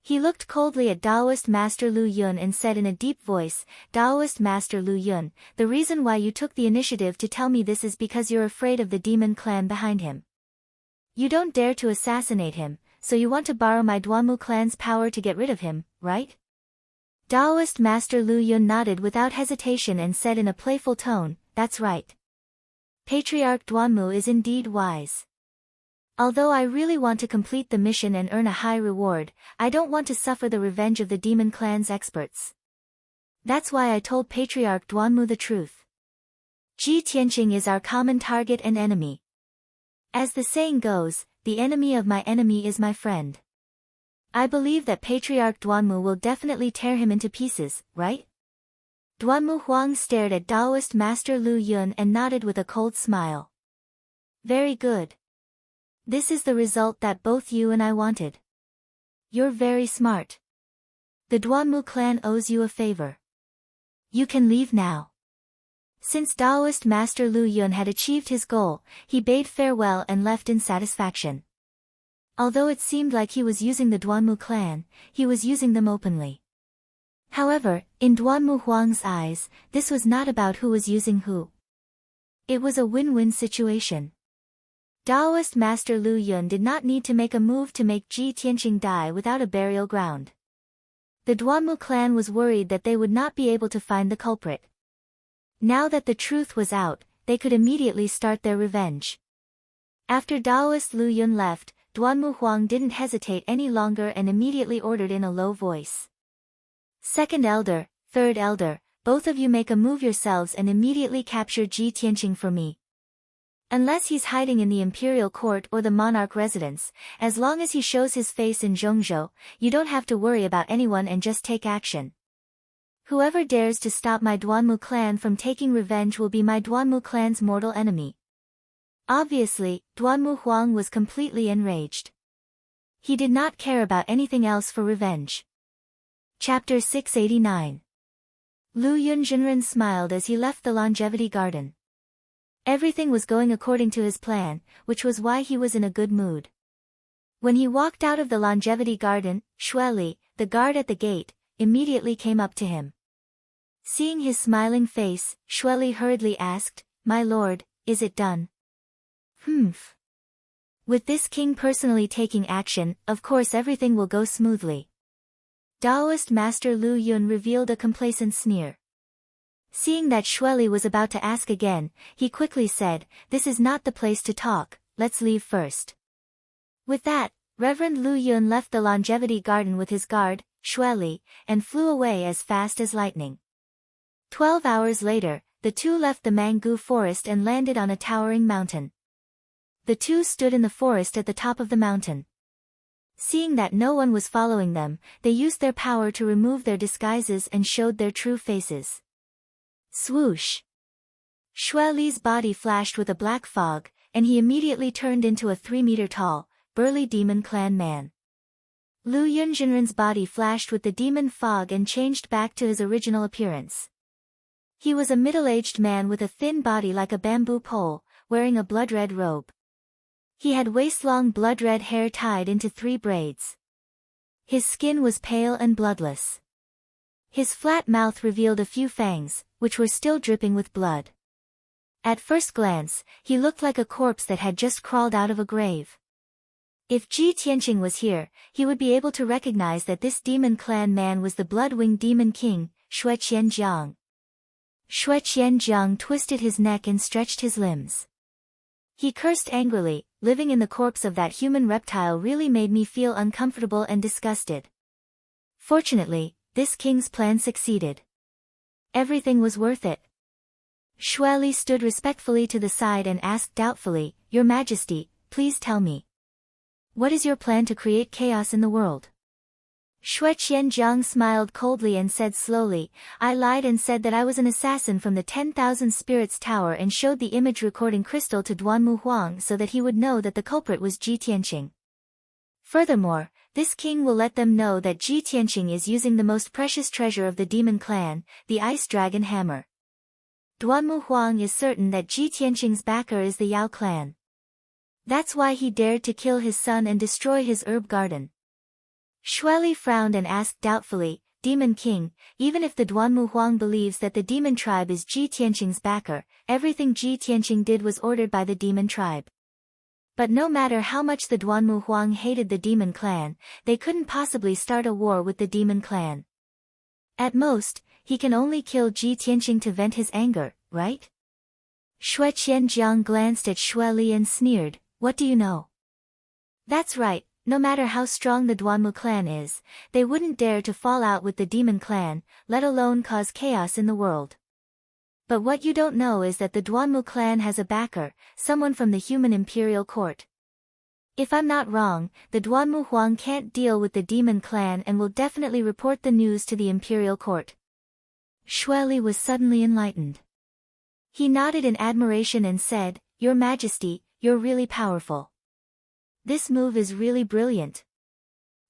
He looked coldly at Taoist Master Lu Yun and said in a deep voice, Taoist Master Lu Yun, the reason why you took the initiative to tell me this is because you're afraid of the Demon Clan behind him. You don't dare to assassinate him, so you want to borrow my Duanmu clan's power to get rid of him, right? Taoist Master Lu Yun nodded without hesitation and said in a playful tone, that's right. Patriarch Duanmu is indeed wise. Although I really want to complete the mission and earn a high reward, I don't want to suffer the revenge of the Demon Clan's experts. That's why I told Patriarch Duanmu the truth. Ji Tianqing is our common target and enemy. As the saying goes, the enemy of my enemy is my friend. I believe that Patriarch Duanmu will definitely tear him into pieces, right? Duanmu Huang stared at Taoist Master Lu Yun and nodded with a cold smile. Very good. This is the result that both you and I wanted. You're very smart. The Duanmu clan owes you a favor. You can leave now. Since Taoist Master Lu Yun had achieved his goal, he bade farewell and left in satisfaction. Although it seemed like he was using the Duanmu clan, he was using them openly. However, in Duanmu Huang's eyes, this was not about who was using who. It was a win-win situation. Taoist Master Lu Yun did not need to make a move to make Ji Tianqing die without a burial ground. The Duanmu clan was worried that they would not be able to find the culprit. Now that the truth was out, they could immediately start their revenge. After Taoist Lu Yun left, Duanmu Huang didn't hesitate any longer and immediately ordered in a low voice. Second Elder, Third Elder, both of you make a move yourselves and immediately capture Ji Tianqing for me. Unless he's hiding in the imperial court or the monarch residence, as long as he shows his face in Zhongzhou, you don't have to worry about anyone and just take action. Whoever dares to stop my Duanmu clan from taking revenge will be my Duanmu clan's mortal enemy. Obviously, Duanmu Huang was completely enraged. He did not care about anything else for revenge. Chapter 689. Lu Yunjinren smiled as he left the longevity garden. Everything was going according to his plan, which was why he was in a good mood. When he walked out of the longevity garden, Xueli, the guard at the gate, immediately came up to him. Seeing his smiling face, Xueli hurriedly asked, "My lord, is it done?" "Humph. With this king personally taking action, of course everything will go smoothly." Taoist Master Lu Yun revealed a complacent sneer. Seeing that Xueli was about to ask again, he quickly said, "This is not the place to talk, let's leave first." With that, Reverend Lu Yun left the longevity garden with his guard, Xueli, and flew away as fast as lightning. 12 hours later, the two left the Mangu forest and landed on a towering mountain. The two stood in the forest at the top of the mountain. Seeing that no one was following them, they used their power to remove their disguises and showed their true faces. Swoosh! Xueli's body flashed with a black fog, and he immediately turned into a 3-meter-tall, burly demon clan man. Lu Yunjinren's body flashed with the demon fog and changed back to his original appearance. He was a middle-aged man with a thin body like a bamboo pole, wearing a blood-red robe. He had waist-long blood-red hair tied into 3 braids. His skin was pale and bloodless. His flat mouth revealed a few fangs, which were still dripping with blood. At first glance, he looked like a corpse that had just crawled out of a grave. If Ji Tianqing was here, he would be able to recognize that this demon clan man was the blood-winged demon king, Xue Qianjiang. Xue Qianjiang twisted his neck and stretched his limbs. He cursed angrily, "Living in the corpse of that human reptile really made me feel uncomfortable and disgusted." Fortunately, this king's plan succeeded. Everything was worth it. Xueli stood respectfully to the side and asked doubtfully, "Your Majesty, please tell me. What is your plan to create chaos in the world?" Xue Qianjiang smiled coldly and said slowly, "I lied and said that I was an assassin from the 10,000 Spirits Tower and showed the image recording crystal to Duanmu Huang so that he would know that the culprit was Ji Tianqing. Furthermore, this king will let them know that Ji Tianqing is using the most precious treasure of the demon clan, the Ice Dragon Hammer. Duanmu Huang is certain that Ji Tianqing's backer is the Yao clan. That's why he dared to kill his son and destroy his herb garden." Xueli frowned and asked doubtfully, "Demon King, even if the Duanmu Huang believes that the demon tribe is Ji Tianqing's backer, everything Ji Tianqing did was ordered by the demon tribe. But no matter how much the Duanmu Huang hated the demon clan, they couldn't possibly start a war with the demon clan. At most, he can only kill Ji Tianqing to vent his anger, right?" Xue Qianjiang glanced at Xueli and sneered, "What do you know?" "That's right, no matter how strong the Duanmu clan is, they wouldn't dare to fall out with the demon clan, let alone cause chaos in the world. But what you don't know is that the Duanmu clan has a backer, someone from the human imperial court. If I'm not wrong, the Duanmu Huang can't deal with the demon clan and will definitely report the news to the imperial court." Xueli was suddenly enlightened. He nodded in admiration and said, "Your Majesty, you're really powerful. This move is really brilliant.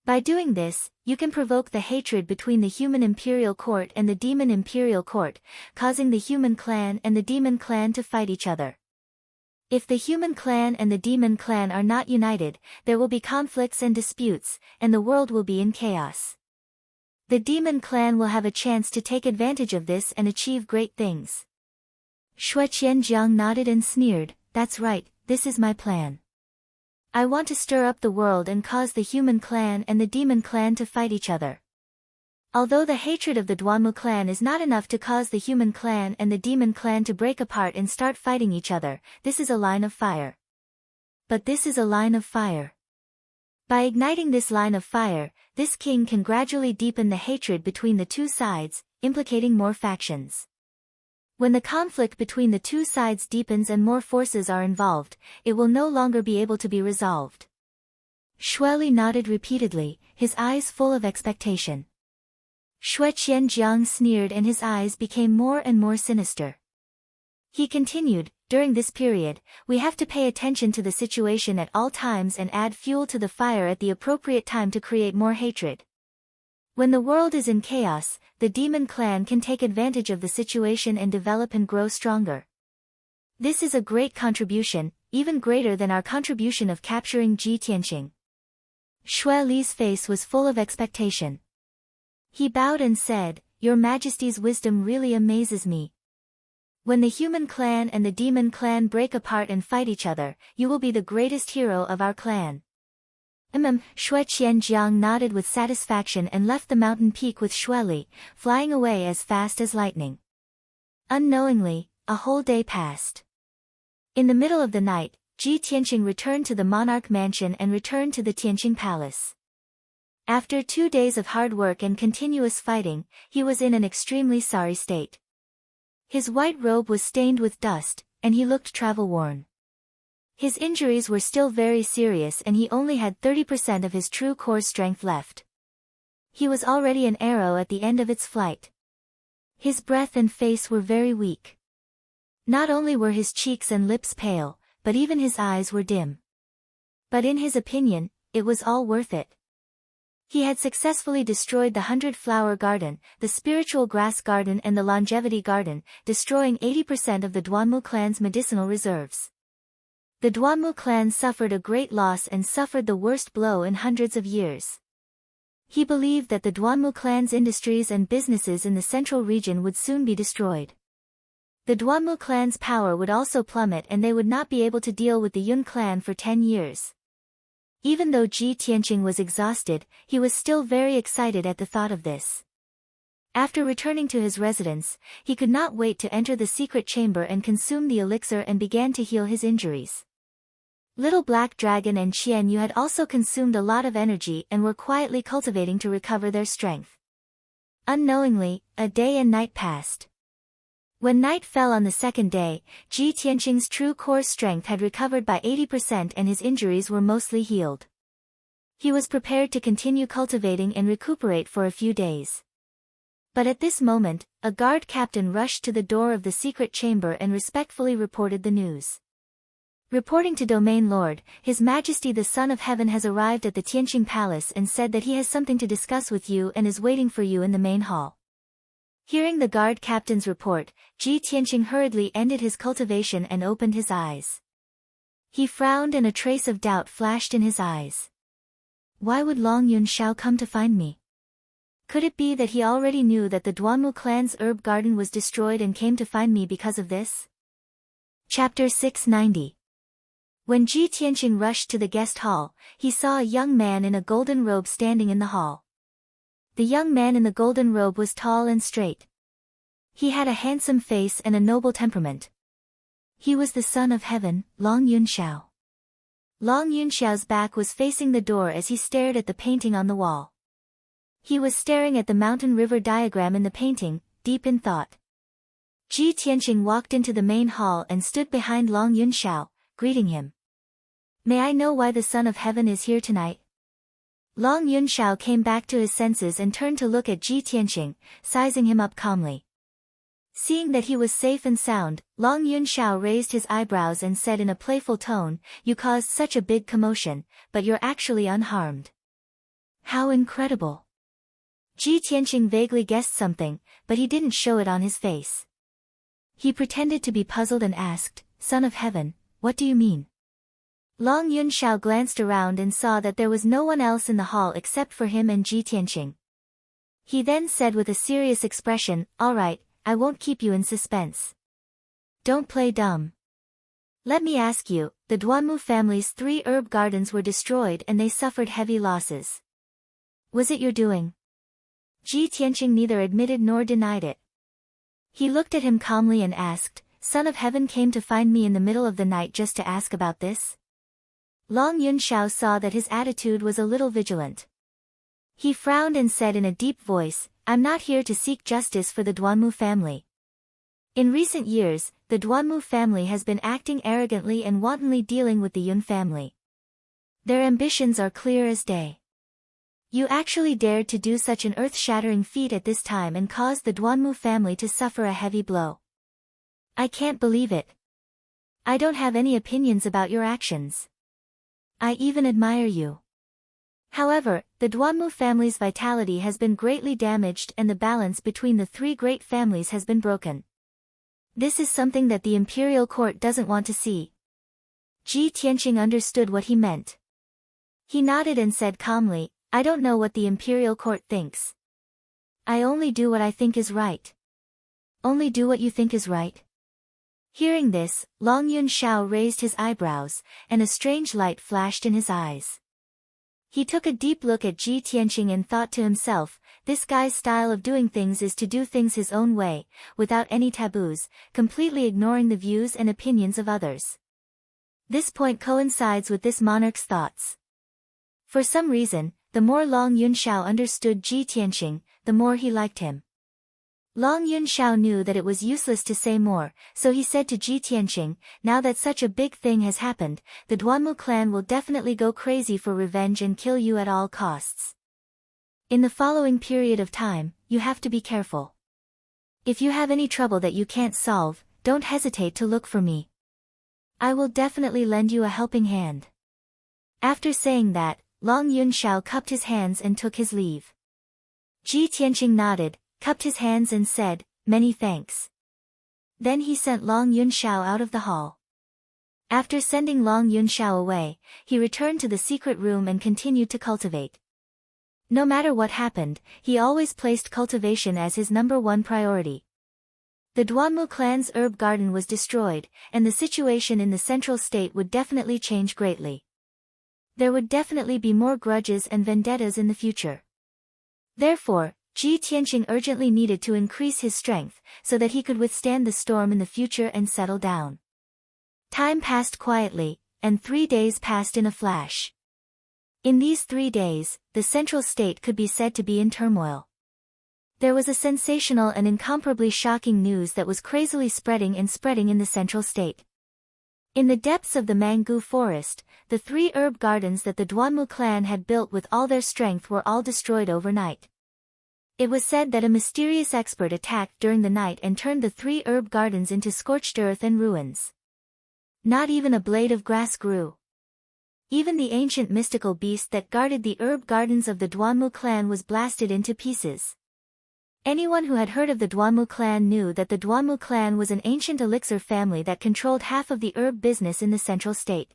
By doing this, you can provoke the hatred between the human imperial court and the demon imperial court, causing the human clan and the demon clan to fight each other. If the human clan and the demon clan are not united, there will be conflicts and disputes, and the world will be in chaos. The demon clan will have a chance to take advantage of this and achieve great things." Xue Qianjiang nodded and sneered, "That's right, this is my plan. I want to stir up the world and cause the human clan and the demon clan to fight each other. Although the hatred of the Duanmu clan is not enough to cause the human clan and the demon clan to break apart and start fighting each other, this is a line of fire. But this is a line of fire. By igniting this line of fire, this king can gradually deepen the hatred between the two sides, implicating more factions. When the conflict between the two sides deepens and more forces are involved, it will no longer be able to be resolved. Shueli nodded repeatedly, his eyes full of expectation. Xue Qianjiang sneered and his eyes became more and more sinister. He continued, during this period, we have to pay attention to the situation at all times and add fuel to the fire at the appropriate time to create more hatred. When the world is in chaos, the demon clan can take advantage of the situation and develop and grow stronger. This is a great contribution, even greater than our contribution of capturing Ji Tianqing. Xue Li's face was full of expectation. He bowed and said, Your Majesty's wisdom really amazes me. When the human clan and the demon clan break apart and fight each other, you will be the greatest hero of our clan. Xue Qianjiang nodded with satisfaction and left the mountain peak with Shueli, flying away as fast as lightning. Unknowingly, a whole day passed. In the middle of the night, Ji Tianqing returned to the monarch mansion and returned to the Tianqing palace. After 2 days of hard work and continuous fighting, he was in an extremely sorry state. His white robe was stained with dust, and he looked travel-worn. His injuries were still very serious and he only had 30% of his true core strength left. He was already an arrow at the end of its flight. His breath and face were very weak. Not only were his cheeks and lips pale, but even his eyes were dim. But in his opinion, it was all worth it. He had successfully destroyed the 100-flower garden, the spiritual grass garden and the longevity garden, destroying 80% of the Duanmu clan's medicinal reserves. The Duanmu clan suffered a great loss and suffered the worst blow in hundreds of years. He believed that the Duanmu clan's industries and businesses in the central region would soon be destroyed. The Duanmu clan's power would also plummet and they would not be able to deal with the Yun clan for 10 years. Even though Ji Tianqing was exhausted, he was still very excited at the thought of this. After returning to his residence, he could not wait to enter the secret chamber and consume the elixir and began to heal his injuries. Little Black Dragon and Qian Yu had also consumed a lot of energy and were quietly cultivating to recover their strength. Unknowingly, a day and night passed. When night fell on the second day, Ji Tianqing's true core strength had recovered by 80% and his injuries were mostly healed. He was prepared to continue cultivating and recuperate for a few days. But at this moment, a guard captain rushed to the door of the secret chamber and respectfully reported the news. Reporting to Domain Lord, His Majesty the Son of Heaven has arrived at the Tianqing Palace and said that he has something to discuss with you and is waiting for you in the main hall. Hearing the guard captain's report, Ji Tianqing hurriedly ended his cultivation and opened his eyes. He frowned and a trace of doubt flashed in his eyes. Why would Long Yunxiao come to find me? Could it be that he already knew that the Duanmu clan's herb garden was destroyed and came to find me because of this? Chapter 690. When Ji Tianqing rushed to the guest hall, he saw a young man in a golden robe standing in the hall. The young man in the golden robe was tall and straight. He had a handsome face and a noble temperament. He was the son of heaven, Long Yunxiao. Long Yunxiao's back was facing the door as he stared at the painting on the wall. He was staring at the mountain river diagram in the painting, deep in thought. Ji Tianqing walked into the main hall and stood behind Long Yunxiao, greeting him. May I know why the Son of Heaven is here tonight? Long Yunxiao came back to his senses and turned to look at Ji Tianqing, sizing him up calmly. Seeing that he was safe and sound, Long Yunxiao raised his eyebrows and said in a playful tone, You caused such a big commotion, but you're actually unharmed. How incredible! Ji Tianqing vaguely guessed something, but he didn't show it on his face. He pretended to be puzzled and asked, Son of Heaven, what do you mean? Long Yunxiao glanced around and saw that there was no one else in the hall except for him and Ji Tianqing. He then said with a serious expression, All right, I won't keep you in suspense. Don't play dumb. Let me ask you, the Duanmu family's 3 herb gardens were destroyed and they suffered heavy losses. Was it your doing? Ji Tianqing neither admitted nor denied it. He looked at him calmly and asked, Son of Heaven came to find me in the middle of the night just to ask about this? Long Yunxiao saw that his attitude was a little vigilant. He frowned and said in a deep voice, I'm not here to seek justice for the Duanmu family. In recent years, the Duanmu family has been acting arrogantly and wantonly dealing with the Yun family. Their ambitions are clear as day. You actually dared to do such an earth-shattering feat at this time and caused the Duanmu family to suffer a heavy blow. I can't believe it. I don't have any opinions about your actions. I even admire you. However, the Duanmu family's vitality has been greatly damaged and the balance between the three great families has been broken. This is something that the imperial court doesn't want to see. Ji Tianqing understood what he meant. He nodded and said calmly, I don't know what the imperial court thinks. I only do what I think is right. Only do what you think is right? Hearing this, Long Yunxiao raised his eyebrows, and a strange light flashed in his eyes. He took a deep look at Ji Tianqing and thought to himself, this guy's style of doing things is to do things his own way, without any taboos, completely ignoring the views and opinions of others. This point coincides with this monarch's thoughts. For some reason, the more Long Yunxiao understood Ji Tianqing, the more he liked him. Long Yunxiao knew that it was useless to say more, so he said to Ji Tianqing, now that such a big thing has happened, the Duanmu clan will definitely go crazy for revenge and kill you at all costs. In the following period of time, you have to be careful. If you have any trouble that you can't solve, don't hesitate to look for me. I will definitely lend you a helping hand. After saying that, Long Yunxiao cupped his hands and took his leave. Ji Tianqing nodded, cupped his hands and said, many thanks. Then he sent Long Yunxiao out of the hall. After sending Long Yunxiao away, he returned to the secret room and continued to cultivate. No matter what happened, he always placed cultivation as his #1 priority. The Duanmu clan's herb garden was destroyed, and the situation in the central state would definitely change greatly. There would definitely be more grudges and vendettas in the future. Therefore, Ji Tianqing urgently needed to increase his strength, so that he could withstand the storm in the future and settle down. Time passed quietly, and 3 days passed in a flash. In these 3 days, the central state could be said to be in turmoil. There was a sensational and incomparably shocking news that was crazily spreading in the central state. In the depths of the mango forest, the 3 herb gardens that the Duanmu clan had built with all their strength were all destroyed overnight. It was said that a mysterious expert attacked during the night and turned the 3 herb gardens into scorched earth and ruins. Not even a blade of grass grew. Even the ancient mystical beast that guarded the herb gardens of the Duanmu clan was blasted into pieces. Anyone who had heard of the Duanmu clan knew that the Duanmu clan was an ancient elixir family that controlled half of the herb business in the central state.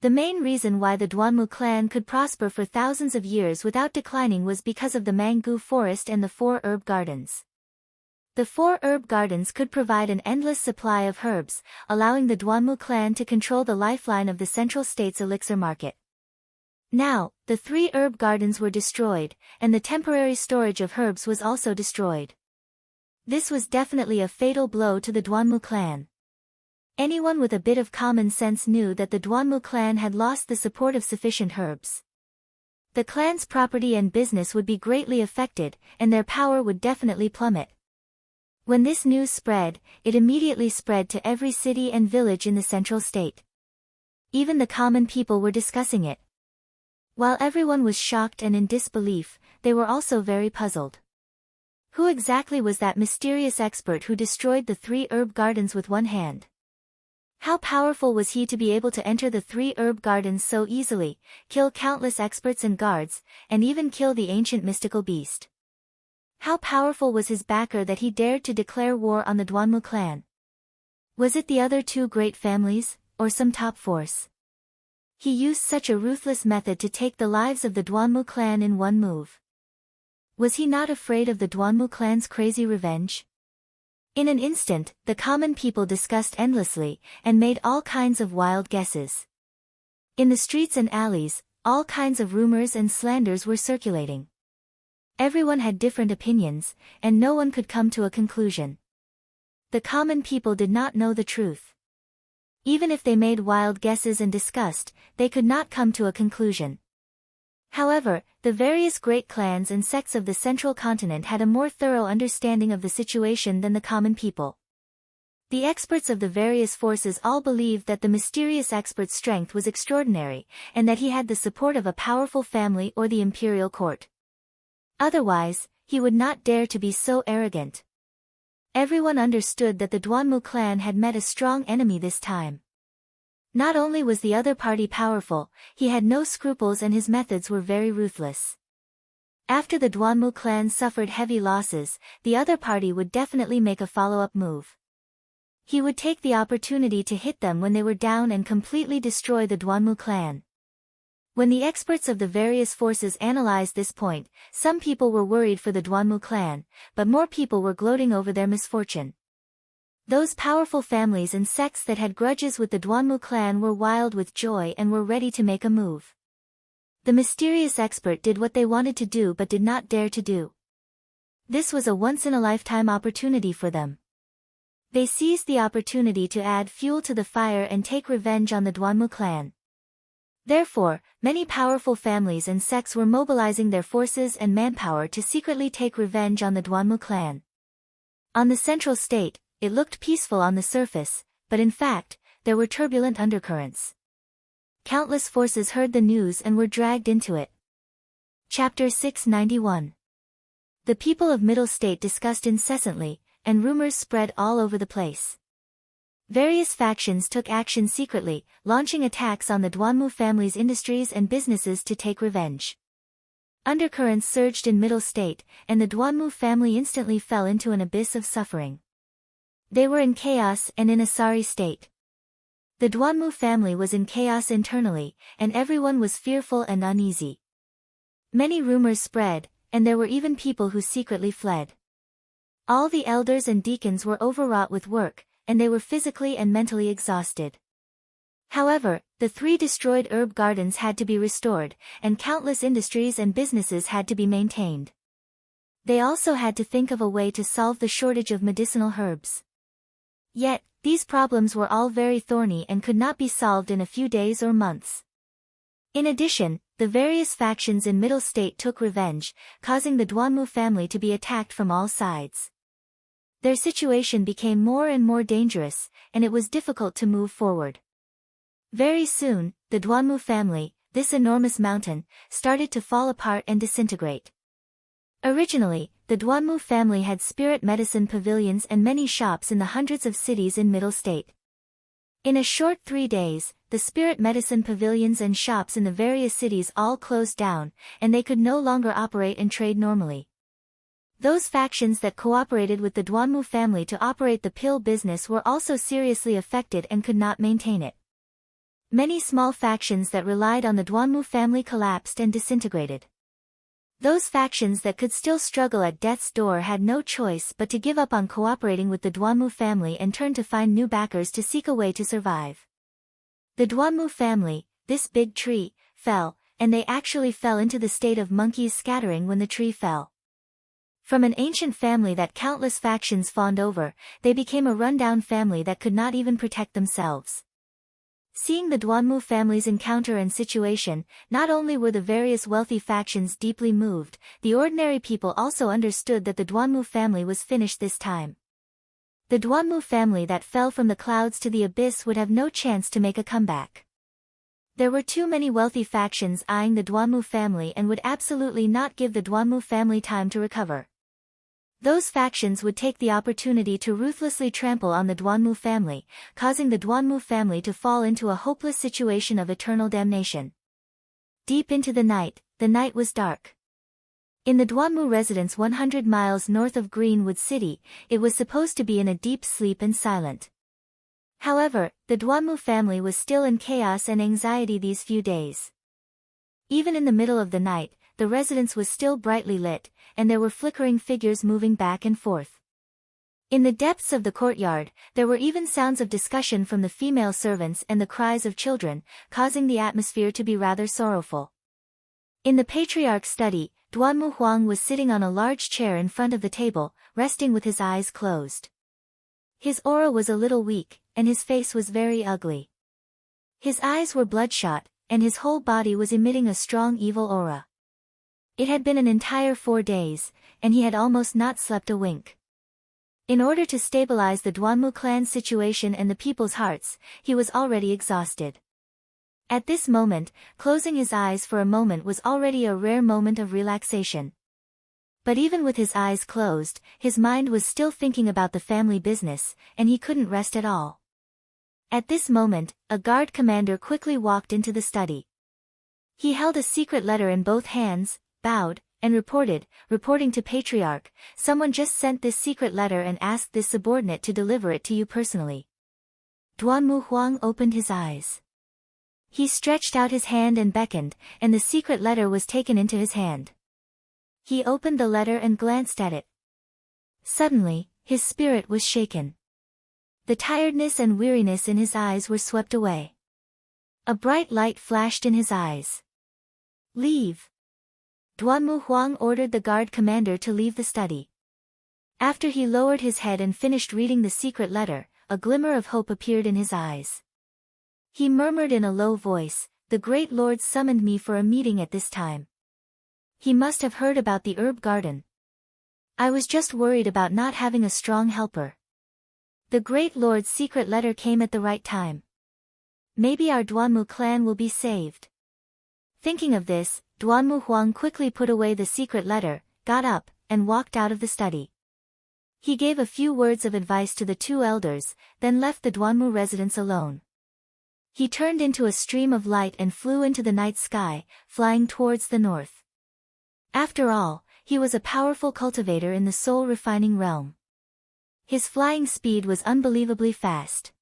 The main reason why the Duanmu clan could prosper for thousands of years without declining was because of the mango forest and the 4 herb gardens. The 4 herb gardens could provide an endless supply of herbs, allowing the Duanmu clan to control the lifeline of the central state's elixir market. Now, the 3 herb gardens were destroyed, and the temporary storage of herbs was also destroyed. This was definitely a fatal blow to the Duanmu clan. Anyone with a bit of common sense knew that the Duanmu clan had lost the support of sufficient herbs. The clan's property and business would be greatly affected, and their power would definitely plummet. When this news spread, it immediately spread to every city and village in the central state. Even the common people were discussing it. While everyone was shocked and in disbelief, they were also very puzzled. Who exactly was that mysterious expert who destroyed the 3 herb gardens with one hand? How powerful was he to be able to enter the 3 herb gardens so easily, kill countless experts and guards, and even kill the ancient mystical beast? How powerful was his backer that he dared to declare war on the Duanmu clan? Was it the other 2 great families, or some top force? He used such a ruthless method to take the lives of the Duanmu clan in one move. Was he not afraid of the Duanmu clan's crazy revenge? In an instant, the common people discussed endlessly, and made all kinds of wild guesses. In the streets and alleys, all kinds of rumors and slanders were circulating. Everyone had different opinions, and no one could come to a conclusion. The common people did not know the truth. Even if they made wild guesses and discussed, they could not come to a conclusion. However, the various great clans and sects of the central continent had a more thorough understanding of the situation than the common people. The experts of the various forces all believed that the mysterious expert's strength was extraordinary, and that he had the support of a powerful family or the imperial court. Otherwise, he would not dare to be so arrogant. Everyone understood that the Duanmu clan had met a strong enemy this time. Not only was the other party powerful, he had no scruples and his methods were very ruthless. After the Duanmu clan suffered heavy losses, the other party would definitely make a follow-up move. He would take the opportunity to hit them when they were down and completely destroy the Duanmu clan. When the experts of the various forces analyzed this point, some people were worried for the Duanmu clan, but more people were gloating over their misfortune. Those powerful families and sects that had grudges with the Duanmu clan were wild with joy and were ready to make a move. The mysterious expert did what they wanted to do but did not dare to do. This was a once-in-a-lifetime opportunity for them. They seized the opportunity to add fuel to the fire and take revenge on the Duanmu clan. Therefore, many powerful families and sects were mobilizing their forces and manpower to secretly take revenge on the Duanmu clan. On the central state, it looked peaceful on the surface, but in fact, there were turbulent undercurrents. Countless forces heard the news and were dragged into it. Chapter 691. The people of Middle State discussed incessantly, and rumors spread all over the place. Various factions took action secretly, launching attacks on the Duanmu family's industries and businesses to take revenge. Undercurrents surged in Middle State, and the Duanmu family instantly fell into an abyss of suffering. They were in chaos and in a sorry state. The Duanmu family was in chaos internally, and everyone was fearful and uneasy. Many rumors spread, and there were even people who secretly fled. All the elders and deacons were overwrought with work, and they were physically and mentally exhausted. However, the 3 destroyed herb gardens had to be restored, and countless industries and businesses had to be maintained. They also had to think of a way to solve the shortage of medicinal herbs. Yet, these problems were all very thorny and could not be solved in a few days or months. In addition, the various factions in Middle State took revenge, causing the Duanmu family to be attacked from all sides. Their situation became more and more dangerous, and it was difficult to move forward. Very soon, the Duanmu family, this enormous mountain, started to fall apart and disintegrate. Originally, the Duanmu family had spirit medicine pavilions and many shops in the hundreds of cities in Middle State. In a short 3 days, the spirit medicine pavilions and shops in the various cities all closed down, and they could no longer operate and trade normally. Those factions that cooperated with the Duanmu family to operate the pill business were also seriously affected and could not maintain it. Many small factions that relied on the Duanmu family collapsed and disintegrated. Those factions that could still struggle at death's door had no choice but to give up on cooperating with the Duanmu family and turn to find new backers to seek a way to survive. The Duanmu family, this big tree, fell, and they actually fell into the state of monkeys scattering when the tree fell. From an ancient family that countless factions fawned over, they became a rundown family that could not even protect themselves. Seeing the Duanmu family's encounter and situation, not only were the various wealthy factions deeply moved, the ordinary people also understood that the Duanmu family was finished this time. The Duanmu family that fell from the clouds to the abyss would have no chance to make a comeback. There were too many wealthy factions eyeing the Duanmu family and would absolutely not give the Duanmu family time to recover. Those factions would take the opportunity to ruthlessly trample on the Duanmu family, causing the Duanmu family to fall into a hopeless situation of eternal damnation. Deep into the night was dark. In the Duanmu residence 100 miles north of Greenwood City, it was supposed to be in a deep sleep and silent. However, the Duanmu family was still in chaos and anxiety these few days. Even in the middle of the night, the residence was still brightly lit, and there were flickering figures moving back and forth. In the depths of the courtyard, there were even sounds of discussion from the female servants and the cries of children, causing the atmosphere to be rather sorrowful. In the patriarch's study, Duanmu Huang was sitting on a large chair in front of the table, resting with his eyes closed. His aura was a little weak, and his face was very ugly. His eyes were bloodshot, and his whole body was emitting a strong evil aura. It had been an entire 4 days, and he had almost not slept a wink. In order to stabilize the Duanmu clan's situation and the people's hearts, he was already exhausted. At this moment, closing his eyes for a moment was already a rare moment of relaxation. But even with his eyes closed, his mind was still thinking about the family business, and he couldn't rest at all. At this moment, a guard commander quickly walked into the study. He held a secret letter in both hands, bowed, and reporting to Patriarch, "Someone just sent this secret letter and asked this subordinate to deliver it to you personally." Duanmu Huang opened his eyes. He stretched out his hand and beckoned, and the secret letter was taken into his hand. He opened the letter and glanced at it. Suddenly, his spirit was shaken. The tiredness and weariness in his eyes were swept away. A bright light flashed in his eyes. "Leave." Duanmu Huang ordered the guard commander to leave the study. After he lowered his head and finished reading the secret letter, a glimmer of hope appeared in his eyes. He murmured in a low voice, "The great lord summoned me for a meeting at this time. He must have heard about the herb garden. I was just worried about not having a strong helper. The great lord's secret letter came at the right time. Maybe our Duanmu clan will be saved." Thinking of this, Duanmu Huang quickly put away the secret letter, got up, and walked out of the study. He gave a few words of advice to the two elders, then left the Duanmu residence alone. He turned into a stream of light and flew into the night sky, flying towards the north. After all, he was a powerful cultivator in the soul refining realm. His flying speed was unbelievably fast.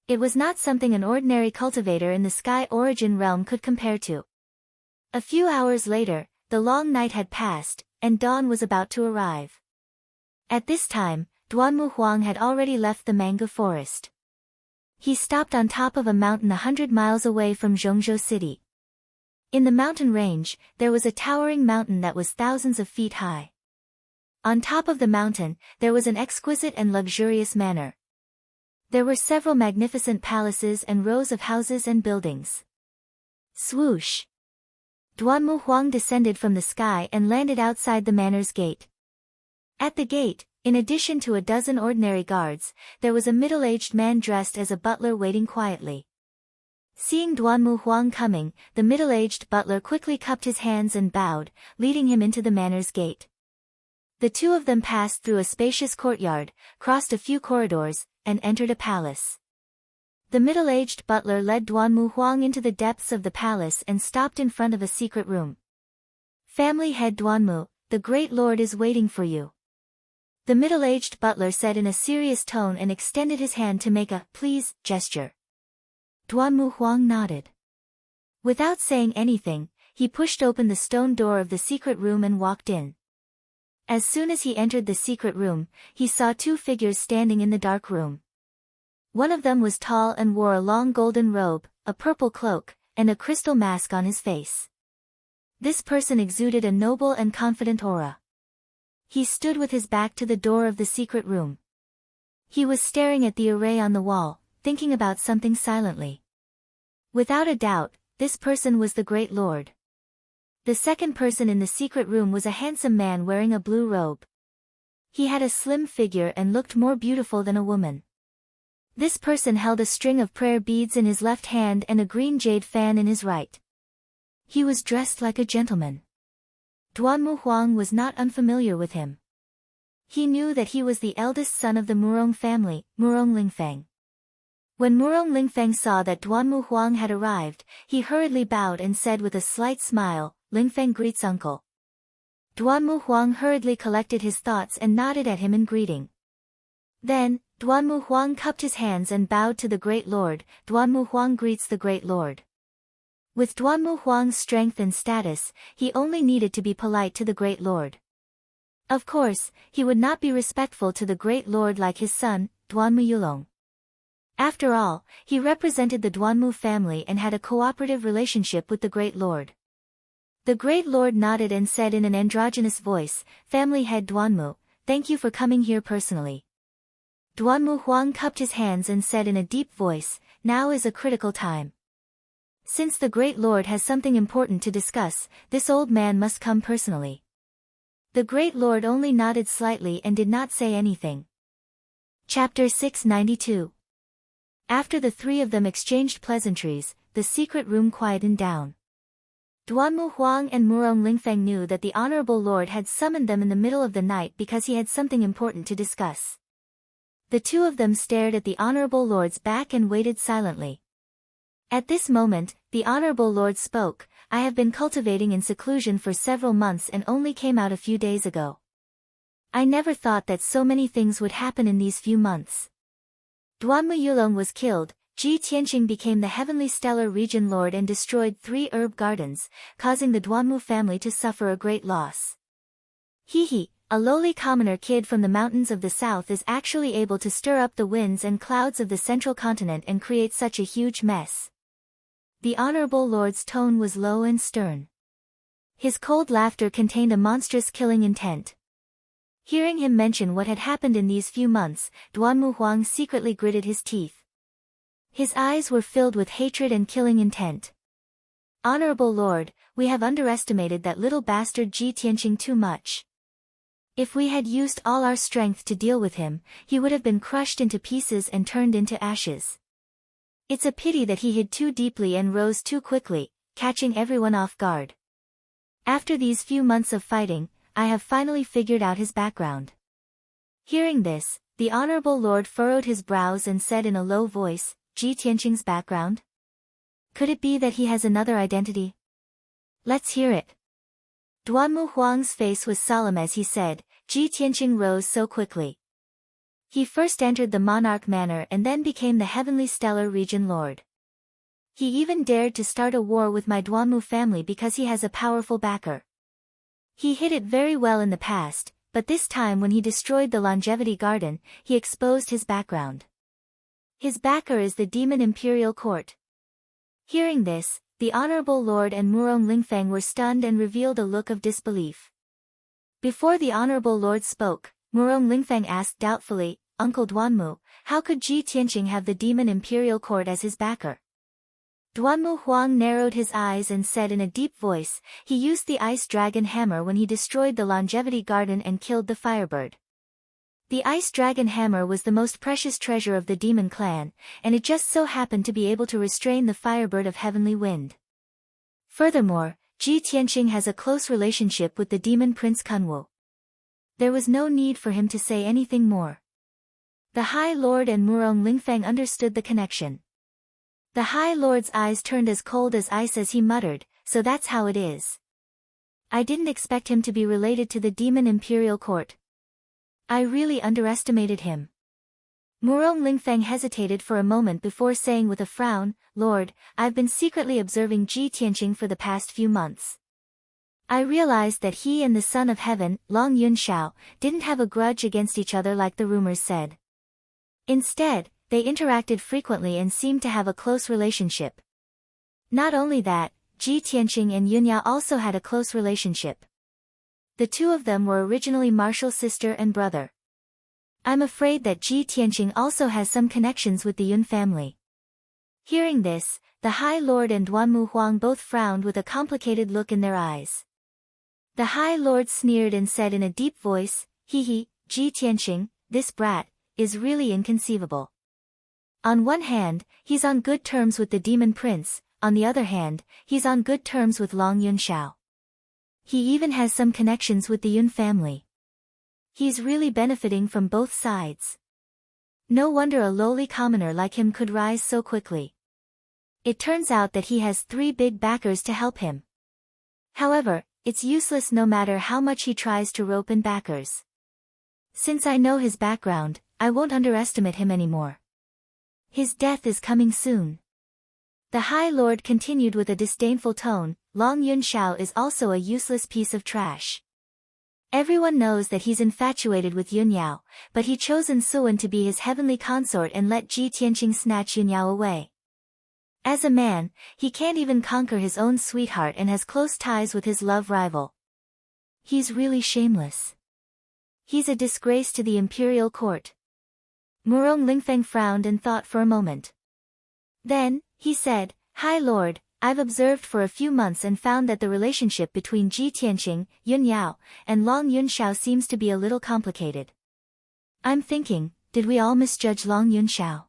It was not something an ordinary cultivator in the sky origin realm could compare to. A few hours later, the long night had passed, and dawn was about to arrive. At this time, Duanmu Huang had already left the manga forest. He stopped on top of a mountain 100 miles away from Zhongzhou city. In the mountain range, there was a towering mountain that was thousands of feet high. On top of the mountain, there was an exquisite and luxurious manor. There were several magnificent palaces and rows of houses and buildings. Swoosh! Duanmu Huang descended from the sky and landed outside the manor's gate. At the gate, in addition to a dozen ordinary guards, there was a middle-aged man dressed as a butler waiting quietly. Seeing Duanmu Huang coming, the middle-aged butler quickly cupped his hands and bowed, leading him into the manor's gate. The two of them passed through a spacious courtyard, crossed a few corridors, and entered a palace. The middle-aged butler led Duanmu Huang into the depths of the palace and stopped in front of a secret room. "Family head Duanmu, the great lord is waiting for you," the middle-aged butler said in a serious tone and extended his hand to make a "please" gesture. Duanmu Huang nodded. Without saying anything, he pushed open the stone door of the secret room and walked in. As soon as he entered the secret room, he saw two figures standing in the dark room. One of them was tall and wore a long golden robe, a purple cloak, and a crystal mask on his face. This person exuded a noble and confident aura. He stood with his back to the door of the secret room. He was staring at the array on the wall, thinking about something silently. Without a doubt, this person was the Great Lord. The second person in the secret room was a handsome man wearing a blue robe. He had a slim figure and looked more beautiful than a woman. This person held a string of prayer beads in his left hand and a green jade fan in his right. He was dressed like a gentleman. Duanmu Huang was not unfamiliar with him. He knew that he was the eldest son of the Murong family, Murong Lingfeng. When Murong Lingfeng saw that Duanmu Huang had arrived, he hurriedly bowed and said with a slight smile, "Lingfeng greets uncle." Duanmu Huang hurriedly collected his thoughts and nodded at him in greeting. Then, Duanmu Huang cupped his hands and bowed to the Great Lord. Duanmu Huang greets the Great Lord. With Duanmu Huang's strength and status, he only needed to be polite to the Great Lord. Of course, he would not be respectful to the Great Lord like his son, Duanmu Yulong. After all, he represented the Duanmu family and had a cooperative relationship with the Great Lord. The Great Lord nodded and said in an androgynous voice, "Family head Duanmu, thank you for coming here personally." Duanmu Huang cupped his hands and said in a deep voice, "Now is a critical time. Since the Great Lord has something important to discuss, this old man must come personally." The Great Lord only nodded slightly and did not say anything. Chapter 692. After the three of them exchanged pleasantries, the secret room quietened down. Duanmu Huang and Murong Lingfeng knew that the Honorable Lord had summoned them in the middle of the night because he had something important to discuss. The two of them stared at the Honorable Lord's back and waited silently. At this moment, the Honorable Lord spoke. I have been cultivating in seclusion for several months and only came out a few days ago. I never thought that so many things would happen in these few months. Duanmu Yulong was killed, Ji Tianqing became the Heavenly Stellar Region Lord and destroyed 3 herb gardens, causing the Duanmu family to suffer a great loss. A lowly commoner kid from the mountains of the south is actually able to stir up the winds and clouds of the central continent and create such a huge mess. The Honorable Lord's tone was low and stern. His cold laughter contained a monstrous killing intent. Hearing him mention what had happened in these few months, Duanmu Huang secretly gritted his teeth. His eyes were filled with hatred and killing intent. Honorable Lord, we have underestimated that little bastard Ji Tianqing too much. If we had used all our strength to deal with him, he would have been crushed into pieces and turned into ashes. It's a pity that he hid too deeply and rose too quickly, catching everyone off guard. After these few months of fighting, I have finally figured out his background. Hearing this, the Honorable Lord furrowed his brows and said in a low voice, Ji Tianqing's background? Could it be that he has another identity? Let's hear it. Duanmu Huang's face was solemn as he said. Ji Tianqing rose so quickly. He first entered the monarch manor and then became the Heavenly Stellar Region Lord. He even dared to start a war with my Duanmu family because he has a powerful backer. He hid it very well in the past, but this time when he destroyed the Longevity Garden, he exposed his background. His backer is the Demon Imperial Court. Hearing this, the Honorable Lord and Murong Lingfeng were stunned and revealed a look of disbelief. Before the Honorable Lord spoke, Murong Lingfeng asked doubtfully, Uncle Duanmu, how could Ji Tianqing have the Demon Imperial Court as his backer? Duanmu Huang narrowed his eyes and said in a deep voice, he used the Ice Dragon Hammer when he destroyed the Longevity Garden and killed the Firebird. The Ice Dragon Hammer was the most precious treasure of the Demon Clan, and it just so happened to be able to restrain the Firebird of Heavenly Wind. Furthermore, Ji Tianqing has a close relationship with the Demon Prince Kunwu. There was no need for him to say anything more. The High Lord and Murong Lingfeng understood the connection. The High Lord's eyes turned as cold as ice as he muttered, so that's how it is. I didn't expect him to be related to the Demon Imperial Court. I really underestimated him. Murong Lingfeng hesitated for a moment before saying with a frown, Lord, I've been secretly observing Ji Tianqing for the past few months. I realized that he and the Son of Heaven, Long Yunxiao, didn't have a grudge against each other like the rumors said. Instead, they interacted frequently and seemed to have a close relationship. Not only that, Ji Tianqing and Yunya also had a close relationship. The two of them were originally martial sister and brother. I'm afraid that Ji Tianqing also has some connections with the Yun family. Hearing this, the High Lord and Duanmu Huang both frowned with a complicated look in their eyes. The High Lord sneered and said in a deep voice, Ji Tianqing, this brat, is really inconceivable. On one hand, he's on good terms with the Demon Prince, on the other hand, he's on good terms with Long Yunxiao. He even has some connections with the Yun family. He's really benefiting from both sides. No wonder a lowly commoner like him could rise so quickly. It turns out that he has 3 big backers to help him. However, it's useless no matter how much he tries to rope in backers. Since I know his background, I won't underestimate him anymore. His death is coming soon. The High Lord continued with a disdainful tone, Long Yunxiao is also a useless piece of trash. Everyone knows that he's infatuated with Yunyao, but he chosen Suwen to be his heavenly consort and let Ji Tianqing snatch Yunyao away. As a man, he can't even conquer his own sweetheart and has close ties with his love rival. He's really shameless. He's a disgrace to the imperial court. Murong Lingfeng frowned and thought for a moment. Then, he said, High Lord, I've observed for a few months and found that the relationship between Ji Tianqing, Yunyao, and Long Yunxiao seems to be a little complicated. I'm thinking, did we all misjudge Long Yunxiao?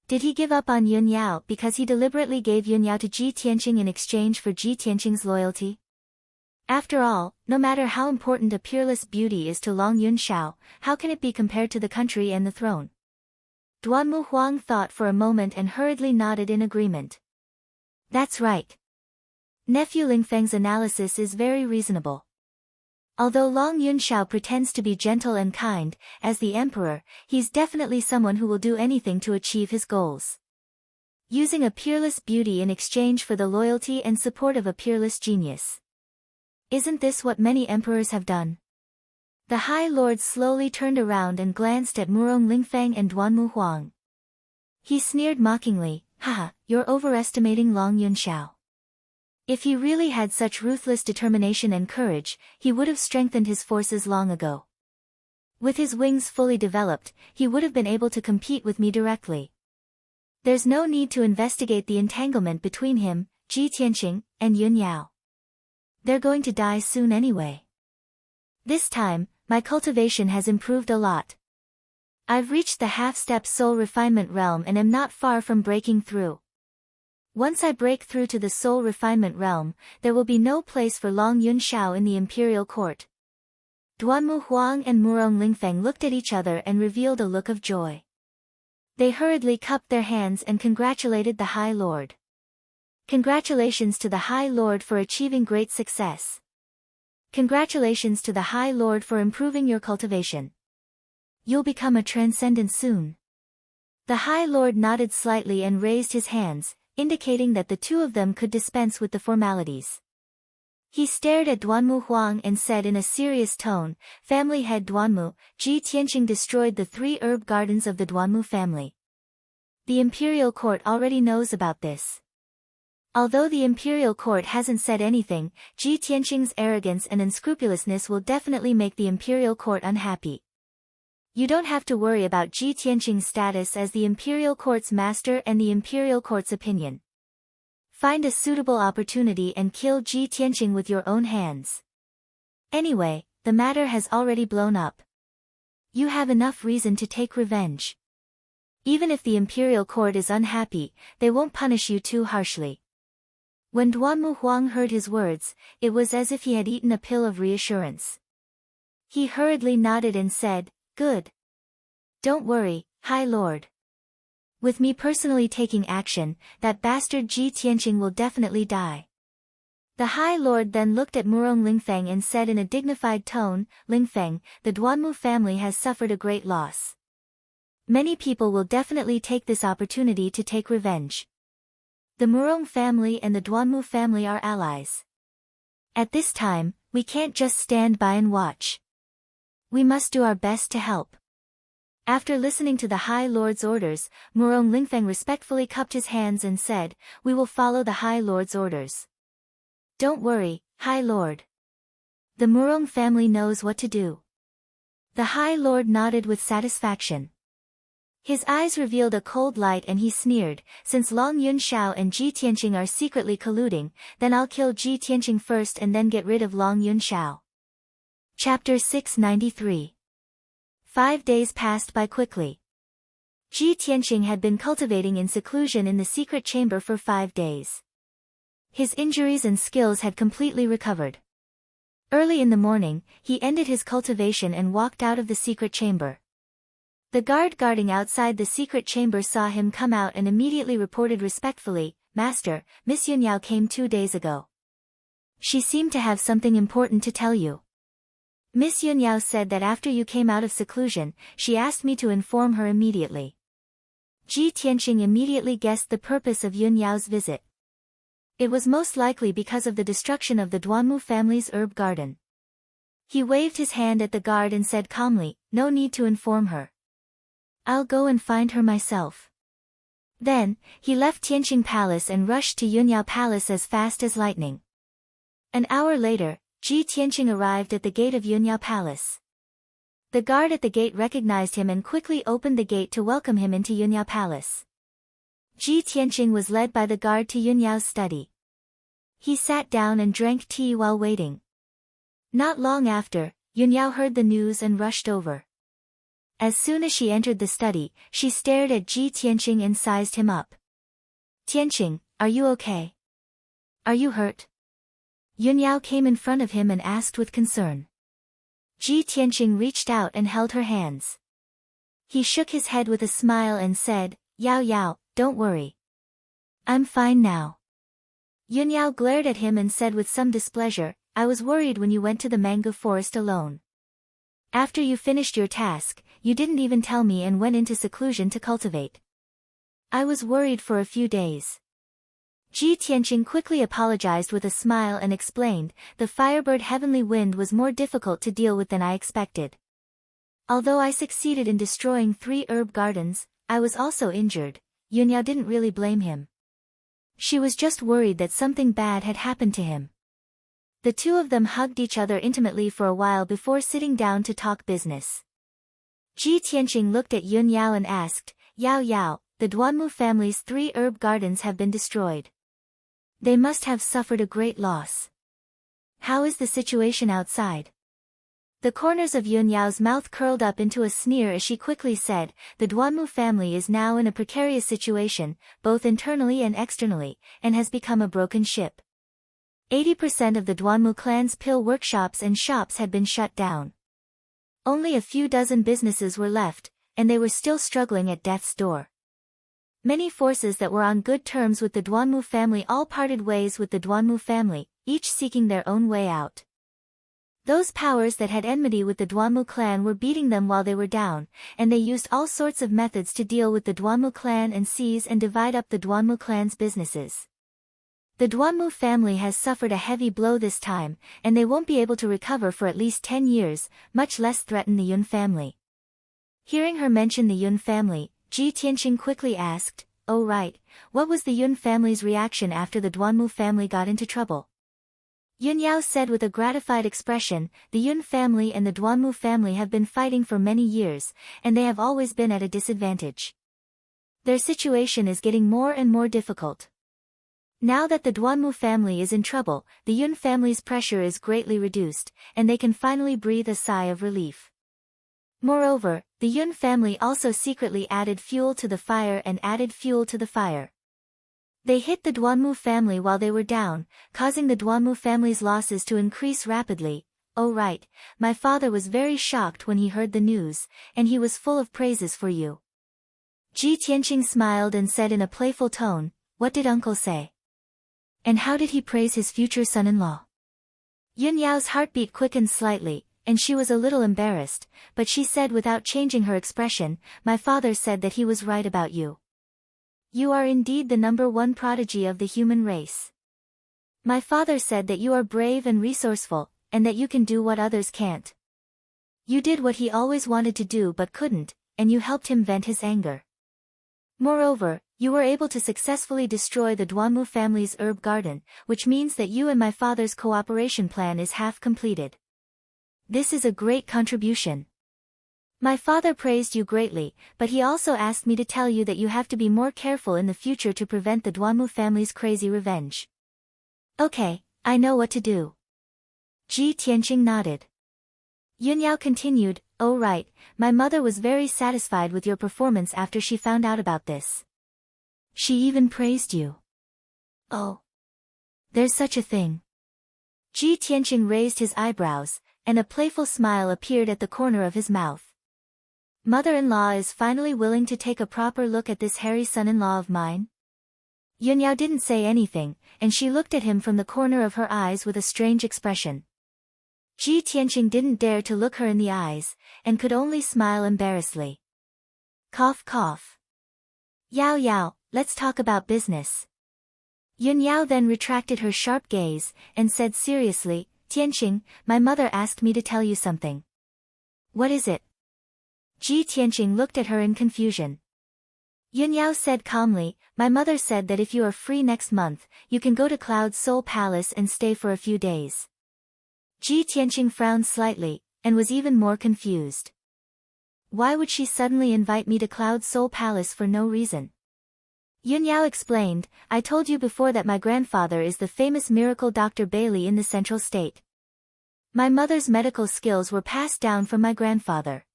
Did he give up on Yun Yao because he deliberately gave Yun Yao to Ji Tianqing in exchange for Ji Tianqing's loyalty? After all, no matter how important a peerless beauty is to Long Yunxiao, how can it be compared to the country and the throne? Duanmu Huang thought for a moment and hurriedly nodded in agreement. That's right. Nephew Lingfeng's analysis is very reasonable. Although Long Yunxiao pretends to be gentle and kind, as the emperor, he's definitely someone who will do anything to achieve his goals. Using a peerless beauty in exchange for the loyalty and support of a peerless genius. Isn't this what many emperors have done? The High Lord slowly turned around and glanced at Murong Lingfeng and Duanmu Huang. He sneered mockingly, haha, you're overestimating Long Yunxiao. If he really had such ruthless determination and courage, he would have strengthened his forces long ago. With his wings fully developed, he would have been able to compete with me directly. There's no need to investigate the entanglement between him, Ji Tianqing, and Yun Yao. They're going to die soon anyway. This time, my cultivation has improved a lot. I've reached the half-step soul refinement realm and am not far from breaking through. Once I break through to the soul refinement realm, there will be no place for Long Yunxiao in the imperial court. Duanmu Huang and Murong Lingfeng looked at each other and revealed a look of joy. They hurriedly cupped their hands and congratulated the High Lord. Congratulations to the High Lord for achieving great success. Congratulations to the High Lord for improving your cultivation. You'll become a transcendent soon. The High Lord nodded slightly and raised his hands, indicating that the two of them could dispense with the formalities. He stared at Duanmu Huang and said in a serious tone, Family head Duanmu, Ji Tianqing destroyed the 3 herb gardens of the Duanmu family. The imperial court already knows about this. Although the imperial court hasn't said anything, Ji Tianqing's arrogance and unscrupulousness will definitely make the imperial court unhappy. You don't have to worry about Ji Tianqing's status as the imperial court's master and the imperial court's opinion. Find a suitable opportunity and kill Ji Tianqing with your own hands. Anyway, the matter has already blown up. You have enough reason to take revenge. Even if the imperial court is unhappy, they won't punish you too harshly. When Duanmu Huang heard his words, it was as if he had eaten a pill of reassurance. He hurriedly nodded and said, Good. Don't worry, High Lord. With me personally taking action, that bastard Ji Tianqing will definitely die. The High Lord then looked at Murong Lingfeng and said in a dignified tone, Lingfeng, the Duanmu family has suffered a great loss. Many people will definitely take this opportunity to take revenge. The Murong family and the Duanmu family are allies. At this time, we can't just stand by and watch. We must do our best to help. After listening to the High Lord's orders, Murong Lingfeng respectfully cupped his hands and said, We will follow the High Lord's orders. Don't worry, High Lord. The Murong family knows what to do. The High Lord nodded with satisfaction. His eyes revealed a cold light and he sneered, Since Long Yunxiao and Ji Tianqing are secretly colluding, then I'll kill Ji Tianqing first and then get rid of Long Yunxiao. Chapter 693. 5 days passed by quickly. Ji Tianqing had been cultivating in seclusion in the secret chamber for 5 days. His injuries and skills had completely recovered. Early in the morning, he ended his cultivation and walked out of the secret chamber. The guard guarding outside the secret chamber saw him come out and immediately reported respectfully, Master, Miss Yunyao came 2 days ago. She seemed to have something important to tell you. Miss Yunyao said that after you came out of seclusion, she asked me to inform her immediately. Ji Tianqing immediately guessed the purpose of Yunyao's visit. It was most likely because of the destruction of the Duanmu family's herb garden. He waved his hand at the guard and said calmly, No need to inform her. I'll go and find her myself. Then, he left Tianqing Palace and rushed to Yunyao Palace as fast as lightning. An hour later, Ji Tianqing arrived at the gate of Yunyao Palace. The guard at the gate recognized him and quickly opened the gate to welcome him into Yunyao Palace. Ji Tianqing was led by the guard to Yunyao's study. He sat down and drank tea while waiting. Not long after, Yunyao heard the news and rushed over. As soon as she entered the study, she stared at Ji Tianqing and sized him up. Tianqing, are you okay? Are you hurt? Yun Yao came in front of him and asked with concern. Ji Tianqing reached out and held her hands. He shook his head with a smile and said, Yao Yao, don't worry. I'm fine now. Yun Yao glared at him and said with some displeasure, I was worried when you went to the mango forest alone. After you finished your task, you didn't even tell me and went into seclusion to cultivate. I was worried for a few days. Ji Tianqing quickly apologized with a smile and explained, the firebird heavenly wind was more difficult to deal with than I expected. Although I succeeded in destroying 3 herb gardens, I was also injured. Yun Yao didn't really blame him. She was just worried that something bad had happened to him. The two of them hugged each other intimately for a while before sitting down to talk business. Ji Tianqing looked at Yun Yao and asked, Yao Yao, the Duanmu family's 3 herb gardens have been destroyed. They must have suffered a great loss. How is the situation outside? The corners of Yun Yao's mouth curled up into a sneer as she quickly said, the Duanmu family is now in a precarious situation, both internally and externally, and has become a broken ship. 80% of the Duanmu clan's pill workshops and shops had been shut down. Only a few dozen businesses were left, and they were still struggling at death's door. Many forces that were on good terms with the Duanmu family all parted ways with the Duanmu family, each seeking their own way out. Those powers that had enmity with the Duanmu clan were beating them while they were down, and they used all sorts of methods to deal with the Duanmu clan and seize and divide up the Duanmu clan's businesses. The Duanmu family has suffered a heavy blow this time, and they won't be able to recover for at least 10 years, much less threaten the Yun family. Hearing her mention the Yun family, Ji Tianqing quickly asked, oh right, what was the Yun family's reaction after the Duanmu family got into trouble? Yun Yao said with a gratified expression, the Yun family and the Duanmu family have been fighting for many years, and they have always been at a disadvantage. Their situation is getting more and more difficult. Now that the Duanmu family is in trouble, the Yun family's pressure is greatly reduced, and they can finally breathe a sigh of relief. Moreover, the Yun family also secretly added fuel to the fire and added fuel to the fire. They hit the Duanmu family while they were down, causing the Duanmu family's losses to increase rapidly. Oh right, my father was very shocked when he heard the news, and he was full of praises for you. Ji Tianqing smiled and said in a playful tone, what did uncle say? And how did he praise his future son-in-law? Yun Yao's heartbeat quickened slightly, and she was a little embarrassed, but she said without changing her expression, my father said that he was right about you. You are indeed the #1 prodigy of the human race. My father said that you are brave and resourceful, and that you can do what others can't. You did what he always wanted to do but couldn't, and you helped him vent his anger. Moreover, you were able to successfully destroy the Duanmu family's herb garden, which means that you and my father's cooperation plan is half completed. This is a great contribution. My father praised you greatly, but he also asked me to tell you that you have to be more careful in the future to prevent the Duanmu family's crazy revenge. Okay, I know what to do. Ji Tianqing nodded. Yun Yao continued, oh right, my mother was very satisfied with your performance after she found out about this. She even praised you. Oh. There's such a thing. Ji Tianqing raised his eyebrows, and a playful smile appeared at the corner of his mouth. Mother-in-law is finally willing to take a proper look at this hairy son-in-law of mine? Yun Yao didn't say anything, and she looked at him from the corner of her eyes with a strange expression. Ji Tianqing didn't dare to look her in the eyes, and could only smile embarrassedly. Cough cough. Yao Yao, let's talk about business. Yun Yao then retracted her sharp gaze, and said seriously, Tianqing, my mother asked me to tell you something. What is it? Ji Tianqing looked at her in confusion. Yun Yao said calmly, my mother said that if you are free next month, you can go to Cloud Soul Palace and stay for a few days. Ji Tianqing frowned slightly, and was even more confused. Why would she suddenly invite me to Cloud Soul Palace for no reason? Yun Yao explained, I told you before that my grandfather is the famous miracle Dr. Bailey in the Central State. My mother's medical skills were passed down from my grandfather.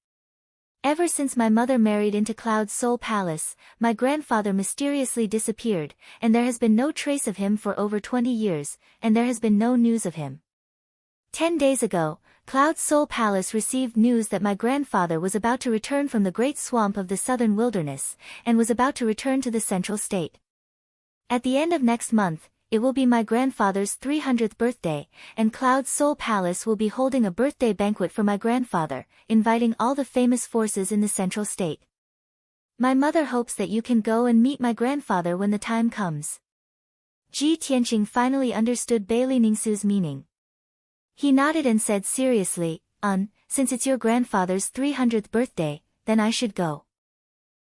Ever since my mother married into Cloud's Soul Palace, my grandfather mysteriously disappeared, and there has been no trace of him for over 20 years, and there has been no news of him. 10 days ago, Cloud's Soul Palace received news that my grandfather was about to return from the great swamp of the southern wilderness, and was about to return to the central state. At the end of next month, it will be my grandfather's 300th birthday, and Cloud's Soul Palace will be holding a birthday banquet for my grandfather, inviting all the famous forces in the central state. My mother hopes that you can go and meet my grandfather when the time comes. Ji Tianqing finally understood Bai Ningsu's meaning. He nodded and said seriously, since it's your grandfather's 300th birthday, then I should go.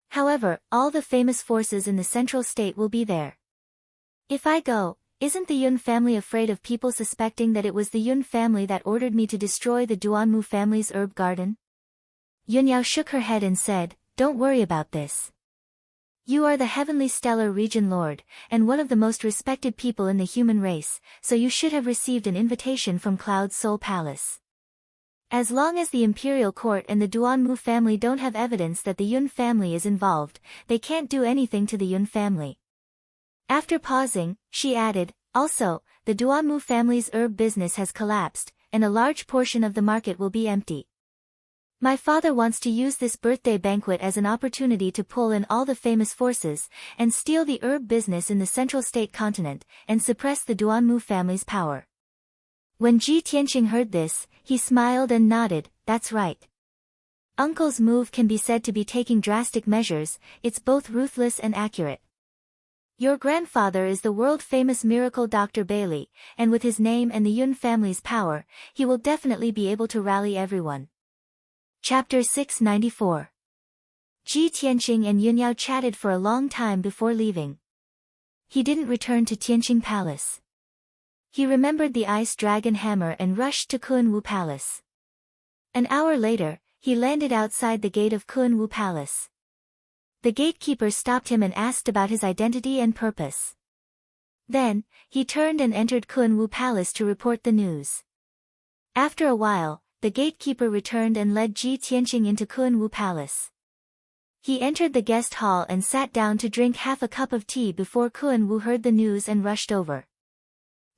However, all the famous forces in the central state will be there. If I go, isn't the Yun family afraid of people suspecting that it was the Yun family that ordered me to destroy the Duanmu family's herb garden? Yunyao shook her head and said, don't worry about this. You are the Heavenly Stellar Region Lord, and one of the most respected people in the human race, so you should have received an invitation from Cloud's Soul Palace. As long as the Imperial Court and the Duanmu family don't have evidence that the Yun family is involved, they can't do anything to the Yun family. After pausing, she added, also, the Duanmu family's herb business has collapsed, and a large portion of the market will be empty. My father wants to use this birthday banquet as an opportunity to pull in all the famous forces, and steal the herb business in the central state continent, and suppress the Duanmu family's power. When Ji Tianqing heard this, he smiled and nodded, that's right. Uncle's move can be said to be taking drastic measures, it's both ruthless and accurate. Your grandfather is the world-famous miracle Dr. Bailey, and with his name and the Yun family's power, he will definitely be able to rally everyone. Chapter 694. Ji Tianqing and Yunyao chatted for a long time before leaving. He didn't return to Tianqing Palace. He remembered the ice dragon hammer and rushed to Kunwu Palace. An hour later, he landed outside the gate of Kunwu Palace. The gatekeeper stopped him and asked about his identity and purpose. Then, he turned and entered Kunwu Palace to report the news. After a while, the gatekeeper returned and led Ji Tianqing into Kunwu Palace. He entered the guest hall and sat down to drink half a cup of tea before Kunwu heard the news and rushed over.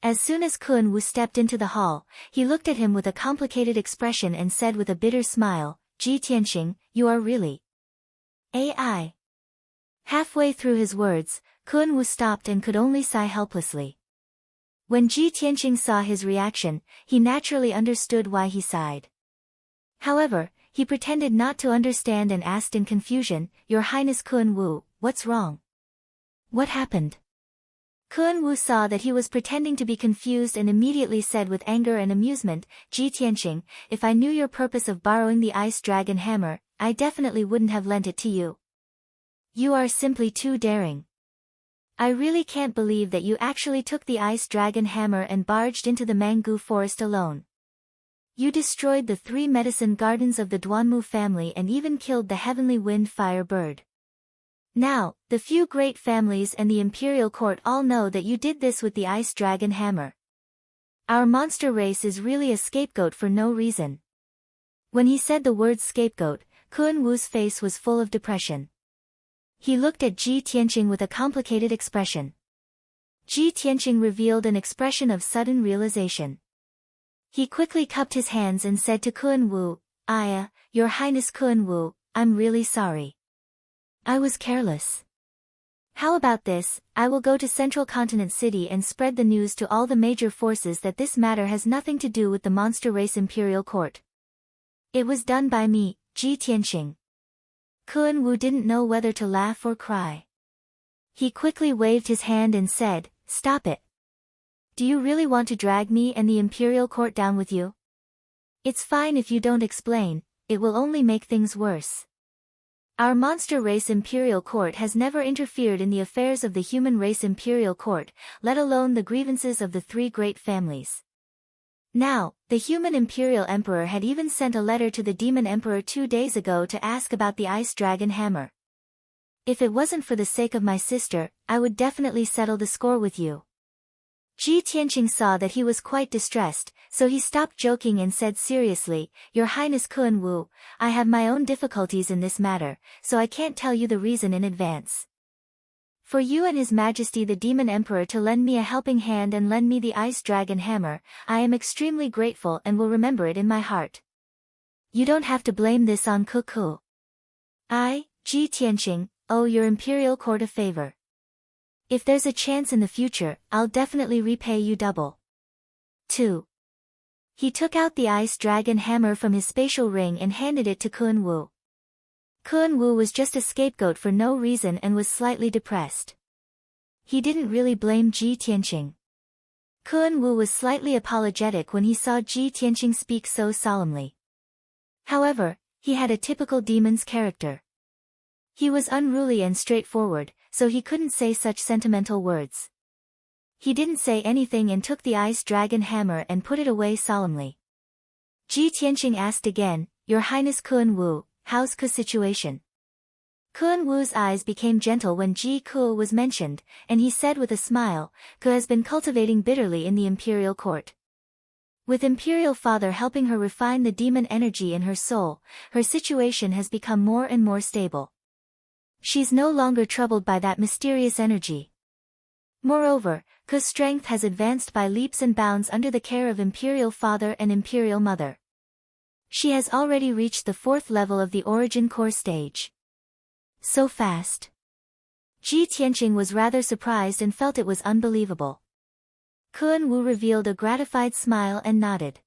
As soon as Kunwu stepped into the hall, he looked at him with a complicated expression and said with a bitter smile, Ji Tianqing, you are really AI. Halfway through his words, Kunwu stopped and could only sigh helplessly. When Ji Tianqing saw his reaction, he naturally understood why he sighed. However, he pretended not to understand and asked in confusion, Your Highness Kunwu, what's wrong? What happened? Kunwu saw that he was pretending to be confused and immediately said with anger and amusement, Ji Tianqing, if I knew your purpose of borrowing the ice dragon hammer, I definitely wouldn't have lent it to you. You are simply too daring. I really can't believe that you actually took the ice dragon hammer and barged into the Mangu forest alone. You destroyed the 3 medicine gardens of the Duanmu family and even killed the heavenly wind fire bird. Now, the few great families and the imperial court all know that you did this with the ice dragon hammer. Our monster race is really a scapegoat for no reason. When he said the word scapegoat, Kunwu's face was full of depression. He looked at Ji Tianqing with a complicated expression. Ji Tianqing revealed an expression of sudden realization. He quickly cupped his hands and said to Kunwu, Your Highness Kunwu, I'm really sorry. I was careless. How about this, I will go to Central Continent City and spread the news to all the major forces that this matter has nothing to do with the monster race imperial court. It was done by me, Ji Tianqing. Kunwu didn't know whether to laugh or cry. He quickly waved his hand and said, Stop it. Do you really want to drag me and the imperial court down with you? It's fine if you don't explain, it will only make things worse. Our monster race imperial court has never interfered in the affairs of the human race imperial court, let alone the grievances of the 3 great families. Now, the human imperial emperor had even sent a letter to the demon emperor 2 days ago to ask about the ice dragon hammer. If it wasn't for the sake of my sister, I would definitely settle the score with you. Ji Tianqing saw that he was quite distressed, so he stopped joking and said seriously, Your Highness Kun Wu, I have my own difficulties in this matter, so I can't tell you the reason in advance. For you and His Majesty the Demon Emperor to lend me a helping hand and lend me the Ice Dragon Hammer, I am extremely grateful and will remember it in my heart. You don't have to blame this on Kuku. I, Ji Tianqing, owe your imperial court a favor. If there's a chance in the future, I'll definitely repay you double. 2. He took out the Ice Dragon Hammer from his spatial ring and handed it to Kun Wu. Kun Wu was just a scapegoat for no reason and was slightly depressed. He didn't really blame Ji Tianqing. Kun Wu was slightly apologetic when he saw Ji Tianqing speak so solemnly. However, he had a typical demon's character. He was unruly and straightforward, so he couldn't say such sentimental words. He didn't say anything and took the Ice Dragon Hammer and put it away solemnly. Ji Tianqing asked again, Your Highness Kun Wu, how's Ku's situation? Kun Wu's eyes became gentle when Ji Ku was mentioned, and he said with a smile, Ku has been cultivating bitterly in the imperial court. With Imperial Father helping her refine the demon energy in her soul, her situation has become more and more stable. She's no longer troubled by that mysterious energy. Moreover, Ku's strength has advanced by leaps and bounds under the care of Imperial Father and Imperial Mother. She has already reached the 4th level of the Origin Core stage. So fast. Ji Tianqing was rather surprised and felt it was unbelievable. Kun Wu revealed a gratified smile and nodded.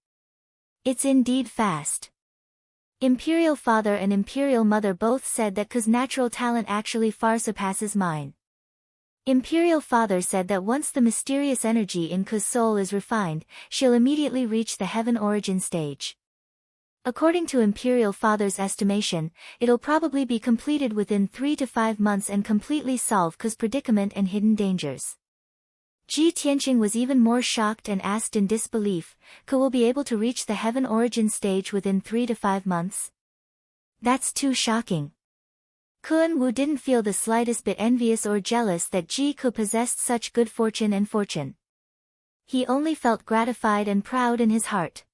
It's indeed fast. Imperial Father and Imperial Mother both said that Ku's natural talent actually far surpasses mine. Imperial Father said that once the mysterious energy in Ku's soul is refined, she'll immediately reach the Heaven Origin stage. According to Imperial Father's estimation, it'll probably be completed within 3 to 5 months and completely solve Ku's predicament and hidden dangers. Ji Tianqing was even more shocked and asked in disbelief, Ku will be able to reach the Heaven Origin stage within 3 to 5 months? That's too shocking. Kun Wu didn't feel the slightest bit envious or jealous that Ji Ku possessed such good fortune and fortune. He only felt gratified and proud in his heart.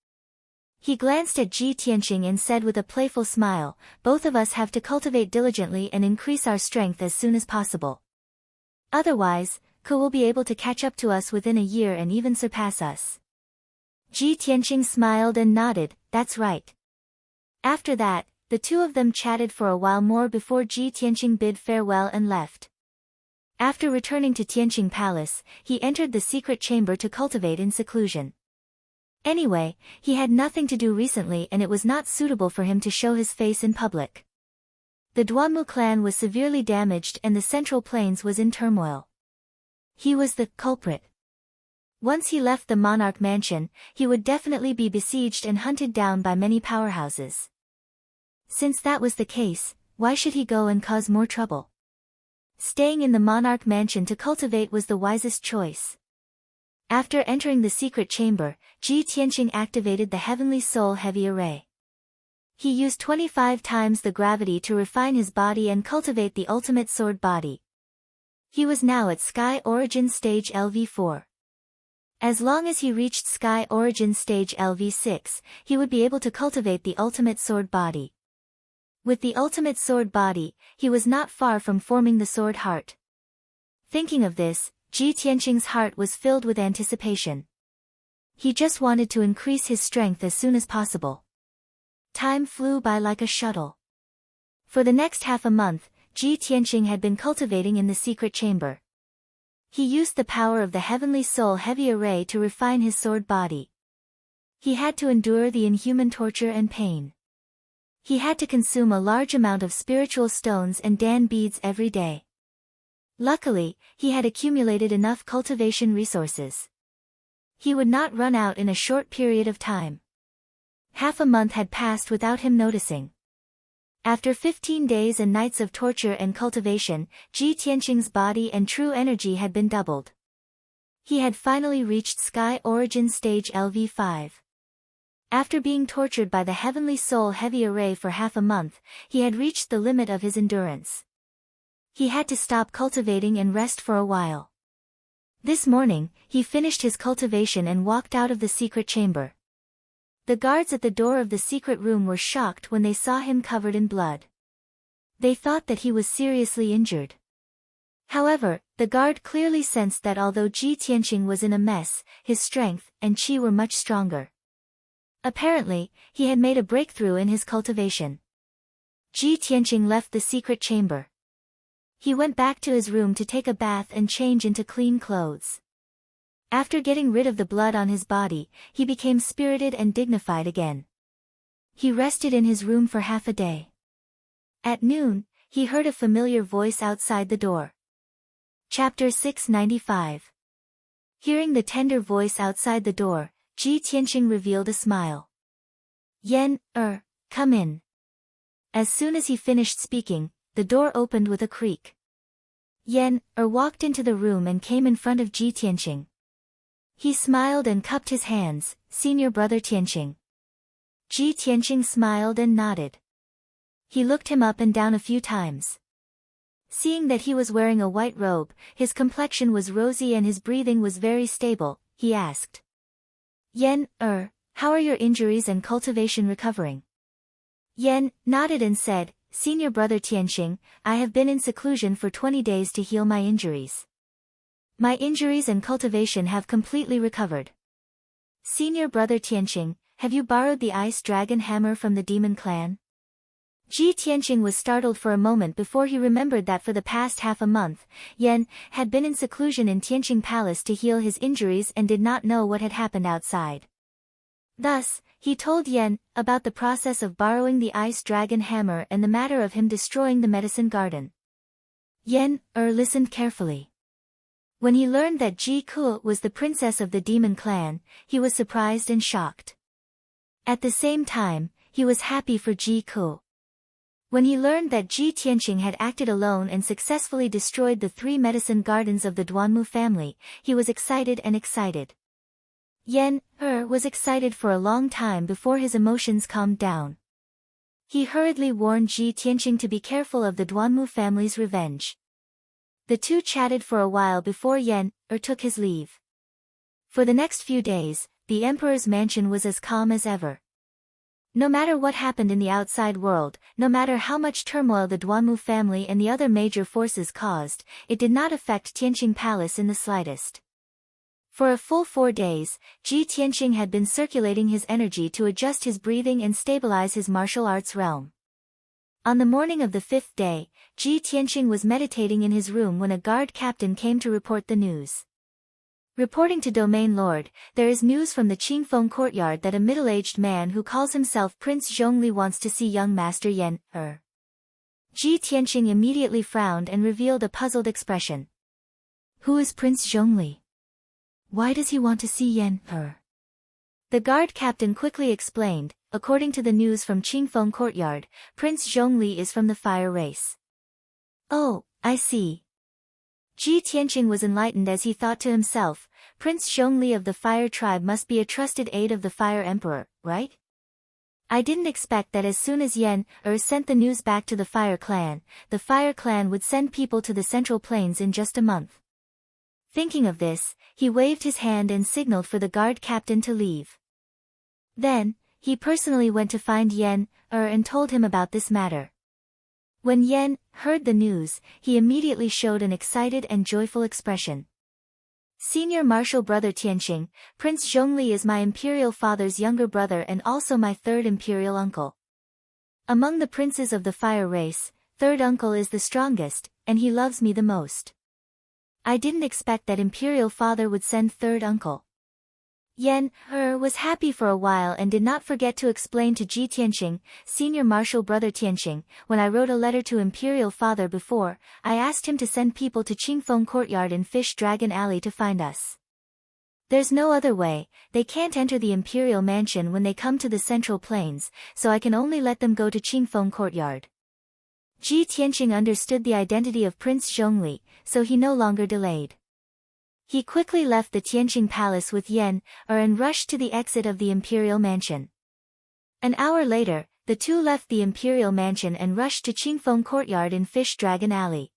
He glanced at Ji Tianqing and said with a playful smile, Both of us have to cultivate diligently and increase our strength as soon as possible. Otherwise, Ku will be able to catch up to us within a year and even surpass us. Ji Tianqing smiled and nodded, That's right. After that, the two of them chatted for a while more before Ji Tianqing bid farewell and left. After returning to Tianqing Palace, he entered the secret chamber to cultivate in seclusion. Anyway, he had nothing to do recently and it was not suitable for him to show his face in public. The Duanmu clan was severely damaged and the Central Plains was in turmoil. He was the culprit. Once he left the monarch mansion, he would definitely be besieged and hunted down by many powerhouses. Since that was the case, why should he go and cause more trouble? Staying in the monarch mansion to cultivate was the wisest choice. After entering the secret chamber, Ji Tianqing activated the Heavenly Soul Heavy Array. He used 25 times the gravity to refine his body and cultivate the ultimate sword body. He was now at Sky Origin Stage LV4. As long as he reached Sky Origin Stage LV6, he would be able to cultivate the ultimate sword body. With the ultimate sword body, he was not far from forming the sword heart. Thinking of this, Ji Tianqing's heart was filled with anticipation. He just wanted to increase his strength as soon as possible. Time flew by like a shuttle. For the next half a month, Ji Tianqing had been cultivating in the secret chamber. He used the power of the Heavenly Soul Heavy Array to refine his sword body. He had to endure the inhuman torture and pain. He had to consume a large amount of spiritual stones and Dan beads every day. Luckily, he had accumulated enough cultivation resources. He would not run out in a short period of time. Half a month had passed without him noticing. After 15 days and nights of torture and cultivation, Ji Tianqing's body and true energy had been doubled. He had finally reached Sky Origin Stage LV5. After being tortured by the Heavenly Soul Heavy Array for half a month, he had reached the limit of his endurance. He had to stop cultivating and rest for a while. This morning, he finished his cultivation and walked out of the secret chamber. The guards at the door of the secret room were shocked when they saw him covered in blood. They thought that he was seriously injured. However, the guard clearly sensed that although Ji Tianqing was in a mess, his strength and qi were much stronger. Apparently, he had made a breakthrough in his cultivation. Ji Tianqing left the secret chamber. He went back to his room to take a bath and change into clean clothes. After getting rid of the blood on his body, he became spirited and dignified again. He rested in his room for half a day. At noon, he heard a familiar voice outside the door. Chapter 695. Hearing the tender voice outside the door, Ji Tianqing revealed a smile. Yan, come in. As soon as he finished speaking, the door opened with a creak. Yan, walked into the room and came in front of Ji Tianqing. He smiled and cupped his hands, "Senior brother Tianqing." Ji Tianqing smiled and nodded. He looked him up and down a few times. Seeing that he was wearing a white robe, his complexion was rosy and his breathing was very stable, he asked. Yan, how are your injuries and cultivation recovering? Yan nodded and said, "Senior brother Tianqing, I have been in seclusion for 20 days to heal my injuries. My injuries and cultivation have completely recovered. Senior brother Tianqing, have you borrowed the ice dragon hammer from the demon clan?" Ji Tianqing was startled for a moment before he remembered that for the past half a month, Yan had been in seclusion in Tianqing Palace to heal his injuries and did not know what had happened outside. Thus, he told Yan about the process of borrowing the ice dragon hammer and the matter of him destroying the medicine garden. Yan listened carefully. When he learned that Ji Ku was the princess of the demon clan, he was surprised and shocked. At the same time, he was happy for Ji Ku. When he learned that Ji Tianqing had acted alone and successfully destroyed the 3 medicine gardens of the Duanmu family, he was excited and excited. Yan was excited for a long time before his emotions calmed down. He hurriedly warned Ji Tianqing to be careful of the Duanmu family's revenge. The two chatted for a while before Yan took his leave. For the next few days, the emperor's mansion was as calm as ever. No matter what happened in the outside world, no matter how much turmoil the Duanmu family and the other major forces caused, it did not affect Tianqing Palace in the slightest. For a full 4 days, Ji Tianqing had been circulating his energy to adjust his breathing and stabilize his martial arts realm. On the morning of the 5th day, Ji Tianqing was meditating in his room when a guard captain came to report the news. Reporting to Domain Lord, there is news from the Qingfeng courtyard that a middle-aged man who calls himself Prince Zhongli wants to see young Master Yan. Ji Tianqing immediately frowned and revealed a puzzled expression. Who is Prince Zhongli? Why does he want to see Yan? The guard captain quickly explained, according to the news from Qingfeng courtyard, Prince Zhongli is from the fire race. Oh, I see. Ji Tianqing was enlightened as he thought to himself, Prince Zhongli of the Fire Tribe must be a trusted aide of the Fire Emperor, right? I didn't expect that as soon as Yan sent the news back to the Fire Clan would send people to the Central Plains in just a month. Thinking of this, he waved his hand and signaled for the guard captain to leave. Then, he personally went to find Yan and told him about this matter. When Yan heard the news, he immediately showed an excited and joyful expression. Senior martial brother Tianqing, Prince Zhongli is my imperial father's younger brother and also my 3rd imperial uncle. Among the princes of the fire race, 3rd uncle is the strongest, and he loves me the most. I didn't expect that imperial father would send 3rd uncle. Yan was happy for a while and did not forget to explain to Ji Tianqing, senior martial brother Tianqing, when I wrote a letter to imperial father before, I asked him to send people to Qingfeng courtyard in Fish Dragon Alley to find us. There's no other way, they can't enter the imperial mansion when they come to the Central Plains, so I can only let them go to Qingfeng courtyard. Ji Tianqing understood the identity of Prince Zhongli, so he no longer delayed. He quickly left the Tianqing Palace with Yan and rushed to the exit of the Imperial Mansion. An hour later, the two left the Imperial Mansion and rushed to Qingfeng Courtyard in Fish Dragon Alley.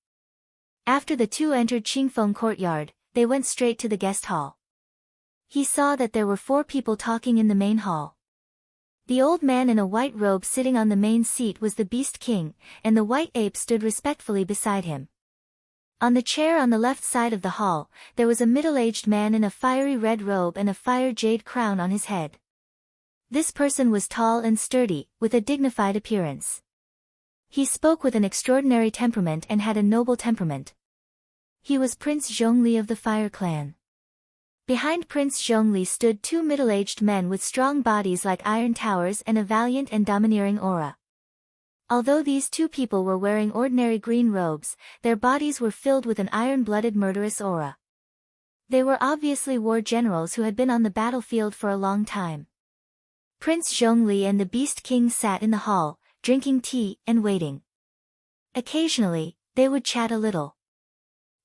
After the two entered Qingfeng Courtyard, they went straight to the guest hall. He saw that there were 4 people talking in the main hall. The old man in a white robe sitting on the main seat was the Beast King, and the white ape stood respectfully beside him. On the chair on the left side of the hall, there was a middle-aged man in a fiery red robe and a fire jade crown on his head. This person was tall and sturdy, with a dignified appearance. He spoke with an extraordinary temperament and had a noble temperament. He was Prince Zhongli of the Fire Clan. Behind Prince Zhongli stood 2 middle-aged men with strong bodies like iron towers and a valiant and domineering aura. Although these 2 people were wearing ordinary green robes, their bodies were filled with an iron-blooded murderous aura. They were obviously war generals who had been on the battlefield for a long time. Prince Zhongli and the Beast King sat in the hall, drinking tea and waiting. Occasionally, they would chat a little.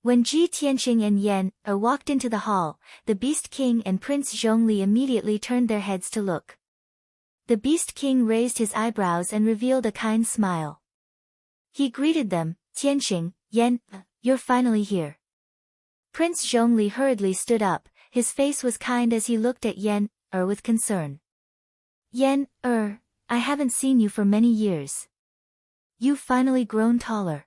When Ji Tianqing and Yan walked into the hall, the Beast King and Prince Zhongli immediately turned their heads to look. The Beast King raised his eyebrows and revealed a kind smile. He greeted them, "Tianqing, Yan, you're finally here." Prince Zhongli hurriedly stood up, his face was kind as he looked at Yan with concern. "Yan, I haven't seen you for many years. You've finally grown taller."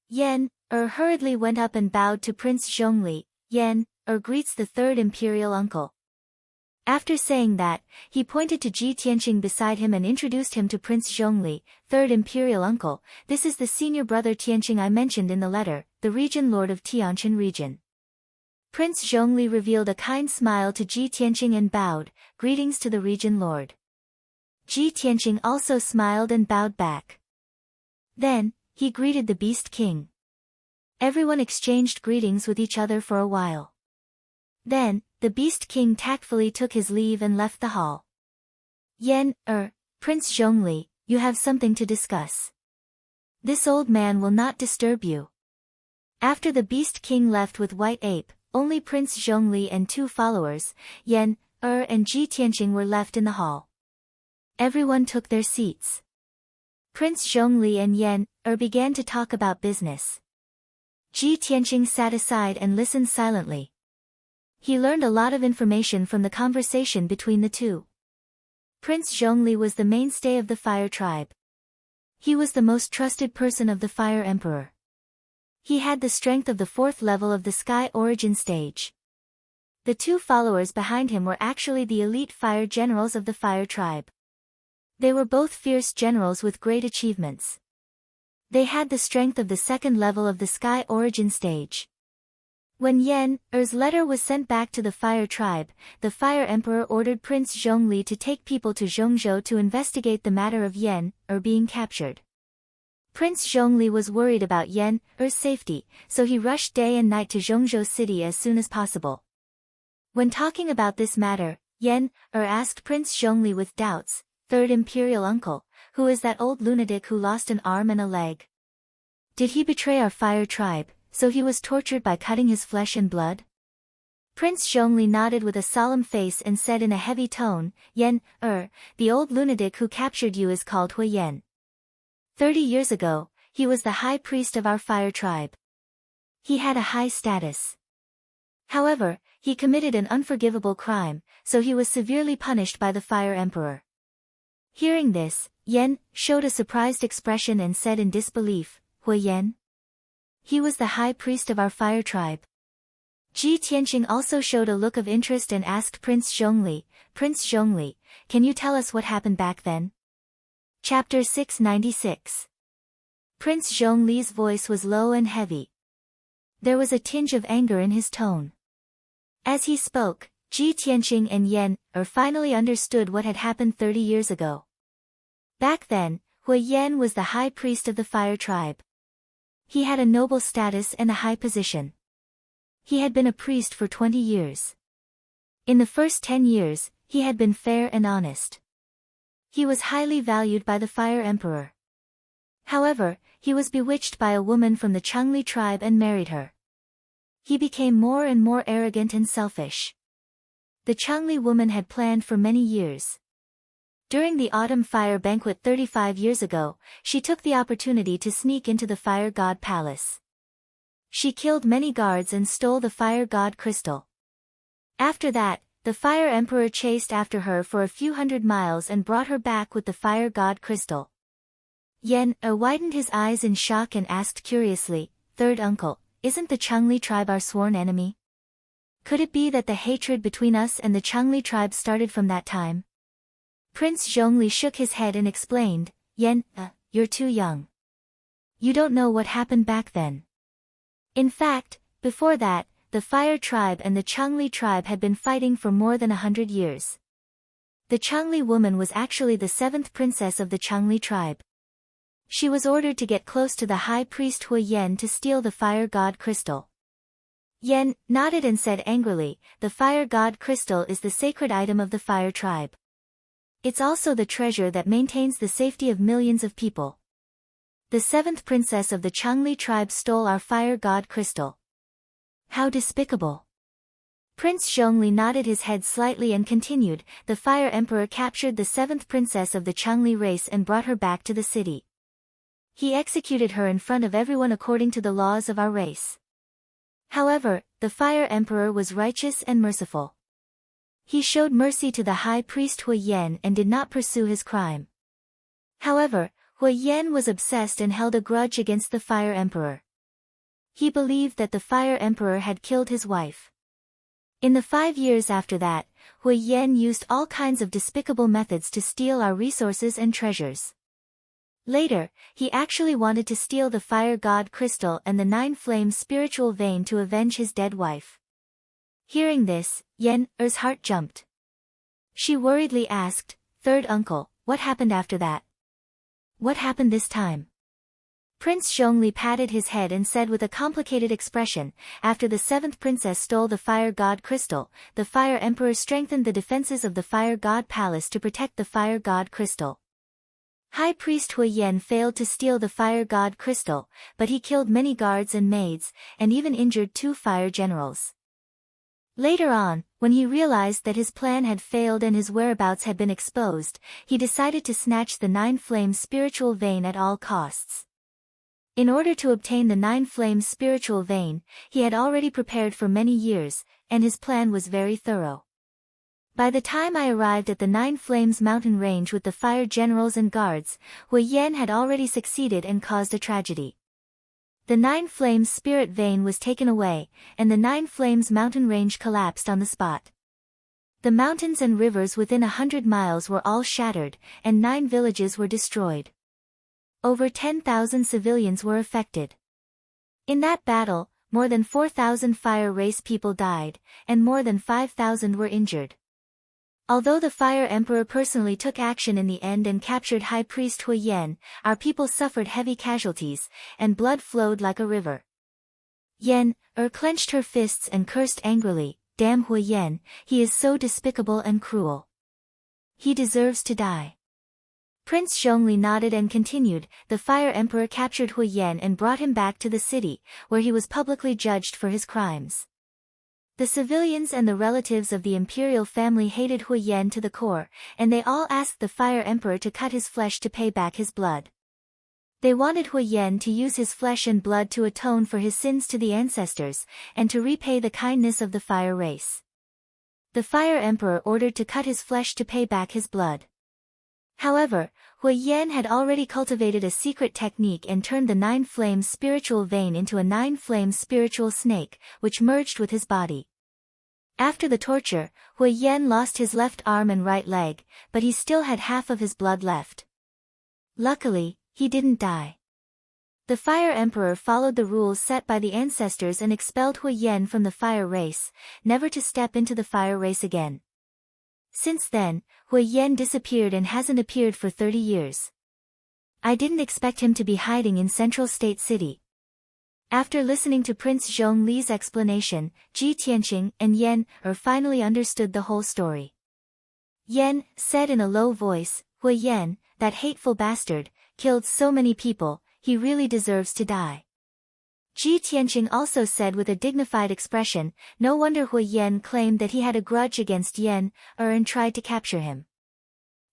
Yan hurriedly went up and bowed to Prince Zhongli. Yan greets the 3rd imperial uncle. After saying that, he pointed to Ji Tianqing beside him and introduced him to Prince Zhongli, 3rd imperial uncle. "This is the senior brother Tianqing I mentioned in the letter, the region lord of Tianqin region." Prince Zhongli revealed a kind smile to Ji Tianqing and bowed, "Greetings to the region lord." Ji Tianqing also smiled and bowed back. Then, he greeted the Beast King. Everyone exchanged greetings with each other for a while. Then, the Beast King tactfully took his leave and left the hall. "Yan, Prince Zhongli, you have something to discuss. This old man will not disturb you." After the Beast King left with White Ape, only Prince Zhongli and 2 followers, Yan, and Ji Tianqing were left in the hall. Everyone took their seats. Prince Zhongli and Yan began to talk about business. Ji Tianqing sat aside and listened silently. He learned a lot of information from the conversation between the 2. Prince Zhongli was the mainstay of the Fire tribe. He was the most trusted person of the Fire Emperor. He had the strength of the 4th level of the Sky Origin stage. The 2 followers behind him were actually the elite fire generals of the Fire tribe. They were both fierce generals with great achievements. They had the strength of the 2nd level of the Sky Origin stage. When Yan's letter was sent back to the Fire tribe, the Fire Emperor ordered Prince Zhongli to take people to Zhongzhou to investigate the matter of Yan being captured. Prince Zhongli was worried about Yan's safety, so he rushed day and night to Zhongzhou city as soon as possible. When talking about this matter, Yan asked Prince Zhongli with doubts, "3rd imperial uncle, who is that old lunatic who lost an arm and a leg? Did he betray our Fire tribe, so he was tortured by cutting his flesh and blood?" Prince Zhongli nodded with a solemn face and said in a heavy tone, "Yan, the old lunatic who captured you is called Hui Yan. 30 years ago, he was the high priest of our Fire tribe. He had a high status. However, he committed an unforgivable crime, so he was severely punished by the Fire Emperor." Hearing this, Yan showed a surprised expression and said in disbelief, "Hui Yan? He was the high priest of our Fire tribe." Ji Tianqing also showed a look of interest and asked Prince Zhongli, "Prince Zhongli, can you tell us what happened back then?" Chapter 696. Prince Zhongli's voice was low and heavy. There was a tinge of anger in his tone. As he spoke, Ji Tianqing and Yan finally understood what had happened 30 years ago. Back then, Hui Yan was the high priest of the Fire tribe. He had a noble status and a high position. He had been a priest for 20 years. In the first 10 years, he had been fair and honest. He was highly valued by the Fire Emperor. However, he was bewitched by a woman from the Changli tribe and married her. He became more and more arrogant and selfish. The Changli woman had planned for many years. During the autumn fire banquet 35 years ago, she took the opportunity to sneak into the fire god palace. She killed many guards and stole the fire god crystal. After that, the fire emperor chased after her for a few hundred miles and brought her back with the fire god crystal. Yen widened his eyes in shock and asked curiously, "Third uncle, isn't the Changli tribe our sworn enemy? Could it be that the hatred between us and the Changli tribe started from that time?" Prince Zhongli shook his head and explained, "Yen, you're too young. You don't know what happened back then. In fact, before that, the Fire tribe and the Changli tribe had been fighting for more than 100 years. The Changli woman was actually the 7th princess of the Changli tribe. She was ordered to get close to the high priest Hui Yen to steal the fire god crystal." Yen nodded and said angrily, "The fire god crystal is the sacred item of the Fire tribe. It's also the treasure that maintains the safety of millions of people. The 7th princess of the Changli tribe stole our fire god crystal. How despicable." Prince Zhongli nodded his head slightly and continued, "The fire emperor captured the 7th princess of the Changli race and brought her back to the city. He executed her in front of everyone according to the laws of our race. However, the fire emperor was righteous and merciful. He showed mercy to the high priest Hui Yen and did not pursue his crime. However, Hui Yen was obsessed and held a grudge against the fire emperor. He believed that the fire emperor had killed his wife. In the 5 years after that, Hui Yen used all kinds of despicable methods to steal our resources and treasures. Later, he actually wanted to steal the fire god crystal and the 9-flame spiritual vein to avenge his dead wife." Hearing this, Yen's heart jumped. She worriedly asked, "Third uncle, what happened after that? What happened this time?" Prince Zhongli patted his head and said with a complicated expression, "After the 7th princess stole the fire god crystal, the fire emperor strengthened the defenses of the fire god palace to protect the fire god crystal. High priest Hui Yen failed to steal the fire god crystal, but he killed many guards and maids, and even injured 2 fire generals. Later on, when he realized that his plan had failed and his whereabouts had been exposed, he decided to snatch the 9-flame spiritual vein at all costs. In order to obtain the 9-flame spiritual vein, he had already prepared for many years, and his plan was very thorough. By the time I arrived at the 9 Flames mountain range with the fire generals and guards, Hui Yen had already succeeded and caused a tragedy. The 9 Flames spirit vein was taken away, and the 9 Flames mountain range collapsed on the spot. The mountains and rivers within 100 miles were all shattered, and 9 villages were destroyed. Over 10,000 civilians were affected. In that battle, more than 4,000 fire race people died, and more than 5,000 were injured. Although the Fire Emperor personally took action in the end and captured High Priest Hui Yen, our people suffered heavy casualties, and blood flowed like a river. Yen clenched her fists and cursed angrily, "Damn Hui Yen, he is so despicable and cruel. He deserves to die." Prince Zhongli nodded and continued, "The Fire Emperor captured Hui Yen and brought him back to the city, where he was publicly judged for his crimes. The civilians and the relatives of the imperial family hated Hui Yen to the core, and they all asked the Fire Emperor to cut his flesh to pay back his blood. They wanted Hui Yen to use his flesh and blood to atone for his sins to the ancestors, and to repay the kindness of the fire race. The Fire Emperor ordered to cut his flesh to pay back his blood. However, Hui Yen had already cultivated a secret technique and turned the 9 Flames spiritual vein into a 9 Flames spiritual snake, which merged with his body. After the torture, Hui Yen lost his left arm and right leg, but he still had half of his blood left. Luckily, he didn't die. The Fire Emperor followed the rules set by the ancestors and expelled Hui Yen from the fire race, never to step into the fire race again. Since then, Hui Yen disappeared and hasn't appeared for 30 years. I didn't expect him to be hiding in Central State City." After listening to Prince Zhongli's explanation, Ji Tianqing and Yen finally understood the whole story. Yen said in a low voice, "Hui Yen, that hateful bastard, killed so many people, he really deserves to die." Ji Tianqing also said with a dignified expression, "No wonder Hui Yen claimed that he had a grudge against Yen and tried to capture him.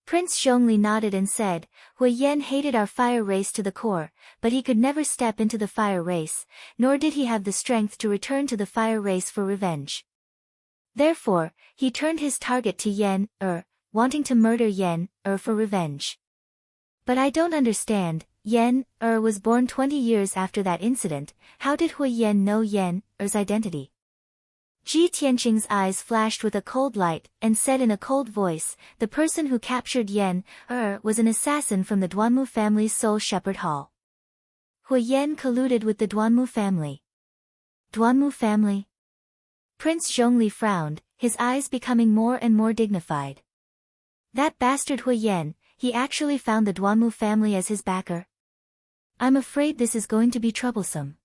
Prince Zhongli nodded and said, Hui Yan hated our fire race to the core, but he could never step into the fire race, nor did he have the strength to return to the fire race for revenge. Therefore, he turned his target to Yan, wanting to murder Yan, for revenge. But I don't understand, Yan, was born 20 years after that incident. How did Hui Yan know Yan's identity? Ji Tianqing's eyes flashed with a cold light, and said in a cold voice, the person who captured Yan, was an assassin from the Duanmu family's Soul Shepherd Hall. Hui Yan colluded with the Duanmu family. Duanmu family? Prince Zhongli frowned, his eyes becoming more and more dignified. That bastard Hui Yan, he actually found the Duanmu family as his backer? I'm afraid this is going to be troublesome.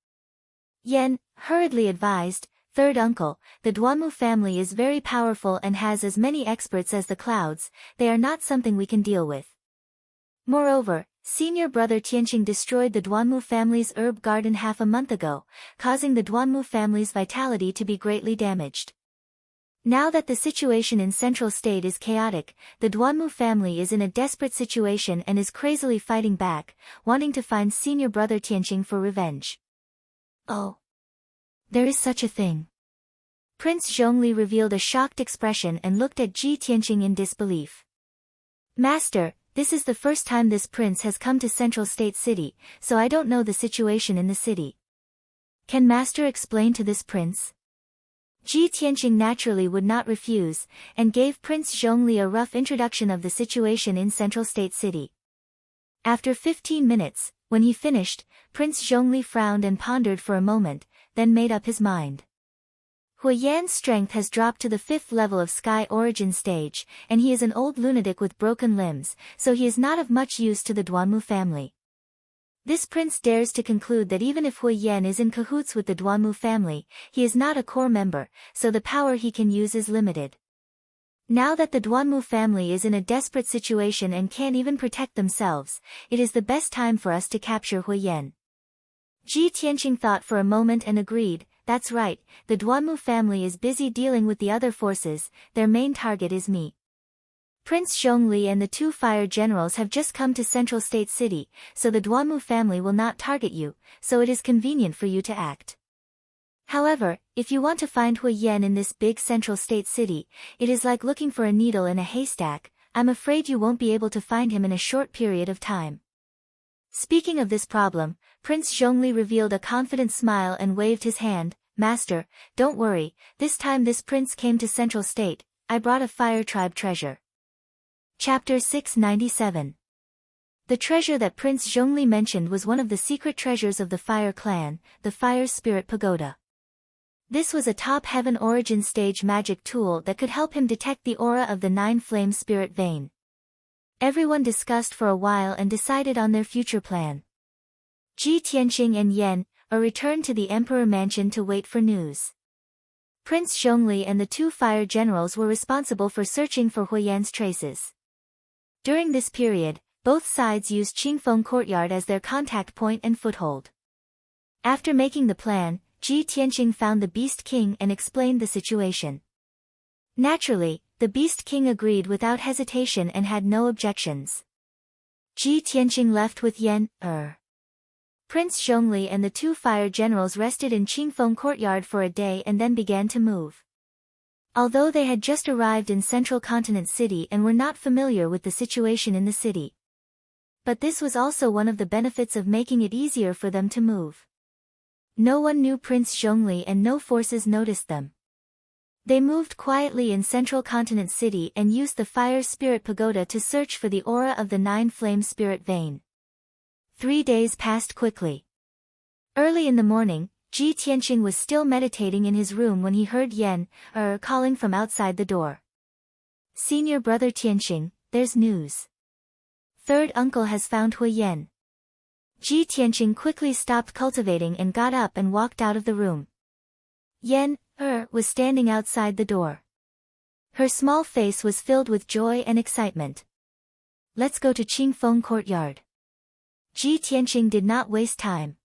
Yan hurriedly advised, Third uncle, the Duanmu family is very powerful and has as many experts as the clouds, they are not something we can deal with. Moreover, senior brother Tianqing destroyed the Duanmu family's herb garden half a month ago, causing the Duanmu family's vitality to be greatly damaged. Now that the situation in Central State is chaotic, the Duanmu family is in a desperate situation and is crazily fighting back, wanting to find senior brother Tianqing for revenge. Oh. There is such a thing. Prince Zhongli revealed a shocked expression and looked at Ji Tianqing in disbelief. Master, this is the first time this prince has come to Central State City, so I don't know the situation in the city. Can Master explain to this prince? Ji Tianqing naturally would not refuse, and gave Prince Zhongli a rough introduction of the situation in Central State City. After 15 minutes, when he finished, Prince Zhongli frowned and pondered for a moment, then made up his mind. Hui Yan's strength has dropped to the 5th level of Sky Origin stage, and he is an old lunatic with broken limbs, so he is not of much use to the Duanmu family. This prince dares to conclude that even if Hui Yan is in cahoots with the Duanmu family, he is not a core member, so the power he can use is limited. Now that the Duanmu family is in a desperate situation and can't even protect themselves, it is the best time for us to capture Hui Yan. Ji Tianqing thought for a moment and agreed, that's right, the Duanmu family is busy dealing with the other forces, their main target is me. Prince Zhongli and the 2 fire generals have just come to Central State City, so the Duanmu family will not target you, so it is convenient for you to act. However, if you want to find Hui Yan in this big Central State City, it is like looking for a needle in a haystack. I'm afraid you won't be able to find him in a short period of time. Speaking of this problem, Prince Zhongli revealed a confident smile and waved his hand, Master, don't worry, this time this prince came to Central State, I brought a fire tribe treasure. Chapter 697. The treasure that Prince Zhongli mentioned was one of the secret treasures of the Fire Clan, the Fire Spirit Pagoda. This was a top heaven origin stage magic tool that could help him detect the aura of the 9 flame spirit vein. Everyone discussed for a while and decided on their future plan. Ji Tianqing and Yan returned to the Emperor Mansion to wait for news. Prince Zhongli and the 2 fire generals were responsible for searching for Hui Yan's traces. During this period, both sides used Qingfeng Courtyard as their contact point and foothold. After making the plan, Ji Tianqing found the Beast King and explained the situation. Naturally, the Beast King agreed without hesitation and had no objections. Ji Tianqing left with Yan, Prince Zhongli and the 2 fire generals rested in Qingfeng Courtyard for a day and then began to move. Although they had just arrived in Central Continent City and were not familiar with the situation in the city. But this was also one of the benefits of making it easier for them to move. No one knew Prince Zhongli and no forces noticed them. They moved quietly in Central Continent City and used the Fire Spirit Pagoda to search for the aura of the 9 flame spirit vein. 3 days passed quickly. Early in the morning, Ji Tianqing was still meditating in his room when he heard Yan, calling from outside the door. Senior brother Tianqing, there's news. Third uncle has found Hui Yan. Ji Tianqing quickly stopped cultivating and got up and walked out of the room. Yan, was standing outside the door. Her small face was filled with joy and excitement. Let's go to Qingfeng Courtyard. Ji Tianqing did not waste time.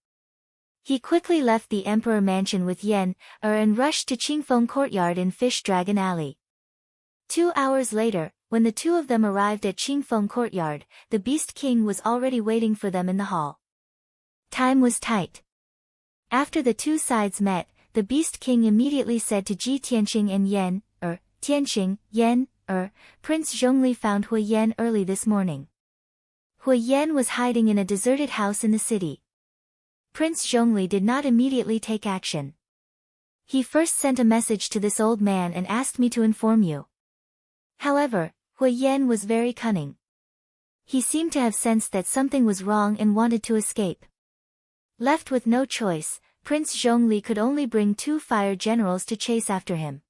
He quickly left the Emperor Mansion with Yan, and rushed to Qingfeng Courtyard in Fish Dragon Alley. 2 hours later, when the two of them arrived at Qingfeng courtyard, the Beast King was already waiting for them in the hall. Time was tight. After the two sides met, the Beast King immediately said to Ji Tianqing and Tianqing, Prince Zhongli found Hui Yan early this morning. Hui Yan was hiding in a deserted house in the city. Prince Zhongli did not immediately take action. He first sent a message to this old man and asked me to inform you. However, Hui Yan was very cunning. He seemed to have sensed that something was wrong and wanted to escape. Left with no choice, Prince Zhongli could only bring 2 fire generals to chase after him.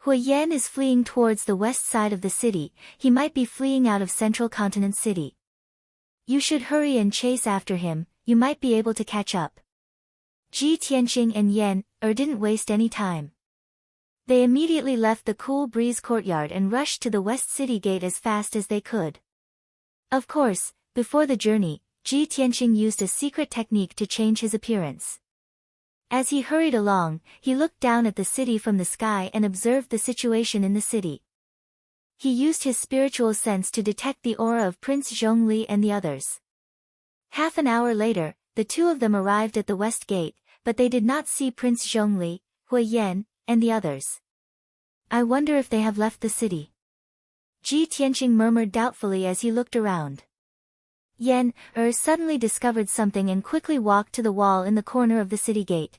Hui Yan is fleeing towards the west side of the city. He might be fleeing out of Central Continent City. You should hurry and chase after him, you might be able to catch up. Ji Tianqing and didn't waste any time. They immediately left the Cool Breeze courtyard and rushed to the West City Gate as fast as they could. Of course, before the journey, Ji Tianqing used a secret technique to change his appearance. As he hurried along, he looked down at the city from the sky and observed the situation in the city. He used his spiritual sense to detect the aura of Prince Zhongli and the others. Half an hour later, the two of them arrived at the West Gate, but they did not see Prince Zhongli, Hui Yan, and the others. I wonder if they have left the city. Ji Tianqing murmured doubtfully as he looked around. Suddenly discovered something and quickly walked to the wall in the corner of the city gate.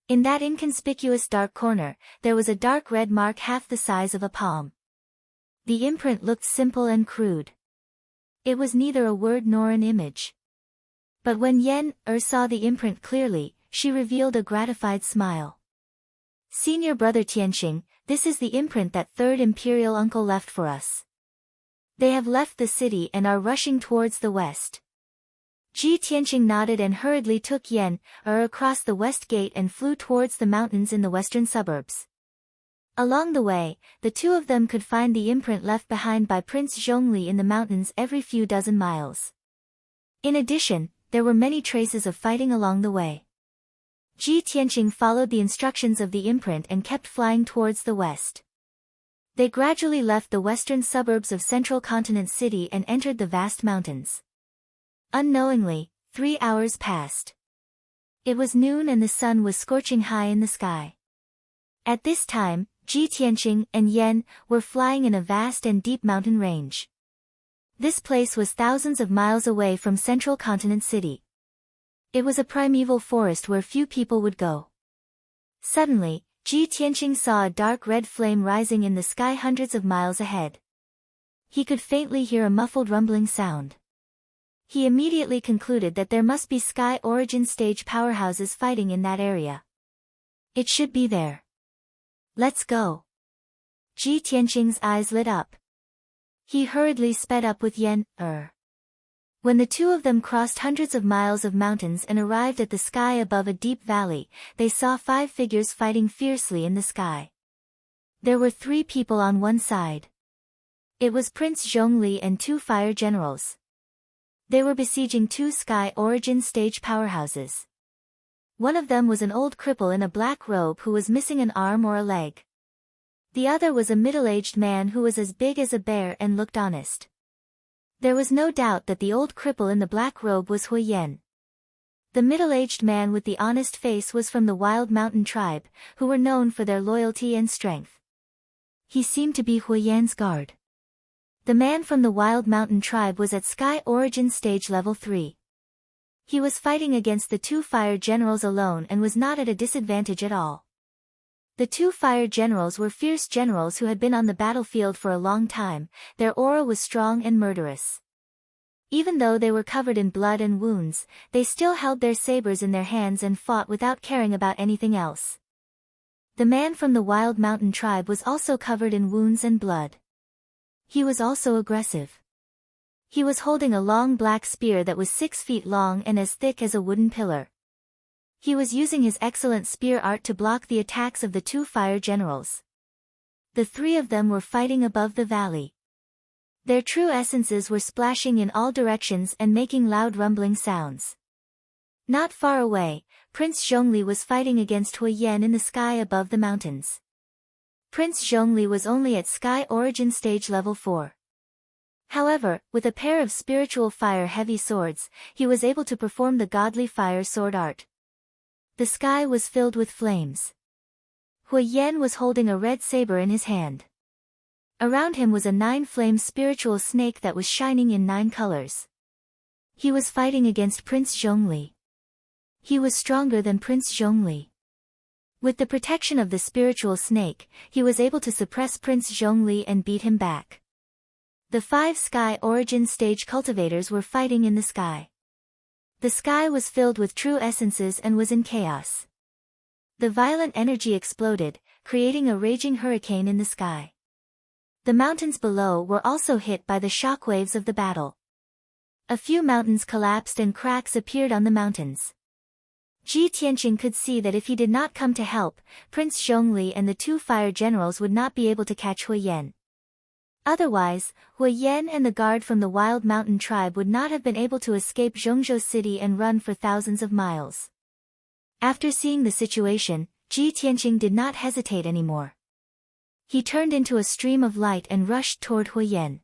In that inconspicuous dark corner, there was a dark red mark half the size of a palm. The imprint looked simple and crude. It was neither a word nor an image. But when saw the imprint clearly, she revealed a gratified smile. Senior brother Tianqing, this is the imprint that third imperial uncle left for us. They have left the city and are rushing towards the west. Ji Tianqing nodded and hurriedly took across the west gate and flew towards the mountains in the western suburbs. Along the way, the two of them could find the imprint left behind by Prince Zhongli in the mountains every few dozen miles. In addition, there were many traces of fighting along the way. Ji Tianqing followed the instructions of the imprint and kept flying towards the west. They gradually left the western suburbs of Central Continent City and entered the vast mountains. Unknowingly, 3 hours passed. It was noon and the sun was scorching high in the sky. At this time, Ji Tianqing and were flying in a vast and deep mountain range. This place was thousands of miles away from Central Continent City. It was a primeval forest where few people would go. Suddenly, Ji Tianqing saw a dark red flame rising in the sky hundreds of miles ahead. He could faintly hear a muffled rumbling sound. He immediately concluded that there must be Sky Origin stage powerhouses fighting in that area. It should be there. Let's go. Ji Tianqing's eyes lit up. He hurriedly sped up with When the two of them crossed hundreds of miles of mountains and arrived at the sky above a deep valley, they saw 5 figures fighting fiercely in the sky. There were 3 people on one side. It was Prince Zhongli and 2 fire generals. They were besieging 2 Sky Origin stage powerhouses. One of them was an old cripple in a black robe who was missing an arm or a leg. The other was a middle-aged man who was as big as a bear and looked honest. There was no doubt that the old cripple in the black robe was Hui Yan. The middle-aged man with the honest face was from the Wild Mountain tribe, who were known for their loyalty and strength. He seemed to be Hui Yan's guard. The man from the Wild Mountain tribe was at Sky Origin Stage Level 3. He was fighting against the 2 fire generals alone and was not at a disadvantage at all. The 2 fire generals were fierce generals who had been on the battlefield for a long time. Their aura was strong and murderous. Even though they were covered in blood and wounds, they still held their sabers in their hands and fought without caring about anything else. The man from the Wild Mountain tribe was also covered in wounds and blood. He was also aggressive. He was holding a long black spear that was 6 feet long and as thick as a wooden pillar. He was using his excellent spear art to block the attacks of the 2 fire generals. The 3 of them were fighting above the valley. Their true essences were splashing in all directions and making loud rumbling sounds. Not far away, Prince Zhongli was fighting against Hui Yan in the sky above the mountains. Prince Zhongli was only at Sky Origin Stage Level 4. However, with a pair of spiritual fire-heavy swords, he was able to perform the godly fire sword art. The sky was filled with flames. Hui Yan was holding a red saber in his hand. Around him was a 9-flame spiritual snake that was shining in 9 colors. He was fighting against Prince Zhongli. He was stronger than Prince Zhongli. With the protection of the spiritual snake, he was able to suppress Prince Zhongli and beat him back. The 5 Sky Origin Stage cultivators were fighting in the sky. The sky was filled with true essences and was in chaos. The violent energy exploded, creating a raging hurricane in the sky. The mountains below were also hit by the shock waves of the battle. A few mountains collapsed and cracks appeared on the mountains. Ji Tianqing could see that if he did not come to help, Prince Zhongli and the 2 fire generals would not be able to catch Hui Yan. Otherwise, Hui Yan and the guard from the Wild Mountain tribe would not have been able to escape Zhongzhou City and run for thousands of miles. After seeing the situation, Ji Tianqing did not hesitate anymore. He turned into a stream of light and rushed toward Hui Yan.